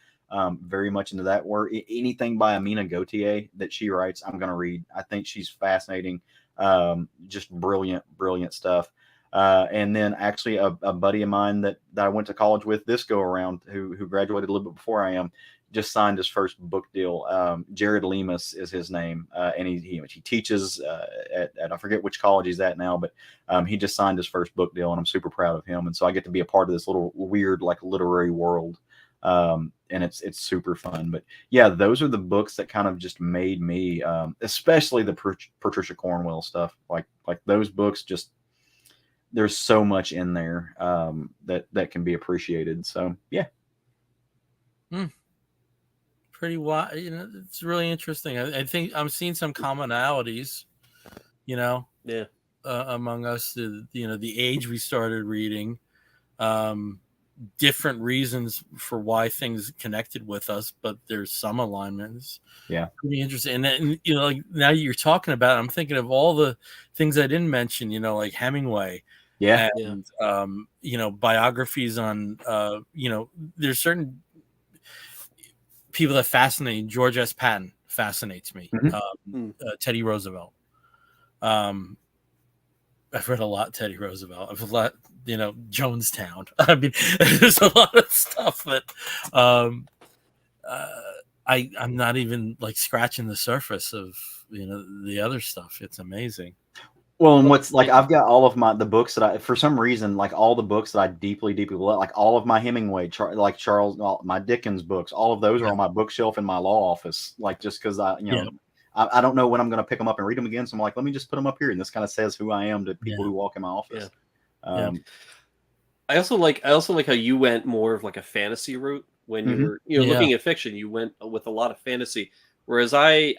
S3: Very much into that work. Anything by Amina Gautier that she writes, I'm going to read. I think she's fascinating. Just brilliant stuff. And then actually a buddy of mine that I went to college with this go around, who graduated a little bit before I am, just signed his first book deal. Jared Lemus is his name, and he teaches at I forget which college he's at now, but he just signed his first book deal, and I'm super proud of him. And so I get to be a part of this little weird like literary world, and it's super fun. But yeah, those are the books that kind of just made me, especially the Patricia Cornwell stuff. Like those books, just there's so much in there that can be appreciated. So yeah.
S1: Pretty wide, it's really interesting. I think I'm seeing some commonalities, among us. The age we started reading, different reasons for why things connected with us, but there's some alignments.
S3: Yeah,
S1: pretty interesting. And like now you're talking about it, I'm thinking of all the things I didn't mention. Like Hemingway.
S3: Yeah,
S1: and biographies on there's certain people that fascinate me. George S. Patton fascinates me. Teddy Roosevelt. I've read a lot Teddy Roosevelt. I've read, Jonestown. I mean, there's a lot of stuff, but I'm not even like scratching the surface of the other stuff. It's amazing.
S3: Well, and what's like, I've got all of the books that for some reason, like all the books that I deeply love, like all of my Hemingway, Charles, my Dickens books, all of those are on my bookshelf in my law office. Like, just because I don't know when I'm going to pick them up and read them again. So I'm like, let me just put them up here. And this kind of says who I am to people who walk in my office.
S2: I also like how you went more of like a fantasy route when you were, looking at fiction. You went with a lot of fantasy, whereas I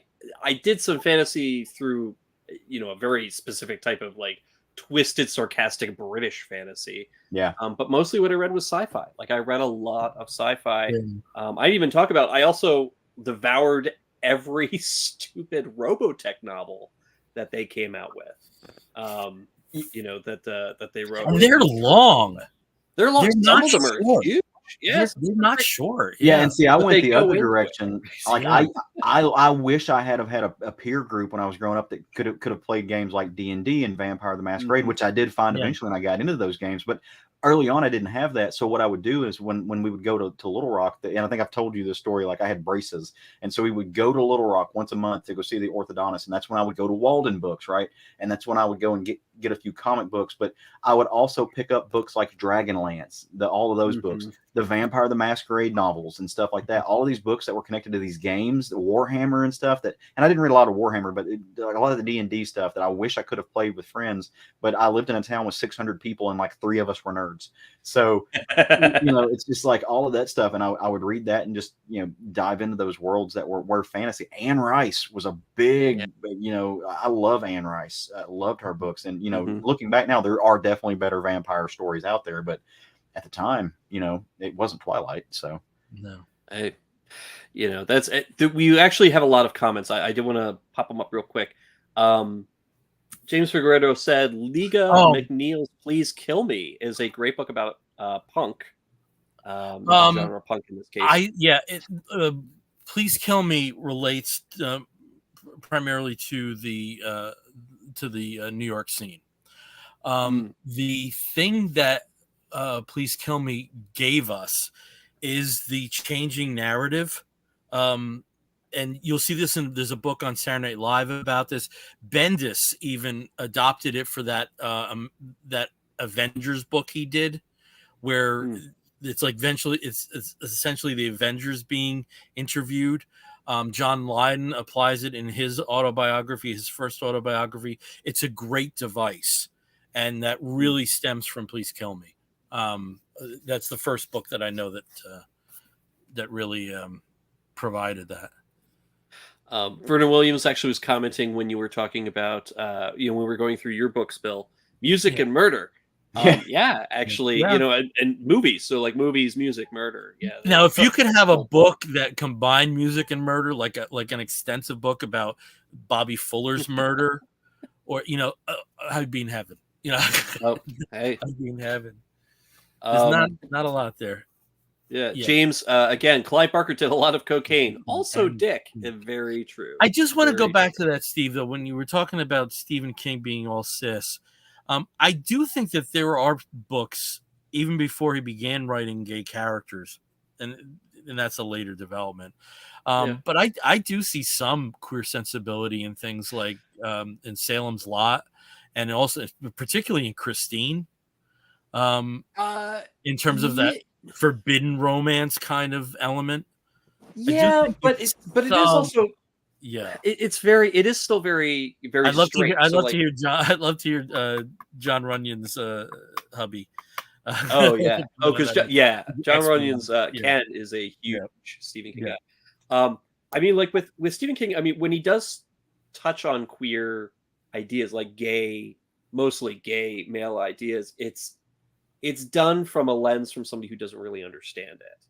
S2: did some fantasy through, a very specific type of like twisted, sarcastic British fantasy.
S3: Yeah.
S2: But mostly what I read was sci-fi. Like I read a lot of sci-fi. I even talk about, I also devoured every stupid Robotech novel that they came out with. That they wrote.
S1: And they're long.
S2: They're long. Some of them are huge.
S1: Yes, they're not short.
S3: Yeah, and see, I went the other direction. Like I wish I had a peer group when I was growing up that could have played games like D&D and Vampire the Masquerade, which I did find eventually when I got into those games. But early on, I didn't have that. So what I would do is when we would go to Little Rock, and I think I've told you this story, like I had braces. And so we would go to Little Rock once a month to go see the orthodontist. And that's when I would go to Walden Books, right? And that's when I would go and get a few comic books. But I would also pick up books like Dragonlance, all of those books, the Vampire the Masquerade novels and stuff like that. All of these books that were connected to these games, the Warhammer and stuff and I didn't read a lot of Warhammer, but like a lot of the D&D stuff that I wish I could have played with friends. But I lived in a town with 600 people and like 3 of us were nerds. So, it's just like all of that stuff. And I would read that and just, dive into those worlds that were fantasy. Anne Rice was a big, I love Anne Rice. I loved her books. And, looking back now, there are definitely better vampire stories out there. But at the time, it wasn't Twilight. So,
S1: no.
S2: That's it. We actually have a lot of comments. I did want to pop them up real quick. James Figueredo said, Liga McNeil's Please Kill Me is a great book about punk. Genre punk in this case.
S1: Please Kill Me relates primarily to the New York scene. The thing that Please Kill Me gave us is the changing narrative. And you'll see this there's a book on Saturday Night Live about this. Bendis even adopted it for that Avengers book he did, where it's like eventually it's essentially the Avengers being interviewed. John Lydon applies it in his autobiography, his first autobiography. It's a great device, and that really stems from Please Kill Me. That's the first book that I know that really provided that.
S2: Vernon Williams actually was commenting when you were talking about, when we were going through your books, Bill, music and murder. Actually, and movies. So like movies, music, murder. Yeah.
S1: Now, if you could have a book that combined music and murder, like an extensive book about Bobby Fuller's murder, or I'd be in heaven.
S2: Hey,
S1: I'd be in heaven. There's not a lot there.
S2: Yeah. James, again, Clive Barker did a lot of cocaine. Also Dick. Very true.
S1: I just want to go back to that, Steve, though, when you were talking about Stephen King being all cis. I do think that there are books, even before he began writing gay characters, and that's a later development. But I do see some queer sensibility in things like in Salem's Lot, and also particularly in Christine, in terms of that forbidden romance kind of element.
S2: But it is also it is still very I'd love
S1: to hear John Runyon's hubby.
S2: Because John Runyon's Ken is a huge Stephen King guy. I mean, like with Stephen King, I mean, when he does touch on queer ideas, like mostly gay male ideas, it's done from a lens from somebody who doesn't really understand it.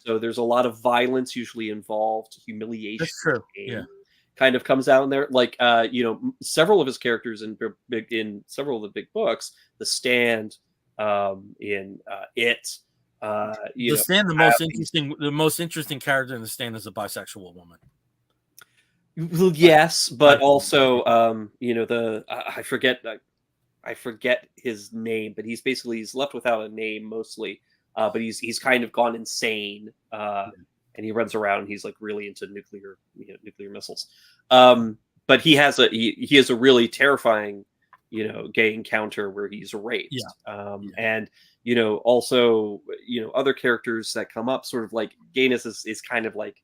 S2: So there's a lot of violence usually involved, humiliation.
S1: That's true.
S2: Kind of comes out in there. Like, several of his characters in several of the big books, The Stand, in It.
S1: The Stand, the most interesting character in The Stand is a bisexual woman.
S2: Well, yes, but also, I forget his name, but he's left without a name mostly. But he's kind of gone insane, and he runs around. He's like really into nuclear missiles. But he has a really terrifying, gay encounter where he's raped. And also other characters that come up, sort of like gayness is kind of like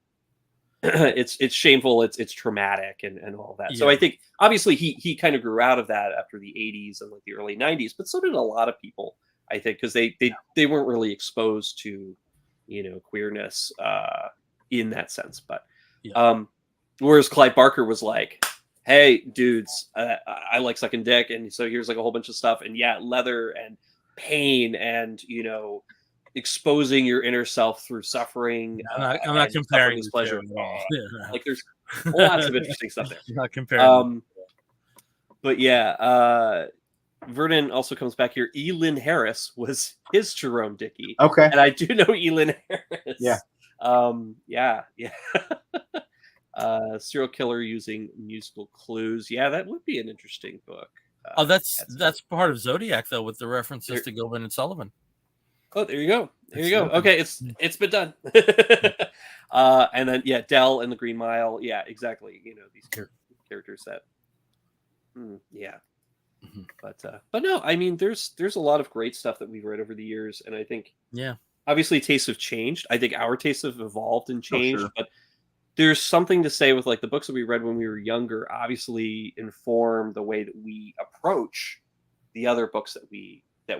S2: it's shameful, it's traumatic and all that. So I think obviously he kind of grew out of that after the 80s and like the early 90s, but so did a lot of people, I think, because they weren't really exposed to queerness in that sense. But whereas Clive Barker was like, hey dudes, I like sucking dick, and so here's like a whole bunch of stuff, and leather and pain and exposing your inner self through suffering.
S1: I'm not comparing
S2: his pleasure at all. Like there's lots of interesting stuff there.
S1: I'm not comparing.
S2: But Vernon also comes back here. Elin Harris was his Jerome Dickey.
S3: Okay.
S2: And I do know Elin Harris.
S3: Yeah.
S2: Serial killer using musical clues. Yeah, that would be an interesting book.
S1: That's part of Zodiac, though, with the references to Gilbert and Sullivan.
S2: Oh, there you go. Okay, it's been done. And then Dell and the Green Mile. Yeah, exactly. These characters that. But no, I mean, there's a lot of great stuff that we've read over the years, and I think obviously tastes have changed. I think our tastes have evolved and changed, but there's something to say with like the books that we read when we were younger. Obviously, inform the way that we approach the other books that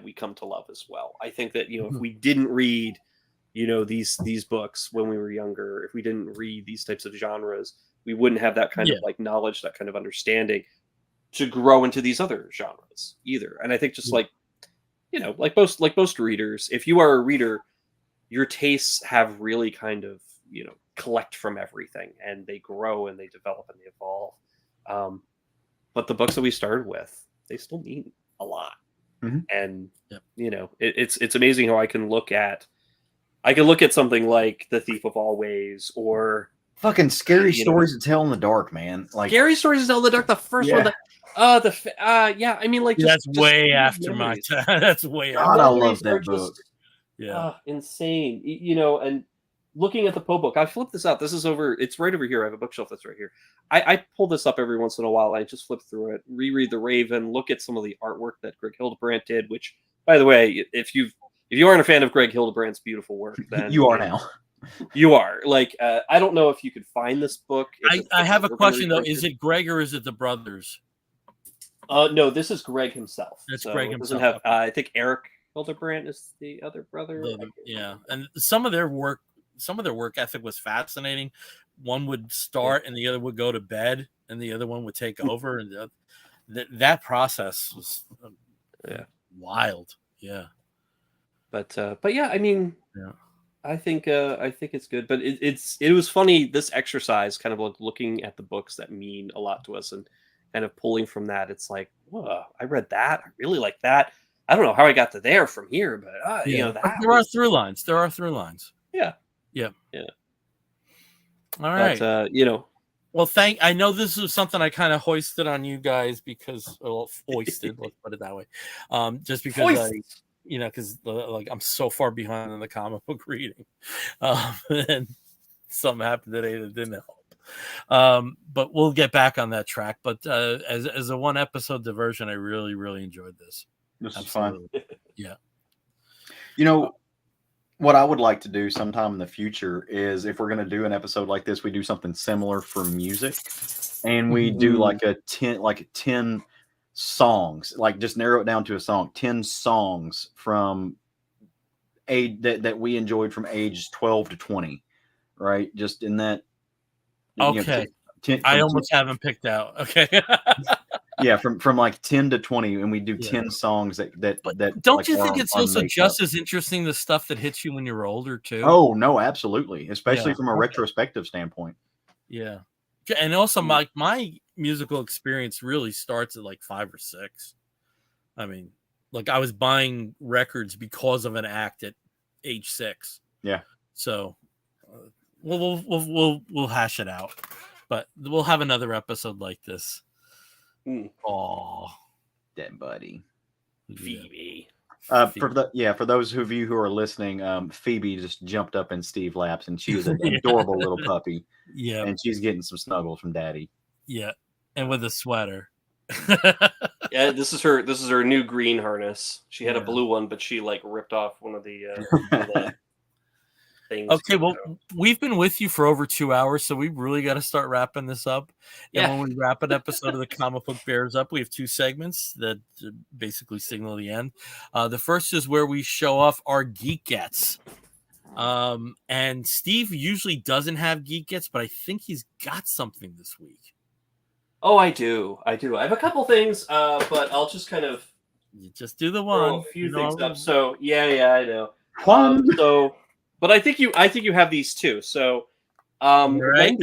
S2: we come to love as well. I think that if we didn't read these books when we were younger, if we didn't read these types of genres, we wouldn't have that kind of like knowledge, that kind of understanding to grow into these other genres either. And I think just like most readers, if you are a reader, your tastes have really kind of collect from everything, and they grow and they develop and they evolve. But the books that we started with, they still mean a lot. And it's amazing how I can look at something like The Thief of Always, or
S3: fucking Scary Stories to Tell in the Dark, man. Like
S2: Scary Stories to Tell in the Dark, the first one. I mean, like
S1: that's way after my time. That's way.
S3: God, I love that book.
S2: Insane. And looking at the Poe book, I flipped this out. This is over. It's right over here. I have a bookshelf that's right here. I pull this up every once in a while. I just flip through it, reread The Raven, look at some of the artwork that Greg Hildebrandt did. Which, by the way, if you aren't a fan of Greg Hildebrandt's beautiful work, then
S3: you are now.
S2: You are. Like, I don't know if you could find this book.
S1: I have a question though. Is it Greg or is it the brothers?
S2: No, this is Greg himself.
S1: That's Greg himself.
S2: Doesn't have. I think Eric Hildebrandt is the other brother.
S1: Yeah, and some of their work ethic was fascinating. One would start, and the other would go to bed, and the other one would take over, and that process was wild. Yeah,
S2: but yeah, I mean,
S1: yeah.
S2: I think it's good, but it was funny, this exercise, kind of like looking at the books that mean a lot to us and kind of pulling from that. It's like, whoa, I read that, I really like that. I don't know how I got to there from here, but you know,
S1: But
S2: that
S1: there are through lines. There are through lines.
S2: yeah.
S1: All right.
S2: But you know,
S1: well, I know this is something I kind of hoisted on you guys because, well, foisted. Let's put it that way. Just because because like I'm so far behind in the comic book reading, and something happened today that didn't help. But we'll get back on that track. But as a one episode diversion, I really, really enjoyed this.
S3: This is fun.
S1: Yeah.
S3: You know, what I would like to do sometime in the future is, if we're going to do an episode like this, we do something similar for music, and we do like a 10 songs, like just narrow it down to a song, 10 songs from age that we enjoyed from age 12 to 20, right? Just in that.
S1: Okay. I almost haven't picked out. Okay.
S3: Yeah, from like 10 to 20, and we do 10 songs that
S1: don't
S3: like
S1: you think it's also just as interesting, the stuff that hits you when you're older too?
S3: Oh no, absolutely, especially from a retrospective standpoint.
S1: Yeah, and also my musical experience really starts at like 5 or 6. I mean, like I was buying records because of an act at age 6.
S3: Yeah.
S1: So we'll hash it out, but we'll have another episode like this. Oh,
S3: dead buddy,
S2: Phoebe.
S3: For those of you who are listening, Phoebe just jumped up in Steve's laps, and she is an adorable little puppy.
S1: Yeah,
S3: and she's getting some snuggles from Daddy.
S1: Yeah, and with a sweater.
S2: Yeah, this is her new green harness. She had a blue one, but she like ripped off one of the things.
S1: Okay, well, we've been with you for over 2 hours, so we really got to start wrapping this up. And when we wrap an episode of the Comic Book Bears up, we have 2 segments that basically signal the end. The first is where we show off our Geek Gets. And Steve usually doesn't have Geek Gets, but I think he's got something this week.
S2: Oh, I do. I have a couple things, but I'll just kind of
S1: just do the one.
S2: A few things up. So I know. But I think you have these too. So,
S1: Am I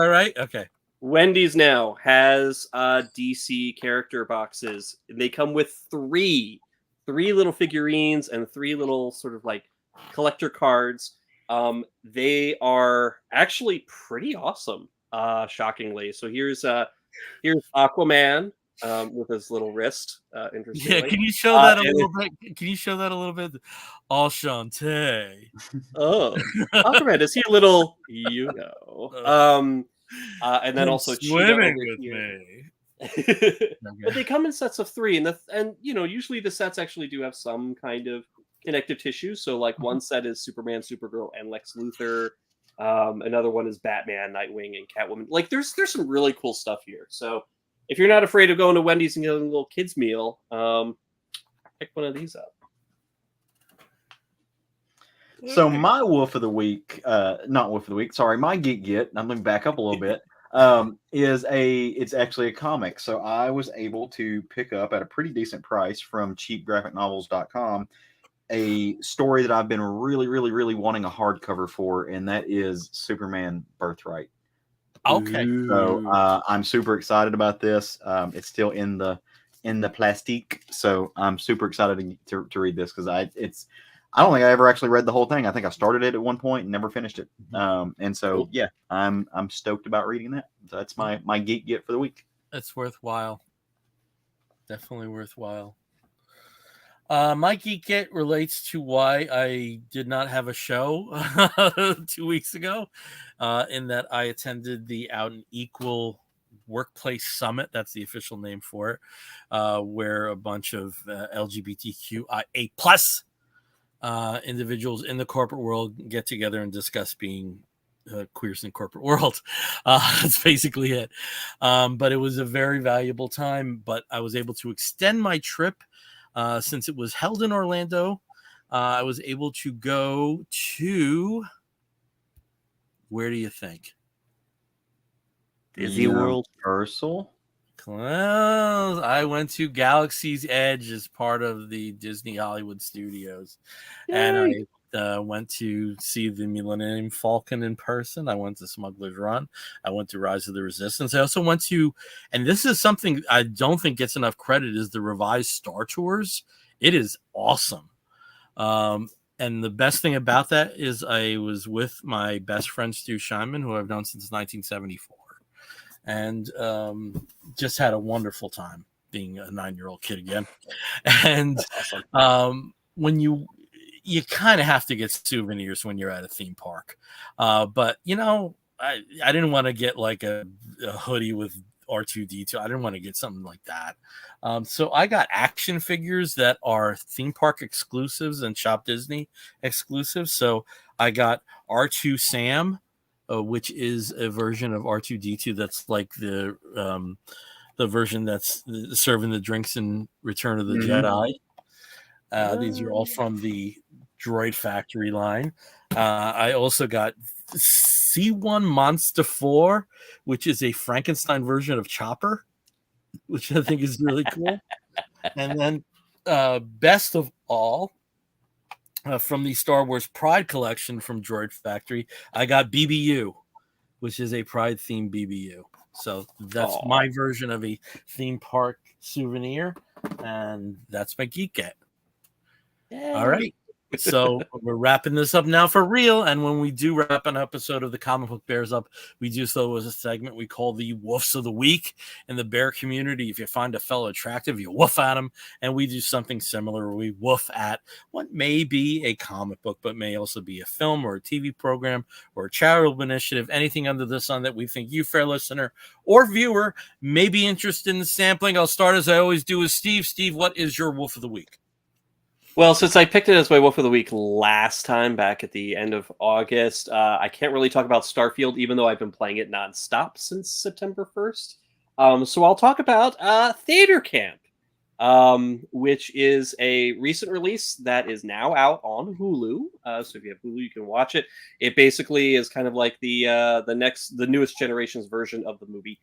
S1: right? Okay.
S2: Wendy's now has DC character boxes. They come with three little figurines and 3 little sort of like collector cards. They are actually pretty awesome, shockingly. So here's Aquaman with his little wrist. Interestingly.
S1: Yeah, can you show that a little bit? Can you show that a little bit? Enchanté.
S2: Oh, Aquaman, is he a little, and then also
S1: swimming with me.
S2: But they come in sets of 3, and usually the sets actually do have some kind of connective tissue. So like one set is Superman, Supergirl, and Lex Luthor. Another one is Batman, Nightwing, and Catwoman. Like there's some really cool stuff here. So if you're not afraid of going to Wendy's and getting a little kids meal, pick one of these up.
S3: So my wolf of the week, not wolf of the week, sorry, my Geek Get, I'm going to back up a little bit, it's actually a comic. So I was able to pick up at a pretty decent price from cheapgraphicnovels.com a story that I've been really, really, really wanting a hardcover for, and that is Superman Birthright.
S1: Okay.
S3: So I'm super excited about this. It's still in the plastique, so I'm super excited to read this because I don't think I ever actually read the whole thing. I think I started it at one point and never finished it. And so I'm stoked about reading that. So that's my Geek Get for the week.
S1: It's worthwhile. Definitely worthwhile. My Geek Get relates to why I did not have a show 2 weeks ago, in that I attended the Out and Equal Workplace Summit. That's the official name for it, where a bunch of LGBTQIA+ individuals in the corporate world get together and discuss being queers in the corporate world. That's basically it. But it was a very valuable time, but I was able to extend my trip since it was held in Orlando, I was able to go to, where do you think?
S2: Disney World.
S3: Universal.
S1: Close. I went to Galaxy's Edge as part of the Disney Hollywood Studios.
S2: Yay.
S1: And I went to see the Millennium Falcon in person. I went to Smuggler's Run. I went to Rise of the Resistance. I also went to, and this is something I don't think gets enough credit, is the revised Star Tours. It is awesome. And the best thing about that is I was with my best friend, Stu Scheinman, who I've known since 1974. And just had a wonderful time being a 9-year-old kid again. And
S2: Awesome.
S1: when you kind of have to get souvenirs when you're at a theme park. But, you know, I didn't want to get like a hoodie with R2-D2. I didn't want to get something like that. So I got action figures that are theme park exclusives and Shop Disney exclusives. So I got R2 Sam, which is a version of R2-D2 that's like the version that's serving the drinks in Return of the Jedi. These are all from the Droid Factory line. I also got C1 Monster 4, which is a Frankenstein version of Chopper, which I think is really cool. And then best of all, from the Star Wars Pride collection from Droid Factory, I got BBU, which is a Pride themed BBU. So that's my version of a theme park souvenir, and that's my Geek Get. All right. So we're wrapping this up now for real. And when we do wrap an episode of the Comic Book Bears up, we do so as a segment we call the Woofs of the Week. In the bear community, if you find a fellow attractive, you woof at him. And we do something similar where we woof at what may be a comic book, but may also be a film or a TV program or a charitable initiative, anything under the sun that we think you, fair listener or viewer, may be interested in sampling. I'll start as I always do with Steve. Steve, what is your Woof of the Week?
S2: Well, since I picked it as my Wolf of the Week last time, back at the end of August, I can't really talk about Starfield, even though I've been playing it nonstop since September 1st. So I'll talk about Theater Camp, which is a recent release that is now out on Hulu. So if you have Hulu, you can watch it. It basically is kind of like the newest generation's version of the movie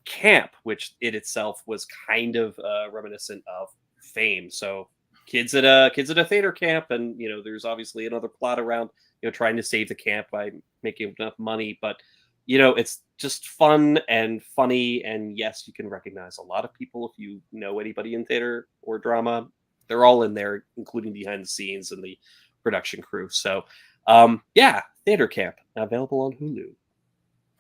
S2: Camp, which it itself was kind of reminiscent of Fame. So kids at a theater camp, and there's obviously another plot around trying to save the camp by making enough money, but it's just fun and funny, and yes, you can recognize a lot of people if you know anybody in theater or drama. They're all in there, including behind the scenes and the production crew. So Theater Camp, available on Hulu.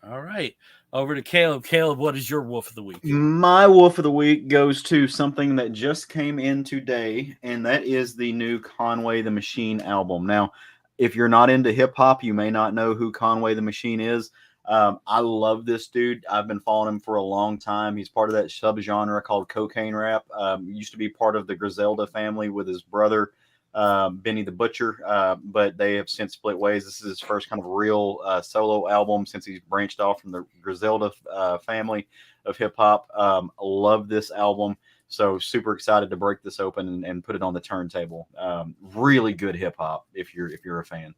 S1: All right, over to Caleb. Caleb, what is your Wolf of the Week?
S3: My Wolf of the Week goes to something that just came in today, and that is the new Conway the Machine album. Now, if you're not into hip hop, you may not know who Conway the Machine is. I love this dude. I've been following him for a long time. He's part of that subgenre called cocaine rap. Used to be part of the Griselda family with his brother, Benny the Butcher, but they have since split ways. This is his first kind of real solo album since he's branched off from the Griselda family of hip hop. Love this album. So super excited to break this open and put it on the turntable. Really good hip hop if you're a fan.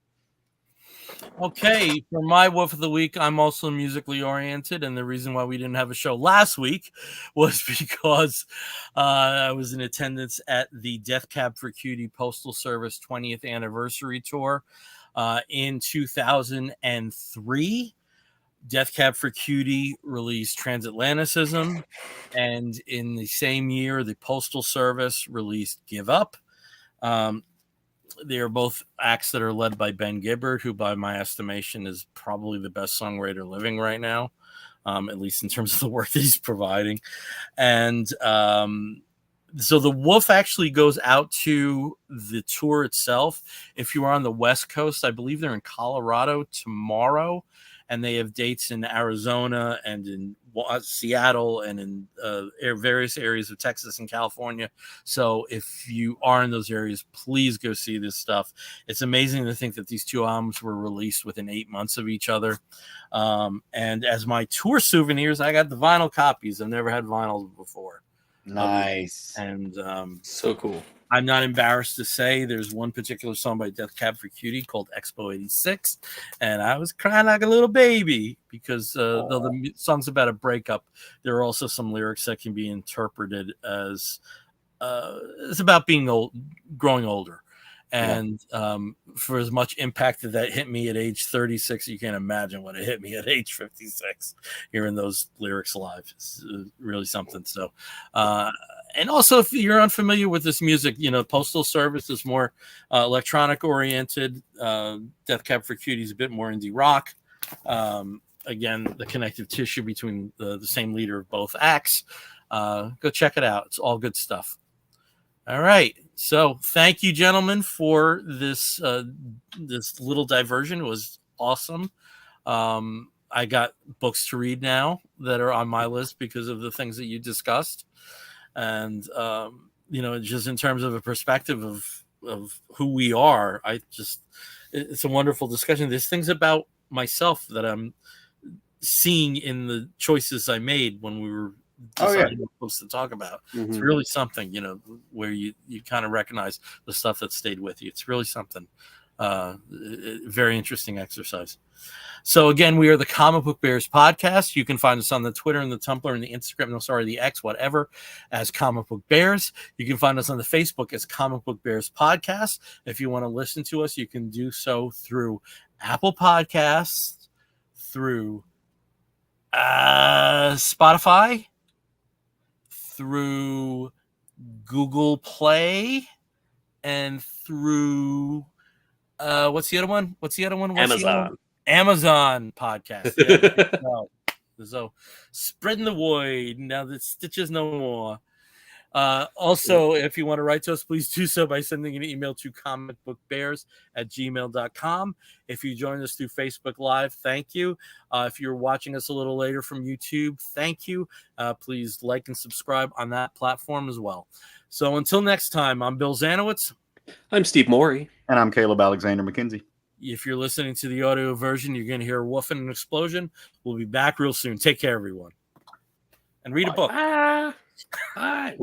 S1: Okay, for my Wolf of the Week, I'm also musically oriented, and the reason why we didn't have a show last week was because I was in attendance at the Death Cab for Cutie Postal Service 20th anniversary tour in 2003. Death Cab for Cutie released Transatlanticism, and in the same year, the Postal Service released Give Up. They are both acts that are led by Ben Gibbard, who by my estimation is probably the best songwriter living right now, at least in terms of the work that he's providing. And so the Wolf actually goes out to the tour itself. If you are on the West Coast, I believe they're in Colorado tomorrow, and they have dates in Arizona and in Seattle and in various areas of Texas and California. So if you are in those areas, please go see this stuff. It's amazing to think that these two albums were released within 8 months of each other. And as my tour souvenirs, I got the vinyl copies. I've never had vinyls before.
S3: Nice.
S1: And
S2: so cool.
S1: I'm not embarrassed to say there's one particular song by Death Cab for Cutie called Expo 86, and I was crying like a little baby because though the song's about a breakup, there are also some lyrics that can be interpreted as it's about being old, growing older. And for as much impact that hit me at age 36, you can't imagine what it hit me at age 56. Hearing those lyrics live is really something. So, and also, if you're unfamiliar with this music, Postal Service is more electronic oriented. Death Cab for Cutie is a bit more indie rock. Again, the connective tissue between the same leader of both acts. Go check it out. It's all good stuff. All right. So thank you, gentlemen, for this this little diversion. It was awesome. I got books to read now that are on my list because of the things that you discussed. And, just in terms of a perspective of who we are, it's a wonderful discussion. There's things about myself that I'm seeing in the choices I made when we were deciding what books to talk about. Mm-hmm. It's really something, where you kind of recognize the stuff that stayed with you. It's really something. Very interesting exercise. So again, we are the Comic Book Bears podcast. You can find us on the Twitter and the Tumblr and the Instagram, the X, whatever, as Comic Book Bears. You can find us on the Facebook as Comic Book Bears Podcast. If you want to listen to us, you can do so through Apple Podcasts, through Spotify, through Google Play, and through what's the other one? Amazon podcast. Yeah. So spreading the void. Now the stitches no more. Also, if you want to write to us, please do so by sending an email to comicbookbears@gmail.com. If you join us through Facebook Live, thank you. If you're watching us a little later from YouTube, thank you. Please like and subscribe on that platform as well. So until next time, I'm Bill Zanowitz.
S2: I'm Steve Morey.
S3: And I'm Caleb Alexander McKenzie.
S1: If you're listening to the audio version, you're going to hear a woof and an explosion. We'll be back real soon. Take care, everyone. And read a book.
S2: Bye.